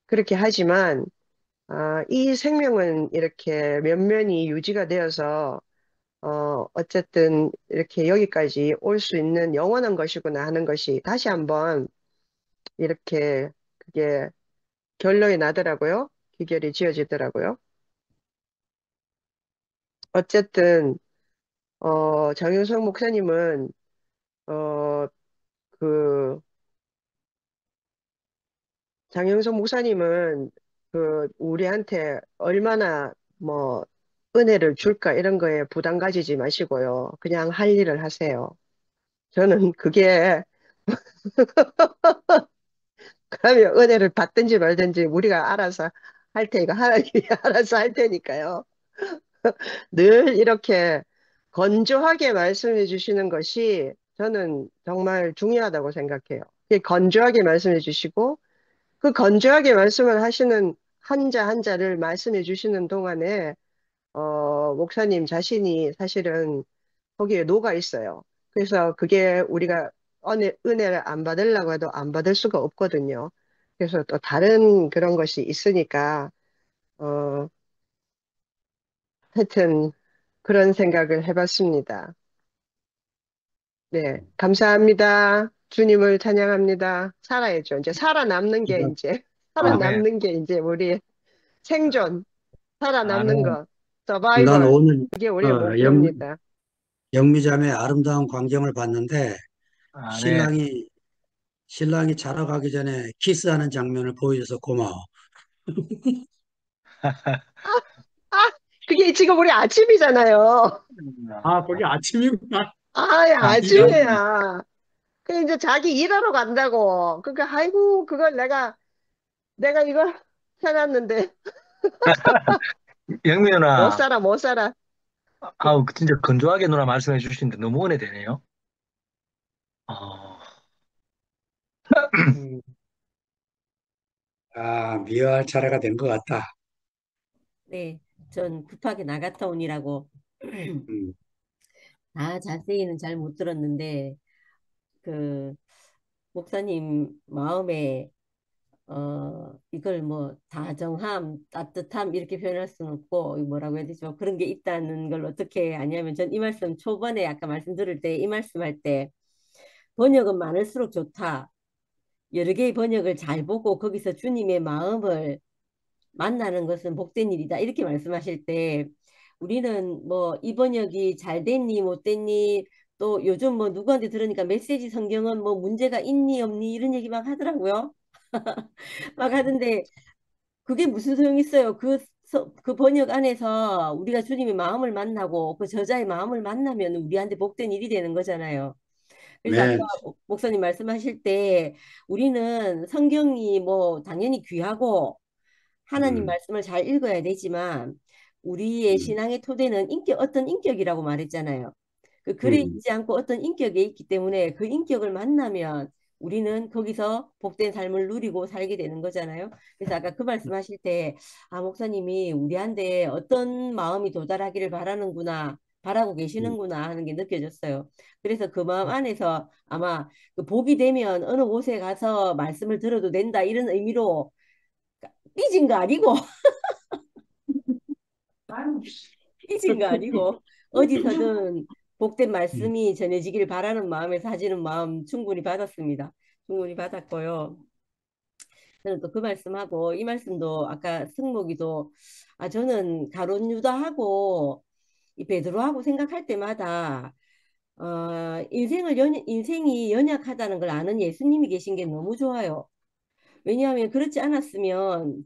그렇게 하지만 이 생명은 이렇게 면면이 유지가 되어서 어쨌든 이렇게 여기까지 올 수 있는 영원한 것이구나 하는 것이 다시 한번 이렇게 그게 결론이 나더라고요. 기결이 지어지더라고요. 어쨌든, 정윤석 목사님은, 어, 그, 장영석 목사님은 우리한테 얼마나 뭐 은혜를 줄까 이런 거에 부담 가지지 마시고요. 그냥 할 일을 하세요. 저는 그게 그러면 은혜를 받든지 말든지 우리가 알아서 할 테니까, 하나님이 알아서 할 테니까요. 늘 이렇게 건조하게 말씀해 주시는 것이 저는 정말 중요하다고 생각해요. 이렇게 건조하게 말씀해 주시고, 그 건조하게 말씀을 하시는 한자 한자를 말씀해 주시는 동안에, 목사님 자신이 사실은 거기에 녹아 있어요. 그래서 그게 우리가 은혜를 안 받으려고 해도 안 받을 수가 없거든요. 그래서 또 다른 그런 것이 있으니까, 어, 하여튼 그런 생각을 해봤습니다. 네, 감사합니다. 주님을 찬양합니다. 살아야죠. 이제 살아남는 게 이제, 아멘. 살아남는 게 이제 우리의 생존, 살아남는 아멘. 것, 난 서바이벌. 오늘 그게 우리의 영, 목표입니다. 영미자매의 아름다운 광경을 봤는데 아멘. 신랑이 신랑이 자러 가기 전에 키스하는 장면을 보여줘서 고마워. 아, 그게 지금 우리 아침이잖아요. 아, 거기 아침이구나. 아, 아, 이런. 아침이야. 그 이제 자기 일하러 간다고. 그러니까 아이고 그걸 내가 이거 해놨는데 영미 못 누나, 살아 못 살아. 아우, 진짜 건조하게 누나 말씀해 주시는데 너무 은혜되네요. 어, 음, 아, 미워할 차례가 된 것 같다. 네, 전 급하게 나갔다 오니라고 음, 자세히는 잘 못 들었는데 그 목사님 마음에 이걸 뭐 다정함, 따뜻함 이렇게 표현할 수는 없고 이거 뭐라고 해야 되죠? 그런 게 있다는 걸 어떻게 아냐면 전 이 말씀 초반에 아까 말씀 들을 때 이 말씀할 때 번역은 많을수록 좋다. 여러 개의 번역을 잘 보고 거기서 주님의 마음을 만나는 것은 복된 일이다. 이렇게 말씀하실 때 우리는 뭐 이 번역이 잘 됐니 못 됐니 또 요즘 뭐 누구한테 들으니까 메시지 성경은 뭐 문제가 있니 없니 이런 얘기 막 하더라고요. 막 하던데 그게 무슨 소용 있어요. 그 번역 안에서 우리가 주님의 마음을 만나고 그 저자의 마음을 만나면 우리한테 복된 일이 되는 거잖아요. 그래서 아까 맨, 목사님 말씀하실 때 우리는 성경이 뭐 당연히 귀하고 하나님 음, 말씀을 잘 읽어야 되지만 우리의 음, 신앙의 토대는 어떤 인격이라고 말했잖아요. 그 글에 음, 있지 않고 어떤 인격에 있기 때문에 그 인격을 만나면 우리는 거기서 복된 삶을 누리고 살게 되는 거잖아요. 그래서 아까 그 말씀하실 때, 목사님이 우리한테 어떤 마음이 도달하기를 바라는구나, 바라고 음. 계시는구나 하는 게 느껴졌어요. 그래서 그 마음 안에서 아마 그 복이 되면 어느 곳에 가서 말씀을 들어도 된다 이런 의미로 삐진 거 아니고 삐진 거 아니고 어디서든 복된 음. 말씀이 전해지기를 바라는 마음에서 하시는 마음 충분히 받았습니다. 충분히 받았고요. 저는 또 그 말씀하고 이 말씀도 아까 승목이도 저는 가룟 유다하고 이 베드로하고 생각할 때마다 인생이 연약하다는 걸 아는 예수님이 계신 게 너무 좋아요. 왜냐하면 그렇지 않았으면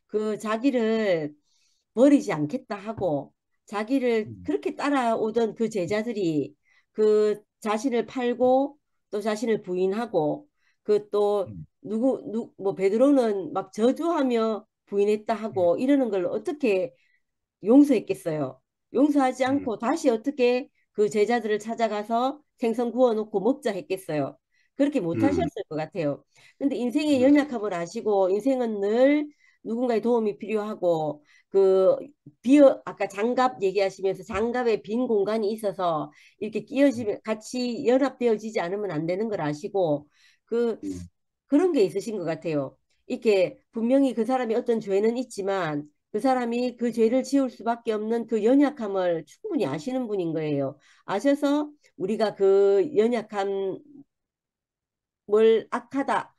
그 자기를 버리지 않겠다 하고 자기를 그렇게 따라오던 그 제자들이 그 자신을 팔고 또 자신을 부인하고 그 또 뭐 베드로는 막 저주하며 부인했다 하고 이러는 걸 어떻게 용서했겠어요. 용서하지 않고 다시 어떻게 그 제자들을 찾아가서 생선 구워놓고 먹자 했겠어요. 그렇게 못 음, 하셨을 것 같아요. 근데 인생의 연약함을 아시고 인생은 늘 누군가의 도움이 필요하고 아까 장갑 얘기하시면서 장갑에 빈 공간이 있어서 이렇게 끼어지면 같이 연합되어지지 않으면 안 되는 걸 아시고 그 음, 그런 게 있으신 것 같아요. 이렇게 분명히 그 사람이 어떤 죄는 있지만 그 사람이 그 죄를 지울 수밖에 없는 그 연약함을 충분히 아시는 분인 거예요. 아셔서 우리가 그 연약함을 악하다,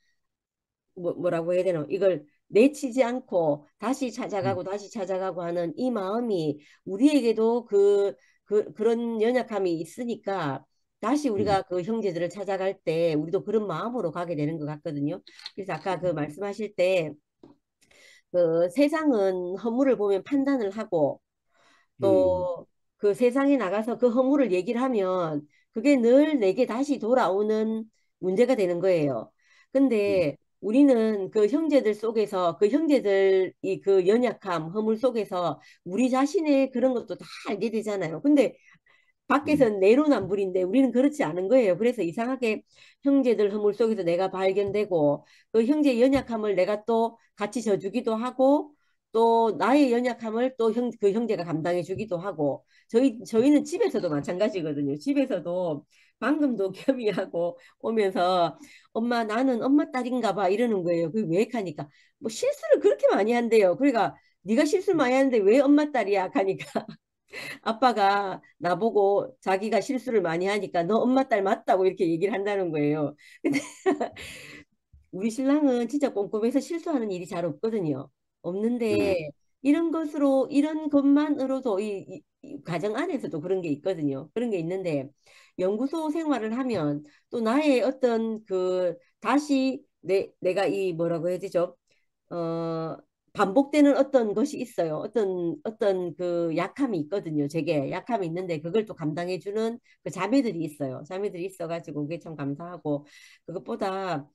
뭐라고 해야 되나, 이걸 내치지 않고 다시 찾아가고 하는 이 마음이 우리에게도 그런 연약함이 있으니까 다시 우리가 그 형제들을 찾아갈 때 우리도 그런 마음으로 가게 되는 것 같거든요. 그래서 아까 그 말씀하실 때 그 세상은 허물을 보면 판단을 하고 음, 또 그 세상에 나가서 그 허물을 얘기를 하면 그게 늘 내게 다시 돌아오는 문제가 되는 거예요. 근데 우리는 그 형제들 속에서 그 형제들이 그 연약함, 허물 속에서 우리 자신의 그런 것도 다 알게 되잖아요. 근데 밖에서는 내로남불인데 우리는 그렇지 않은 거예요. 그래서 이상하게 형제들 허물 속에서 내가 발견되고 그 형제의 연약함을 내가 또 같이 져주기도 하고 또 나의 연약함을 또 그 형제가 감당해 주기도 하고 저희는 집에서도 마찬가지거든요. 집에서도 방금도 겸이하고 오면서 엄마 나는 엄마 딸인가 봐 이러는 거예요. 그게 왜 하니까 뭐 실수를 그렇게 많이 한대요. 그러니까 네가 실수를 많이 하는데 왜 엄마 딸이야 하니까 아빠가 나보고 자기가 실수를 많이 하니까 너 엄마 딸 맞다고 이렇게 얘기를 한다는 거예요. 근데 우리 신랑은 진짜 꼼꼼해서 실수하는 일이 잘 없거든요. 음, 없는데 이런 것으로, 이런 것만으로도 이 가정 안에서도 그런 게 있거든요. 그런 게 있는데, 연구소 생활을 하면 또 나의 어떤 다시 내가 이 뭐라고 해야 되죠? 어, 반복되는 어떤 것이 있어요. 어떤 약함이 있거든요. 제게 약함이 있는데 그걸 또 감당해주는 그 자매들이 있어요. 자매들이 있어가지고 그게 참 감사하고, 그것보다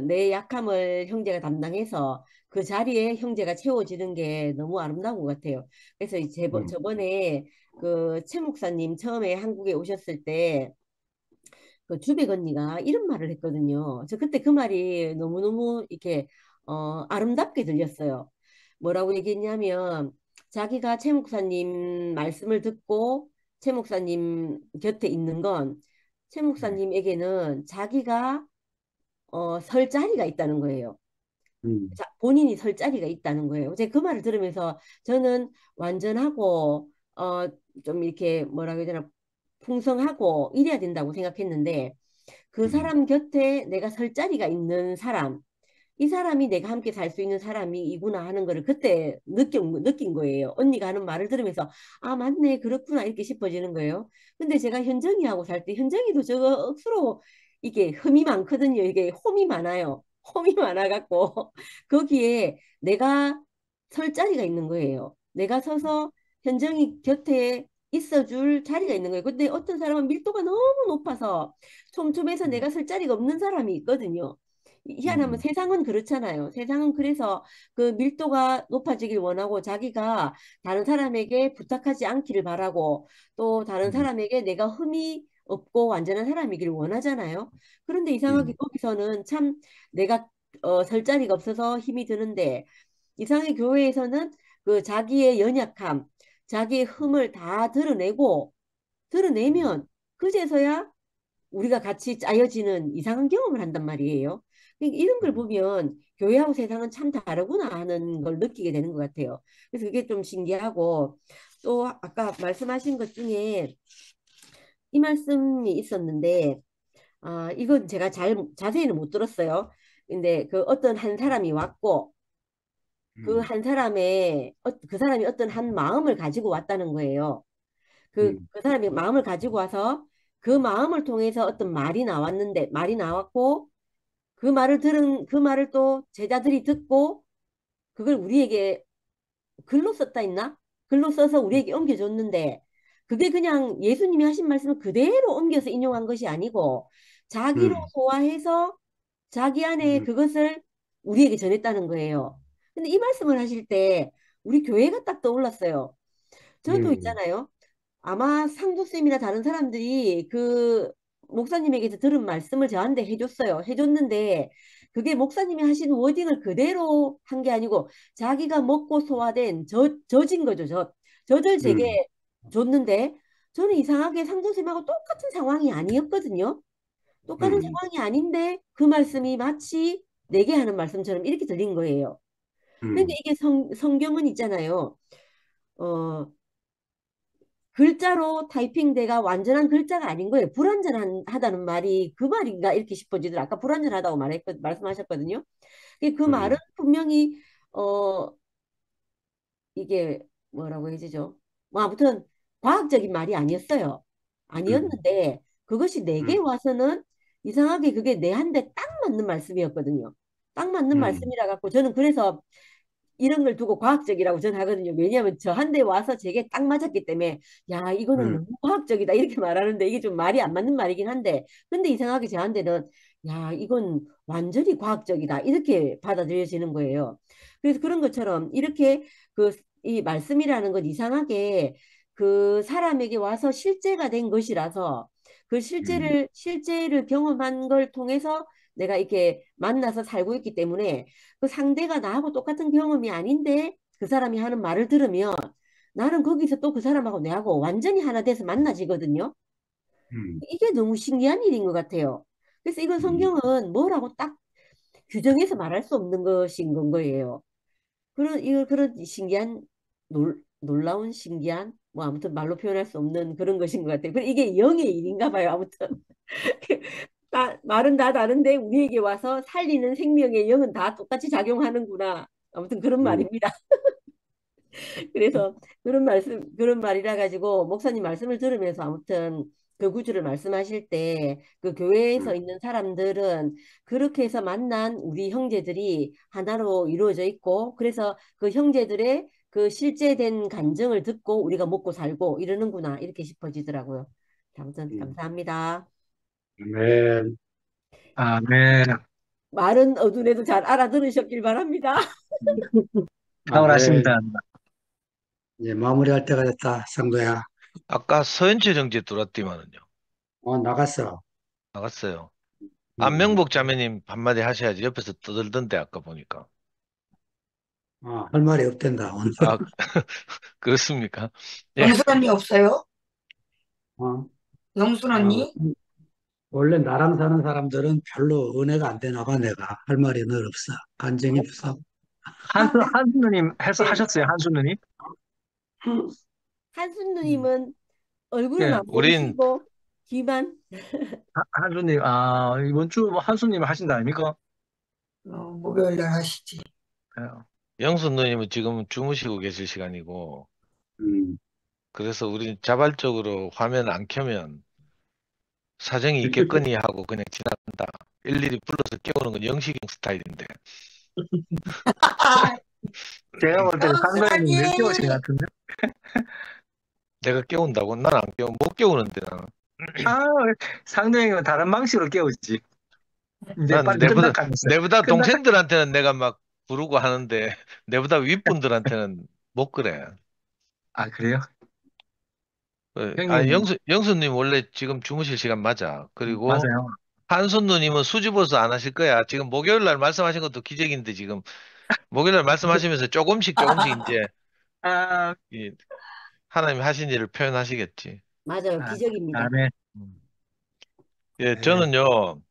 내 약함을 형제가 담당해서 그 자리에 형제가 채워지는 게 너무 아름다운 것 같아요. 그래서 저번에 최 목사님 처음에 한국에 오셨을 때 주백 언니가 이런 말을 했거든요. 저 그때 그 말이 너무너무 이렇게 아름답게 들렸어요. 뭐라고 얘기했냐면, 자기가 최 목사님 말씀을 듣고 최 목사님 곁에 있는 건 최 목사님에게는 자기가 설 자리가 있다는 거예요. 본인이 설 자리가 있다는 거예요. 제가 그 말을 들으면서 저는 완전하고 좀 이렇게 뭐라고 해야 되나, 풍성하고 이래야 된다고 생각했는데, 그 사람 곁에 내가 설 자리가 있는 사람, 이 사람이 내가 함께 살 수 있는 사람이구나 하는 거를 그때 느낀 거예요. 언니가 하는 말을 들으면서 아, 맞네, 그렇구나, 이렇게 싶어지는 거예요. 근데 제가 현정이하고 살 때, 현정이도 저거 억수로 이게 흠이 많거든요. 이게 홈이 많아요. 홈이 많아갖고 거기에 내가 설 자리가 있는 거예요. 내가 서서 현정이 곁에 있어줄 자리가 있는 거예요. 근데 어떤 사람은 밀도가 너무 높아서 촘촘해서 내가 설 자리가 없는 사람이 있거든요. 희한하면 세상은 그렇잖아요. 세상은 그래서 그 밀도가 높아지길 원하고 자기가 다른 사람에게 부탁하지 않기를 바라고, 또 다른 사람에게 내가 흠이 없고 완전한 사람이길 원하잖아요. 그런데 이상하게 거기서는 참 내가 설 자리가 없어서 힘이 드는데, 이상하게 교회에서는 자기의 연약함, 자기의 흠을 다 드러내면 그제서야 우리가 같이 짜여지는 이상한 경험을 한단 말이에요. 그러니까 이런 걸 보면 교회하고 세상은 참 다르구나 하는 걸 느끼게 되는 것 같아요. 그래서 그게 좀 신기하고, 또 아까 말씀하신 것 중에 이 말씀이 있었는데, 이건 제가 자세히는 못 들었어요. 근데 어떤 한 사람이 왔고, 그 사람이 어떤 한 마음을 가지고 왔다는 거예요. 그 사람이 마음을 가지고 와서 그 마음을 통해서 어떤 말이 나왔고, 그 말을 또 제자들이 듣고 그걸 우리에게 글로 썼다 했나? 글로 써서 우리에게 옮겨줬는데, 그게 그냥 예수님이 하신 말씀을 그대로 옮겨서 인용한 것이 아니고 자기로 소화해서 자기 안에 그것을 우리에게 전했다는 거예요. 근데 이 말씀을 하실 때 우리 교회가 딱 떠올랐어요. 저도 있잖아요. 아마 상도쌤이나 다른 사람들이 목사님에게서 들은 말씀을 저한테 해줬어요. 해줬는데 그게 목사님이 하신 워딩을 그대로 한 게 아니고 자기가 먹고 소화된 젖인 거죠. 젖을 제게 줬는데, 저는 이상하게 상도쌤하고 똑같은 상황이 아니었거든요. 똑같은 상황이 아닌데 그 말씀이 마치 내게 하는 말씀처럼 이렇게 들린 거예요. 그러니까 이게 성경은 있잖아요. 글자로 타이핑돼가 완전한 글자가 아닌 거예요. 불완전하다는 말이 그 말인가 이렇게 싶어지더라고요. 아까 불완전하다고 말씀하셨거든요. 그 말은 분명히 어 이게 뭐라고 해야 되죠? 뭐 아무튼 과학적인 말이 아니었어요. 아니었는데 그것이 내게 와서는 이상하게 그게 내한테 딱 맞는 말씀이었거든요. 딱 맞는 말씀이라 갖고 저는 그래서 이런 걸 두고 과학적이라고 저는 하거든요. 왜냐하면 저한테 와서 제게 딱 맞았기 때문에 야, 이거는 너무 과학적이다 이렇게 말하는데 이게 좀 말이 안 맞는 말이긴 한데, 근데 이상하게 저한테는 야, 이건 완전히 과학적이다 이렇게 받아들여지는 거예요. 그래서 그런 것처럼 이렇게 이 말씀이라는 건 이상하게 그 사람에게 와서 실제가 된 것이라서 그 실제를 경험한 걸 통해서 내가 이렇게 만나서 살고 있기 때문에 그 상대가 나하고 똑같은 경험이 아닌데 그 사람이 하는 말을 들으면 나는 거기서 또 그 사람하고 내하고 완전히 하나 돼서 만나지거든요. 이게 너무 신기한 일인 것 같아요. 그래서 이건 성경은 뭐라고 딱 규정해서 말할 수 없는 것인 건 거예요. 그런 신기한, 놀라운 신기한, 뭐 아무튼 말로 표현할 수 없는 그런 것인 것 같아요. 그리고 이게 영의 일인가 봐요. 아무튼 말은 다 다른데 우리에게 와서 살리는 생명의 영은 다 똑같이 작용하는구나. 아무튼 그런 말입니다. 그래서 그런 말이라 가지고 목사님 말씀을 들으면서 아무튼 그 구주를 말씀하실 때 그 교회에서 있는 사람들은 그렇게 해서 만난 우리 형제들이 하나로 이루어져 있고 그래서 그 형제들의 그 실제된 간증을 듣고 우리가 먹고 살고 이러는구나 이렇게 싶어지더라고요. 아무튼 감사합니다. 아멘. 아멘. 말은 어두뇌도 잘 알아들으셨길 바랍니다. 아멘. 탁월하십니다. 이제 마무리할 때가 됐다, 상도야. 아까 서현철 형제 들어왔더만은요. 나갔어. 나갔어요. 음, 안명복 자매님 한마디 하셔야지. 옆에서 떠들던데 아까 보니까. 할 말이 없댄다, 오늘. 아, 그렇습니까? 예. 영순 언니 없어요? 어, 영순 아, 언니? 원래 나랑 사는 사람들은 별로 은혜가 안 되나 봐, 내가. 할 말이 늘 없어. 간증이 없어. 한수 누님 네. 하셨어요? 한수 누님? 한순 음, 누님은 얼굴은 예. 안 우린 보이시고 귀만 한수님, 이번 주 한수님 하신다 아닙니까? 목요일 날 하시지. 영순 누님은 지금 주무시고 계실 시간이고, 음. 그래서 우린 자발적으로 화면 안 켜면 사정이 있겠거니 하고 그냥 지나간다. 일일이 불러서 깨우는 건 영식형 스타일인데. 제가 볼 때는 영순 상도형님 몇 개월씩 언니! 같은데? 내가 깨운다고? 난 안 깨워. 못 깨우는데 나는. 아, 상도형님은 다른 방식으로 깨우지. 이제 난 빨리 내보다 끝났다면서요. 내보다 동생들한테는 내가 막 부르고 하는데 내보다 윗분들한테는 못 그래. 아, 그래요? 아니 형님, 영수님 원래 지금 주무실 시간 맞아. 그리고 맞아요. 한순 누님은 수집어서 안 하실 거야. 지금 목요일 날 말씀하신 것도 기적인데 지금 목요일 날 말씀하시면서 조금씩 이제 아, 이 하나님 하신 일을 표현하시겠지. 맞아요. 기적입니다. 네. 예, 네. 저는요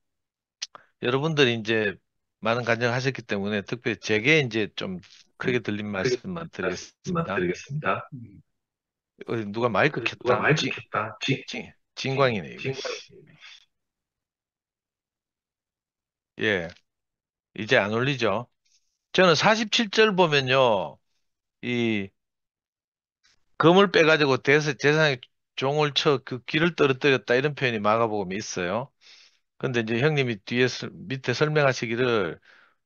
여러분들이 이제 많은 간증하셨기 때문에 특별히 제게 이제 좀 크게 들린 말씀만 드리겠습니다. 음. 누가 마이크 켰다? 진광이네, 이거. 예, 이제 안 올리죠. 저는 47절 보면요, 이 검을 빼가지고 제사장의 종을 쳐 그 귀를 떨어뜨렸다 이런 표현이 마가복음에 있어요. 근데 이제 형님이 밑에 설명하시기를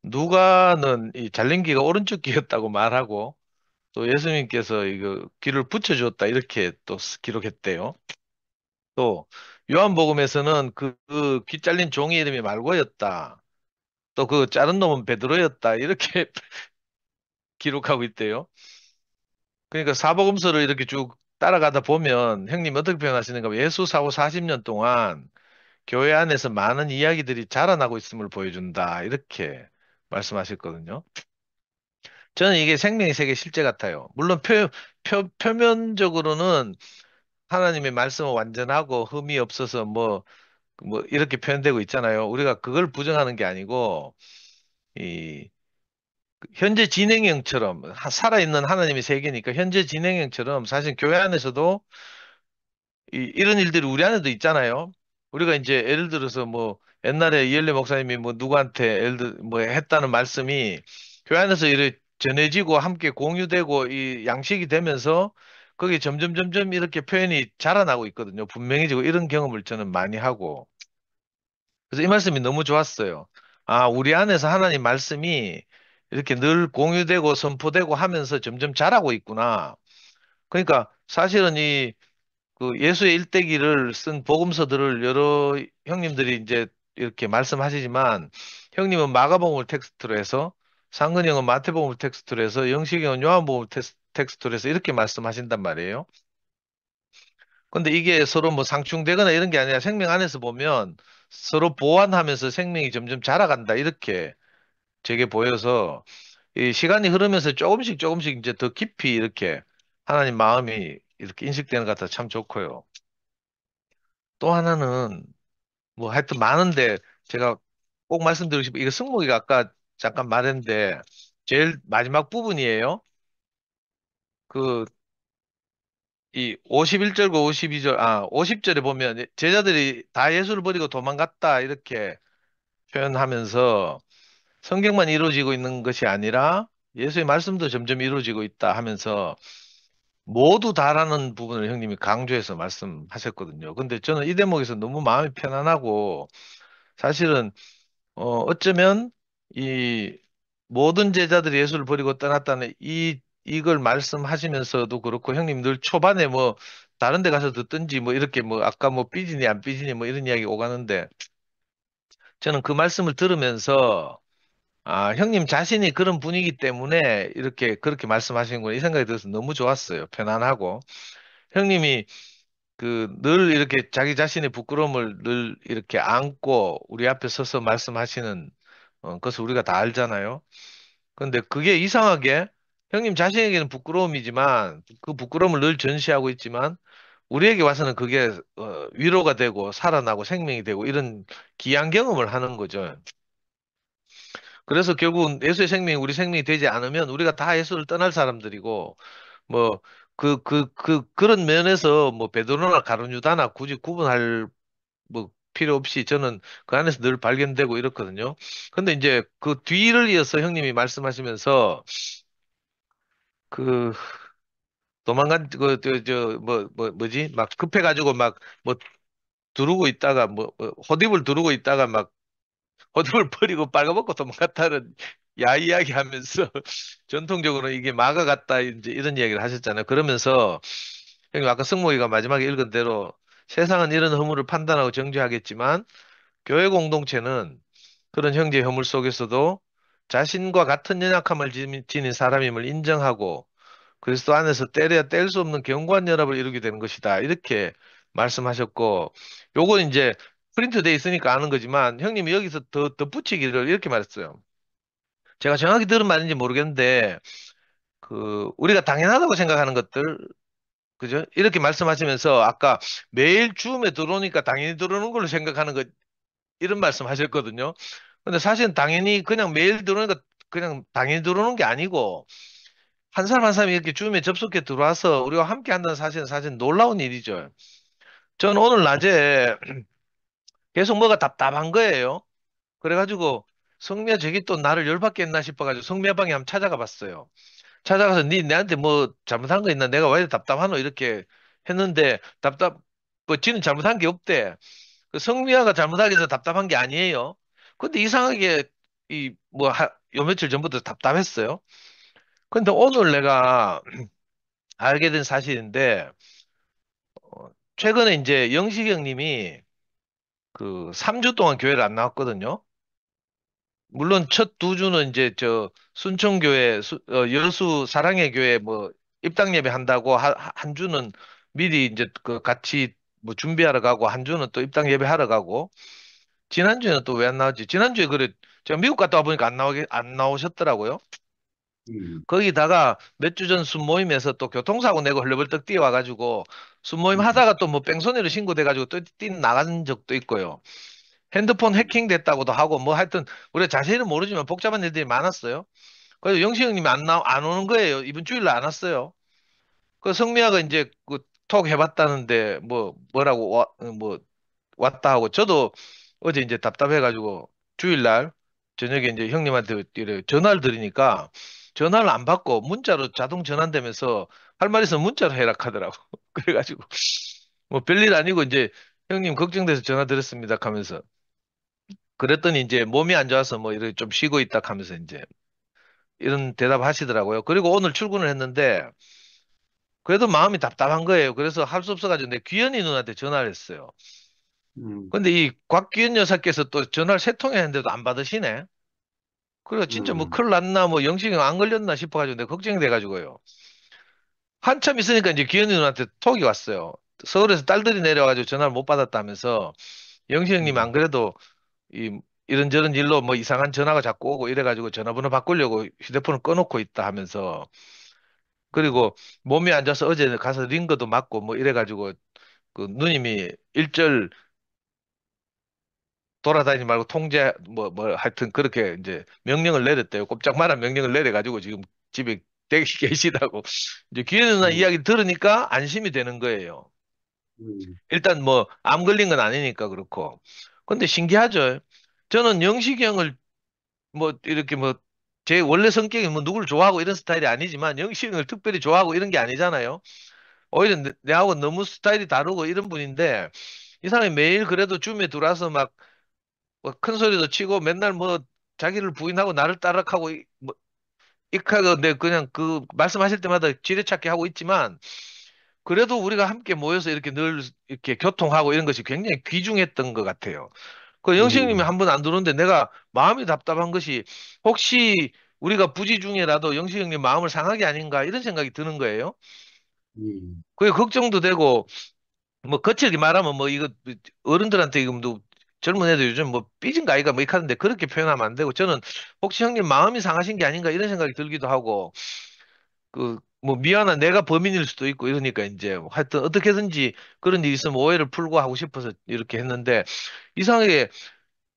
누가는 이 잘린 귀가 오른쪽 귀였다고 말하고 또 예수님께서 이거 귀를 붙여줬다 이렇게 또 기록했대요. 또 요한복음에서는 그귀 잘린 종의 이름이 말고였다. 또 그 자른 놈은 베드로였다. 이렇게 기록하고 있대요. 그러니까 사복음서를 이렇게 쭉 따라가다 보면 형님 어떻게 표현하시는가 하면 예수 사후 40년 동안 교회 안에서 많은 이야기들이 자라나고 있음을 보여준다. 이렇게 말씀하셨거든요. 저는 이게 생명의 세계 실제 같아요. 물론 표면적으로는 하나님의 말씀은 완전하고 흠이 없어서 뭐 이렇게 표현되고 있잖아요. 우리가 그걸 부정하는 게 아니고 이 현재 진행형처럼 살아있는 하나님의 세계니까 현재 진행형처럼 사실 교회 안에서도 이런 일들이 우리 안에도 있잖아요. 우리가 이제 예를 들어서 뭐 옛날에 이엘레 목사님이 뭐 누구한테 예를 들 뭐 했다는 말씀이 교회 안에서 이렇게 전해지고 함께 공유되고 이 양식이 되면서 거기 점점 이렇게 표현이 자라나고 있거든요. 분명해지고 이런 경험을 저는 많이 하고 그래서 이 말씀이 너무 좋았어요. 아, 우리 안에서 하나님 말씀이 이렇게 늘 공유되고 선포되고 하면서 점점 자라고 있구나. 그러니까 사실은 그 예수의 일대기를 쓴 복음서들을 여러 형님들이 이제 이렇게 말씀하시지만 형님은 마가복음을 텍스트로 해서 상근이 형은 마태복음을 텍스트로 해서 영식이 형은 요한복음을 텍스트로 해서 이렇게 말씀하신단 말이에요. 근데 이게 서로 뭐 상충되거나 이런 게 아니라 생명 안에서 보면 서로 보완하면서 생명이 점점 자라간다. 이렇게 제게 보여서 이 시간이 흐르면서 조금씩 이제 더 깊이 이렇게 하나님 마음이 이렇게 인식되는 것 같아 참 좋고요. 또 하나는 뭐 하여튼 많은데 제가 꼭 말씀드리고 싶은 이거 승목이가 아까 잠깐 말했는데 제일 마지막 부분이에요. 그 이 51절과 52절, 50절에 보면 제자들이 다 예수를 버리고 도망갔다 이렇게 표현하면서 성경만 이루어지고 있는 것이 아니라 예수의 말씀도 점점 이루어지고 있다 하면서 모두 다라는 부분을 형님이 강조해서 말씀하셨거든요. 근데 저는 이 대목에서 너무 마음이 편안하고 사실은 어쩌면 이 모든 제자들이 예수를 버리고 떠났다는 이걸 말씀하시면서도 그렇고 형님 늘 초반에 뭐 다른 데 가서 듣든지 뭐 이렇게 뭐 아까 뭐 삐지니 안 삐지니 뭐 이런 이야기 오가는데 저는 그 말씀을 들으면서 아, 형님 자신이 그런 분위기 때문에 이렇게 그렇게 말씀하시는구나 이 생각이 들어서 너무 좋았어요. 편안하고. 형님이 그 늘 이렇게 자기 자신의 부끄러움을 늘 이렇게 안고 우리 앞에 서서 말씀하시는 그것을 우리가 다 알잖아요. 근데 그게 이상하게 형님 자신에게는 부끄러움이지만 그 부끄러움을 늘 전시하고 있지만 우리에게 와서는 그게 위로가 되고 살아나고 생명이 되고 이런 귀한 경험을 하는 거죠. 그래서 결국은 예수의 생명이 우리 생명이 되지 않으면 우리가 다 예수를 떠날 사람들이고 뭐 그런 면에서 뭐 베드로나 가룟 유다나 굳이 구분할 뭐 필요 없이 저는 그 안에서 늘 발견되고 이렇거든요. 근데 이제 그 뒤를 이어서 형님이 말씀하시면서 그 도망간 뭐지 막 급해가지고 막 뭐 두르고 있다가 호딥을 두르고 있다가 막 호듭을 버리고 빨가벗고 도망갔다는 야이야기 하면서 전통적으로 이게 마가 같다 이제 이런 이야기를 하셨잖아요. 그러면서 형님 아까 승모이가 마지막에 읽은 대로 세상은 이런 허물을 판단하고 정죄하겠지만 교회 공동체는 그런 형제 허물 속에서도 자신과 같은 연약함을 지닌 사람임을 인정하고 그리스도 안에서 때려야 뗄 수 없는 견고한 연합을 이루게 되는 것이다. 이렇게 말씀하셨고 요건 이제 프린트돼 있으니까 아는 거지만 형님이 여기서 더 덧붙이기를 이렇게 말했어요. 제가 정확히 들은 말인지 모르겠는데 우리가 당연하다고 생각하는 것들 그죠? 이렇게 말씀하시면서 아까 매일 줌에 들어오니까 당연히 들어오는 걸로 생각하는 것 이런 말씀 하셨거든요. 근데 사실은 당연히 그냥 매일 들어오니까 그냥 당연히 들어오는 게 아니고 한 사람 한 사람이 이렇게 줌에 접속해 들어와서 우리와 함께 한다는 사실은 사실 놀라운 일이죠. 저는 오늘 낮에 계속 뭐가 답답한 거예요. 그래가지고 성미야 저기 또 나를 열받게 했나 싶어가지고 성미야 방에 한번 찾아가 봤어요. 찾아가서 니 내한테 뭐 잘못한 거 있나? 내가 왜 답답하노? 이렇게 했는데 뭐 지는 잘못한 게 없대. 그 성미야가 잘못하게 해서 답답한 게 아니에요. 근데 이상하게 요 며칠 전부터 답답했어요. 근데 오늘 내가 알게 된 사실인데 최근에 이제 영식이 형님이 그 3주 동안 교회를 안 나왔거든요. 물론 첫 2주는 이제 저 순천교회 여수 사랑의 교회 뭐 입당 예배 한다고 한 주는 미리 이제 그 같이 뭐 준비하러 가고 한 주는 또 입당 예배 하러 가고 지난주에는 또 왜 안 나왔지? 지난주에 그래 제가 미국 갔다 와 보니까 안 나오셨더라고요. 거기다가 몇 주 전 순모임에서 또 교통사고 내고 헐레벌떡 뛰어와가지고 순모임 하다가 또 뭐 뺑소니로 신고돼가지고 또 뛰 나간 적도 있고요. 핸드폰 해킹됐다고도 하고 뭐 하여튼 우리가 자세히는 모르지만 복잡한 일들이 많았어요. 그래서 영식 형님이 안 오는 거예요. 이번 주일날 안 왔어요. 그 성미아가 이제 그 톡 해봤다는데 뭐라고 뭐 왔다 하고 저도 어제 이제 답답해가지고 주일날 저녁에 이제 형님한테 이래 전화를 드리니까 전화를 안 받고 문자로 자동 전환되면서 할 말 있으면 문자로 해라 하더라고. 그래가지고 뭐 별일 아니고 이제 형님 걱정돼서 전화 드렸습니다 하면서 그랬더니 이제 몸이 안 좋아서 뭐 이렇게 좀 쉬고 있다 하면서 이제 이런 대답 하시더라고요. 그리고 오늘 출근을 했는데 그래도 마음이 답답한 거예요. 그래서 할 수 없어가지고 내 귀현이 누나한테 전화를 했어요. 근데 이 곽귀현 여사께서 또 전화를 세 통 했는데도 안 받으시네. 그래서 진짜 뭐 큰일 났나 뭐 영식이 안 걸렸나 싶어가지고 내가 걱정돼가지고요. 한참 있으니까 이제 귀현이 누나한테 톡이 왔어요. 서울에서 딸들이 내려와가지고 전화를 못 받았다면서 영식 형님 안 그래도 이런저런 일로 뭐 이상한 전화가 자꾸 오고 이래가지고 전화번호 바꾸려고 휴대폰을 꺼놓고 있다 하면서 그리고 몸이 안 좋아서 어제 가서 링거도 맞고 뭐 이래가지고 그 누님이 일절 돌아다니지 말고 통제 하여튼 그렇게 이제 명령을 내렸대요. 꼼짝마한 명령을 내려가지고 지금 집에 댁에 계시다고 이제 기현 누나 이야기 들으니까 안심이 되는 거예요. 일단 뭐 암 걸린 건 아니니까 그렇고. 근데 신기하죠. 저는 영식이 형을 뭐 이렇게 뭐 제 원래 성격이 뭐 누구를 좋아하고 이런 스타일이 아니지만 영식을 특별히 좋아하고 이런 게 아니잖아요. 오히려 내하고 너무 스타일이 다르고 이런 분인데 이 사람이 매일 그래도 줌에 들어와서 막 큰 소리도 치고 맨날 뭐 자기를 부인하고 나를 따락하고 뭐 익하고 내 그냥 그 말씀하실 때마다 지뢰찾기 하고 있지만 그래도 우리가 함께 모여서 이렇게 늘 이렇게 교통하고 이런 것이 굉장히 귀중했던 것 같아요. 그 영식님이 한 번 안 들어오는데 내가 마음이 답답한 것이 혹시 우리가 부지 중에라도 영식 형님 마음을 상하게 아닌가 이런 생각이 드는 거예요. 음, 그게 걱정도 되고 뭐 거칠게 말하면 뭐 이거 어른들한테 이거 뭐 젊은 애들 요즘 뭐 삐진 거 아이가 뭐 이렇게 하는데 그렇게 표현하면 안 되고 저는 혹시 형님 마음이 상하신 게 아닌가 이런 생각이 들기도 하고 그 뭐 미안한 내가 범인일 수도 있고 이러니까 이제 하여튼 어떻게든지 그런 일이 있으면 오해를 풀고 하고 싶어서 이렇게 했는데 이상하게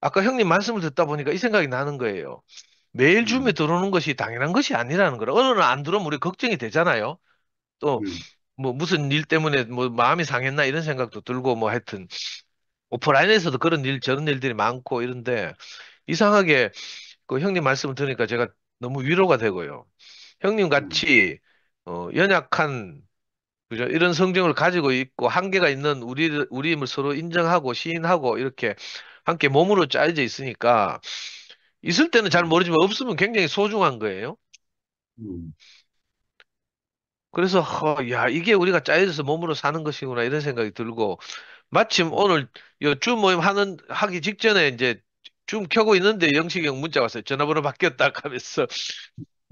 아까 형님 말씀을 듣다 보니까 이 생각이 나는 거예요. 매일 줌에 들어오는 것이 당연한 것이 아니라는 거라. 어느 날 안 들어오면 우리 걱정이 되잖아요. 또 음, 뭐 무슨 일 때문에 뭐 마음이 상했나 이런 생각도 들고 뭐 하여튼 오프라인에서도 그런 일 저런 일들이 많고 이런데 이상하게 그 형님 말씀을 들으니까 제가 너무 위로가 되고요. 형님 같이 연약한 그죠? 이런 성정을 가지고 있고 한계가 있는 우리임을 서로 인정하고 시인하고 이렇게 함께 몸으로 짜여져 있으니까 있을 때는 잘 모르지만 없으면 굉장히 소중한 거예요. 음, 그래서 야 이게 우리가 짜여져서 몸으로 사는 것이구나 이런 생각이 들고 마침 오늘 요줌 모임 하기 직전에 이제 줌 켜고 있는데 영식이 형 문자 왔어요. 전화번호 바뀌었다 하면서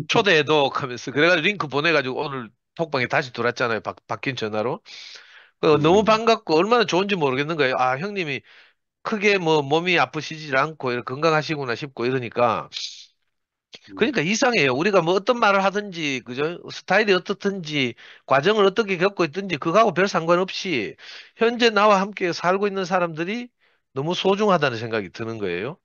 초대해도 하면서 그래가지고 링크 보내가지고 오늘 톡방에 다시 들어왔잖아요. 바뀐 전화로. 너무 반갑고 얼마나 좋은지 모르겠는 거예요. 아 형님이 크게 뭐 몸이 아프시질 않고 이렇게 건강하시구나 싶고 이러니까 그러니까 이상해요. 우리가 뭐 어떤 말을 하든지, 그죠? 스타일이 어떻든지, 과정을 어떻게 겪고 있든지, 그거하고 별 상관없이, 현재 나와 함께 살고 있는 사람들이 너무 소중하다는 생각이 드는 거예요.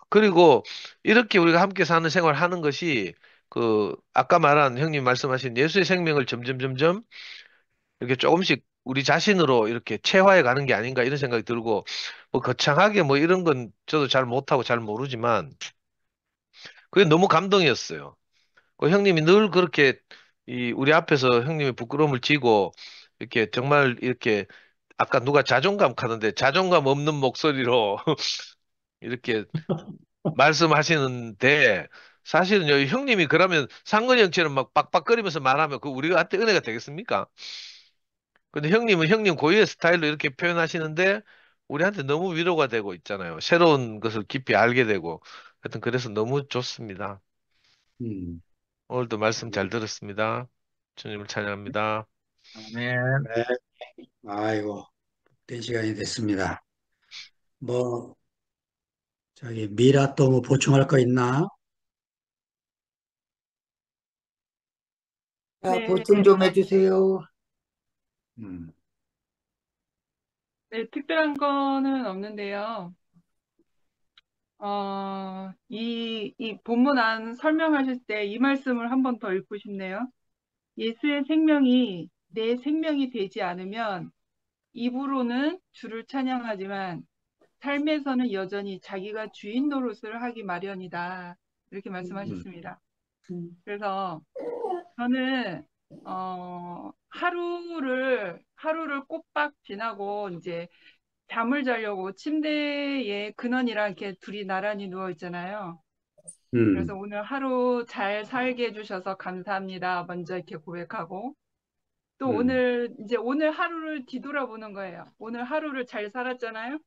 그리고 이렇게 우리가 함께 사는 생활을 하는 것이, 아까 말한 형님 말씀하신 예수의 생명을 점점 이렇게 조금씩 우리 자신으로 이렇게 체화해 가는 게 아닌가 이런 생각이 들고, 뭐 거창하게 뭐 이런 건 저도 잘 못하고 잘 모르지만, 그게 너무 감동이었어요. 그 형님이 늘 그렇게 우리 앞에서 형님의 부끄러움을 지고 이렇게 정말 이렇게 아까 누가 자존감 하던데 자존감 없는 목소리로 이렇게 말씀하시는데 사실은요 형님이 그러면 상근이 형처럼 막 빡빡거리면서 말하면 그 우리한테 은혜가 되겠습니까? 근데 형님은 형님 고유의 스타일로 이렇게 표현하시는데 우리한테 너무 위로가 되고 있잖아요. 새로운 것을 깊이 알게 되고 하여튼 그래서 너무 좋습니다. 음. 오늘도 말씀 잘 들었습니다. 주님을 찬양합니다. 아멘. 네, 아이고, 된 시간이 됐습니다. 뭐, 저기, 미라 또 뭐 보충할 거 있나? 네, 보충 좀 해주세요. 음, 네, 특별한 거는 없는데요. 이 본문 안 설명하실 때 이 말씀을 한 번 더 읽고 싶네요. 예수의 생명이 내 생명이 되지 않으면 입으로는 주를 찬양하지만 삶에서는 여전히 자기가 주인 노릇을 하기 마련이다. 이렇게 말씀하셨습니다. 그래서 저는 하루를 꼬박 지나고 이제 잠을 자려고 침대에 근원이랑 이렇게 둘이 나란히 누워 있잖아요. 그래서 오늘 하루 잘 살게 해주셔서 감사합니다. 먼저 이렇게 고백하고 또 오늘 하루를 뒤돌아보는 거예요. 오늘 하루를 잘 살았잖아요.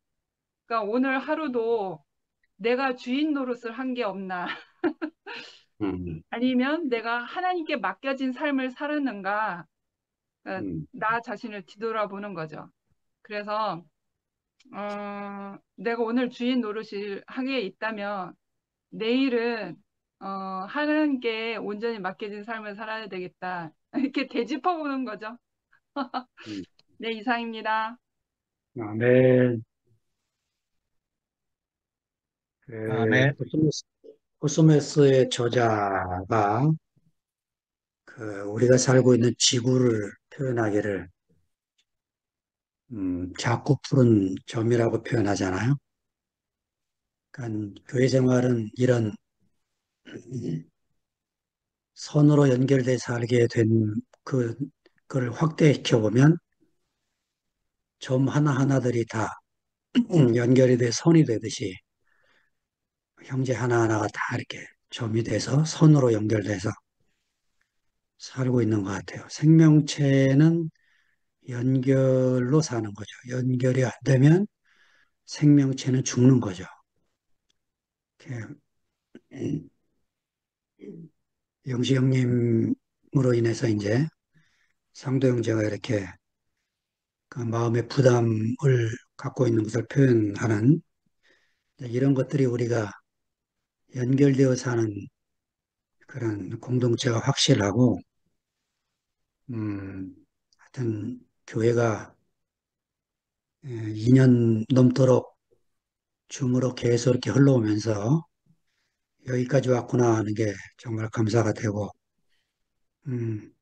그러니까 오늘 하루도 내가 주인 노릇을 한 게 없나 아니면 내가 하나님께 맡겨진 삶을 살았는가 나 자신을 뒤돌아보는 거죠. 그래서 내가 오늘 주인 노릇을 하게 있다면 내일은 하나님께 온전히 맡겨진 삶을 살아야 되겠다. 이렇게 되짚어보는 거죠. 네, 이상입니다. 아멘. 아멘. 코스모스의 저자가 우리가 살고 있는 지구를 표현하기를 작고 푸른 점이라고 표현하잖아요. 그러니까 교회 생활은 이런 선으로 연결돼 살게 된 그걸 확대시켜 보면 점 하나하나들이 다 연결이 돼 선이 되듯이 형제 하나하나가 다 이렇게 점이 돼서 선으로 연결돼서 살고 있는 것 같아요. 생명체는 연결로 사는 거죠. 연결이 안 되면 생명체는 죽는 거죠. 이렇게 영시 형님으로 인해서 이제 상도 형제가 이렇게 그 마음의 부담을 갖고 있는 것을 표현하는 이런 것들이 우리가 연결되어 사는 그런 공동체가 확실하고, 하여튼 교회가 2년 넘도록 줌으로 계속 이렇게 흘러오면서 여기까지 왔구나 하는 게 정말 감사가 되고, 음,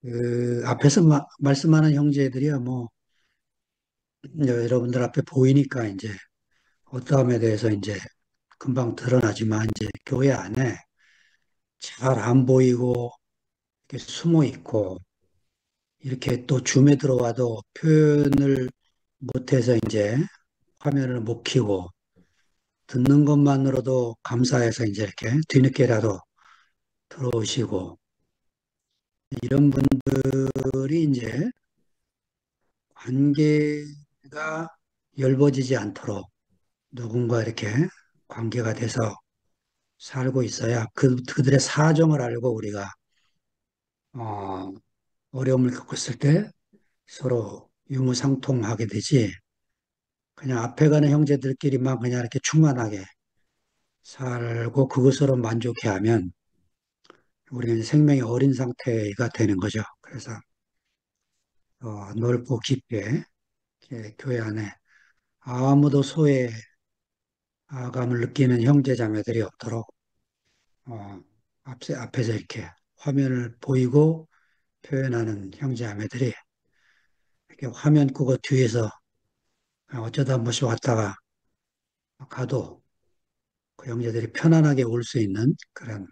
그 앞에서 말씀하는 형제들이야 뭐 여러분들 앞에 보이니까 이제 어떠함에 대해서 이제 금방 드러나지만 이제 교회 안에 잘 안 보이고 이렇게 숨어 있고 이렇게 또 줌에 들어와도 표현을 못해서 이제 화면을 못 켜고 듣는 것만으로도 감사해서 이제 이렇게 뒤늦게라도 들어오시고 이런 분들이 이제 관계가 열버지지 않도록 누군가 이렇게 관계가 돼서 살고 있어야 그들의 사정을 알고 우리가 어, 어려움을 겪었을 때 서로 유무상통하게 되지 그냥 앞에 가는 형제들끼리만 그냥 이렇게 충만하게 살고 그것으로 만족해하면 우리는 생명이 어린 상태가 되는 거죠. 그래서 넓고 깊게 이렇게 교회 안에 아무도 소외감을 느끼는 형제자매들이 없도록 앞에서 이렇게 화면을 보이고 표현하는 형제자매들이 이렇게 화면 끄고 뒤에서 어쩌다 한 번씩 왔다가 가도 그 형제들이 편안하게 올 수 있는 그런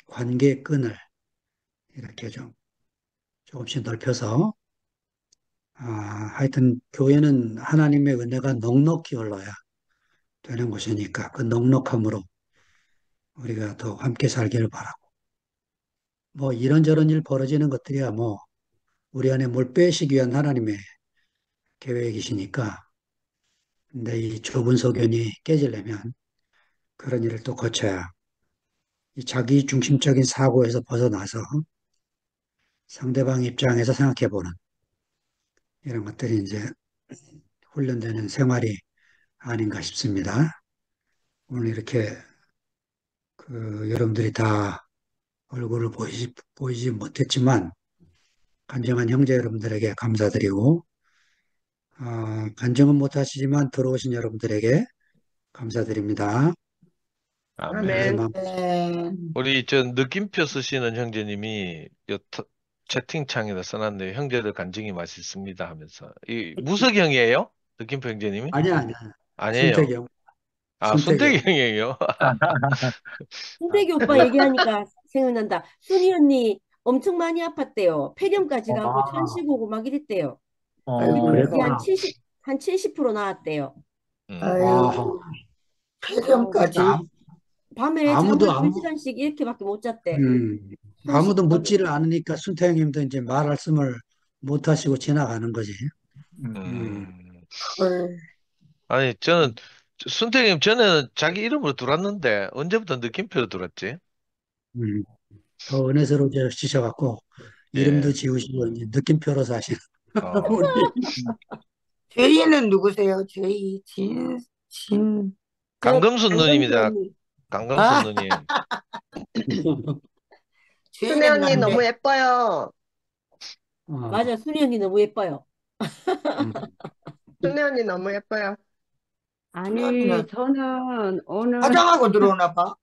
관계 끈을 이렇게 좀 조금씩 넓혀서 하여튼 교회는 하나님의 은혜가 넉넉히 흘러야 되는 곳이니까 그 넉넉함으로 우리가 더 함께 살기를 바라고 뭐 이런저런 일 벌어지는 것들이야 뭐 우리 안에 뭘 빼시기 위한 하나님의 계획이시니까 근데 이 좁은 소견이 깨지려면 그런 일을 또 거쳐야 이 자기 중심적인 사고에서 벗어나서 상대방 입장에서 생각해보는 이런 것들이 이제 훈련되는 생활이 아닌가 싶습니다. 오늘 이렇게 여러분들이 다 얼굴을 보이지 못했지만 간증한 형제 여러분들에게 감사드리고 간증은 못하시지만 들어오신 여러분들에게 감사드립니다. 아멘. 아멘. 네. 우리 저 느낌표 쓰시는 형제님이 채팅창에다 써놨네요. 형제들 간증이 맛있습니다 하면서. 이 무석이 형이에요? 느낌표 형제님이? 아니야. 아니에요. 순택이 형. 아, 순택이 순택이 형. 형이에요. 순택이 오빠 얘기하니까 생각난다. 순이 언니 엄청 많이 아팠대요. 폐렴까지 가고 천 아, 쉴고 오고 막 이랬대요. 그랬더니 그게 아이고, 한 그랬구나. 70% 나았대요. 아하. 아이고, 아우, 폐렴까지. 밤에 잠을 아무도 2시간씩 이렇게밖에 못 잤대. 숨 아무도 쉬려고. 묻지를 않으니까 순태형님도 이제 말씀을 못 하시고 지나가는 거지. 헐. 아니, 저는, 순택님 전에는 자기 이름으로 들어왔는데, 언제부터 느낌표로 들어왔지? 음, 더 은혜스러워지셔갖고 이름도 예. 지우시고 이제 느낌표로 사시는 어, 우리 죄인은 누구세요? 저 강금순 강금수 누님이다. 언니. 강금순 아, 누님. 순혜 죄인은 언니 너무 난데. 예뻐요. 어, 맞아, 순이 언니 너무 예뻐요. 음, 순혜 언니 너무 예뻐요. 아니, 수면이는 저는 오늘, 화장하고 들어오나 봐.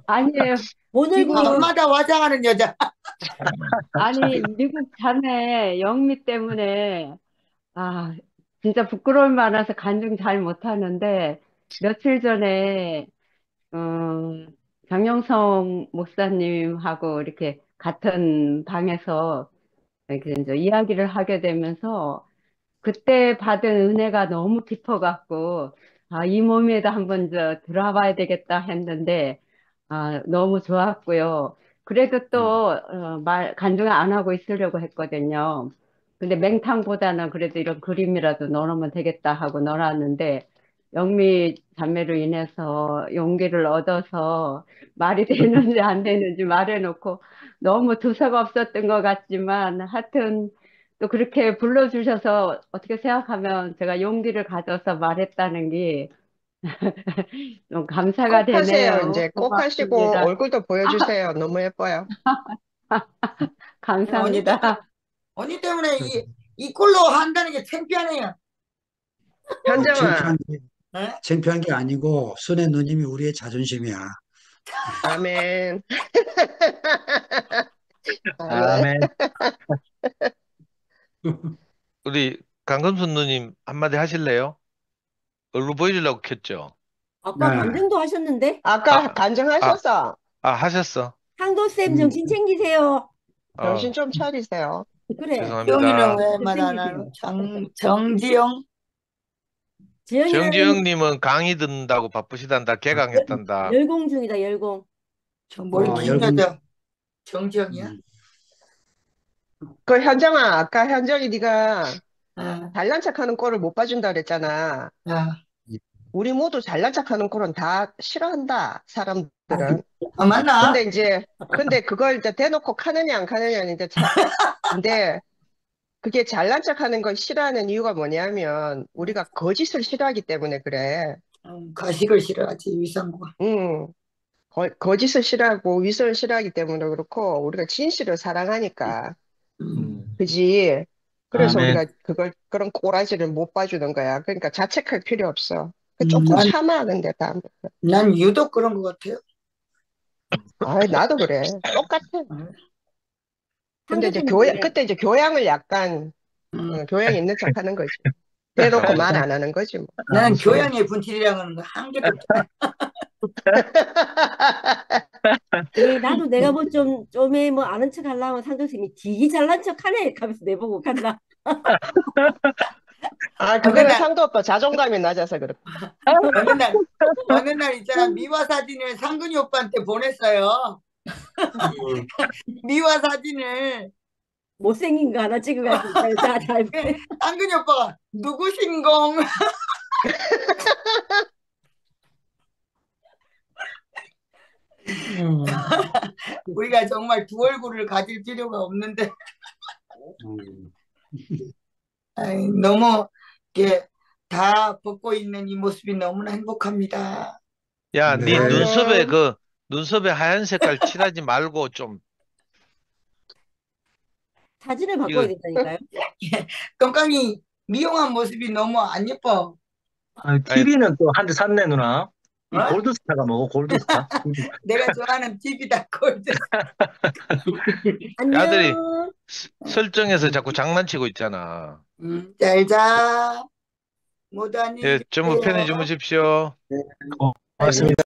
아니에요. 뭔 지금, 얼굴이에요? 밤마다 화장하는 여자. 아니, 미국 자매 영미 때문에, 아, 진짜 부끄러울 만해서 간증 잘 못하는데, 며칠 전에, 음, 장영성 목사님하고 이렇게 같은 방에서 이렇게 이제 이야기를 하게 되면서 그때 받은 은혜가 너무 깊어갖고, 아, 이 몸에도 한번 들어봐야 되겠다 했는데, 아, 너무 좋았고요. 그래도 또, 간증 안 하고 있으려고 했거든요. 근데 맹탕보다는 그래도 이런 그림이라도 넣으면 되겠다 하고 넣어놨는데, 영미 자매로 인해서 용기를 얻어서 말이 되는지 안 되는지 말해놓고 너무 두서가 없었던 것 같지만 하여튼 또 그렇게 불러주셔서 어떻게 생각하면 제가 용기를 가져서 말했다는 게 좀 감사가 꼭 하세요. 되네요. 이제 꼭 하시고 고맙습니다. 얼굴도 보여주세요. 너무 예뻐요. 감사합니다. 언니 때문에 이 꼴로 한다는 게 창피하네요. 현정아, 네? 창피한 게 아니고 순애 누님이 우리의 자존심이야. 아멘. 아멘. 우리 강금순 누님 한마디 하실래요? 얼굴 보여주려고 켰죠? 아까 네. 간증도 하셨는데? 아까 간증하셨어. 하셨어. 상도쌤 정신 챙기세요. 정신 좀 차리세요. 그래. 죄송합니다. 지영이는 왜 말 안 챙기세요. 하노? 정지영? 정지영님은 강의 듣는다고 바쁘시단다. 개강했단다. 열공 중이다, 열공. 저 머리 긴 열공. 여자 정지영이야? 그 현정아, 아까 현정이 네가 어. 잘난 척하는 꼴을 못 봐준다 그랬잖아. 우리 모두 잘난 척하는 꼴은 다 싫어한다, 사람들은. 맞나? 근데 그걸 이제 대놓고 카느냐 안 카느냐는 이제 근데 그게 잘난 척하는 걸 싫어하는 이유가 뭐냐면 우리가 거짓을 싫어하기 때문에 그래. 가식을 싫어하지, 위선과. 거짓을 싫어하고 위선을 싫어하기 때문에 그렇고 우리가 진실을 사랑하니까. 그지? 그래서 아멘. 우리가 그런 꼬라지를 못 봐주는 거야. 그러니까 자책할 필요 없어. 조금 참아, 근데 다음. 난 유독 그런 것 같아요. 아, 나도 그래. 똑같아. 근데 그때 이제 교양을 약간, 교양 있는 척 하는 거지. 대놓고 말 안 하는 거지, 뭐. 나는 교양의 분실이라는 거 한 개도 없잖아. 예, 나도 내가 뭐 좀에 뭐 아는 척 하려면 상정쌤이 되게 잘난 척 하네 하면서 내보고 간다. 그거는 상도 오빠 자존감이 낮아서 그렇고. 어느 날 있잖아, 미화 사진을 상근이 오빠한테 보냈어요. 미화 사진을. 못생긴 거 하나 찍어가지고 상근이 오빠가 누구신공? 우리가 정말 두 얼굴을 가질 필요가 없는데 너무 이렇게 다 벗고 있는 이 모습이 너무나 행복합니다. 야, 네 눈썹에 하얀 색깔 칠하지 말고 좀. 사진을 바꿔야 된다니까요. 똥강이 미용한 모습이 너무 안 예뻐. TV는 또 한 대 샀네, 누나. 이 골드스타가 뭐고, 골드스타? 내가 좋아하는 TV다, 골드. 아들이 설정에서 자꾸 장난치고 있잖아. 잘 자. 모두 안녕히 예, 전부 편히 주무십시오. 고맙습니다.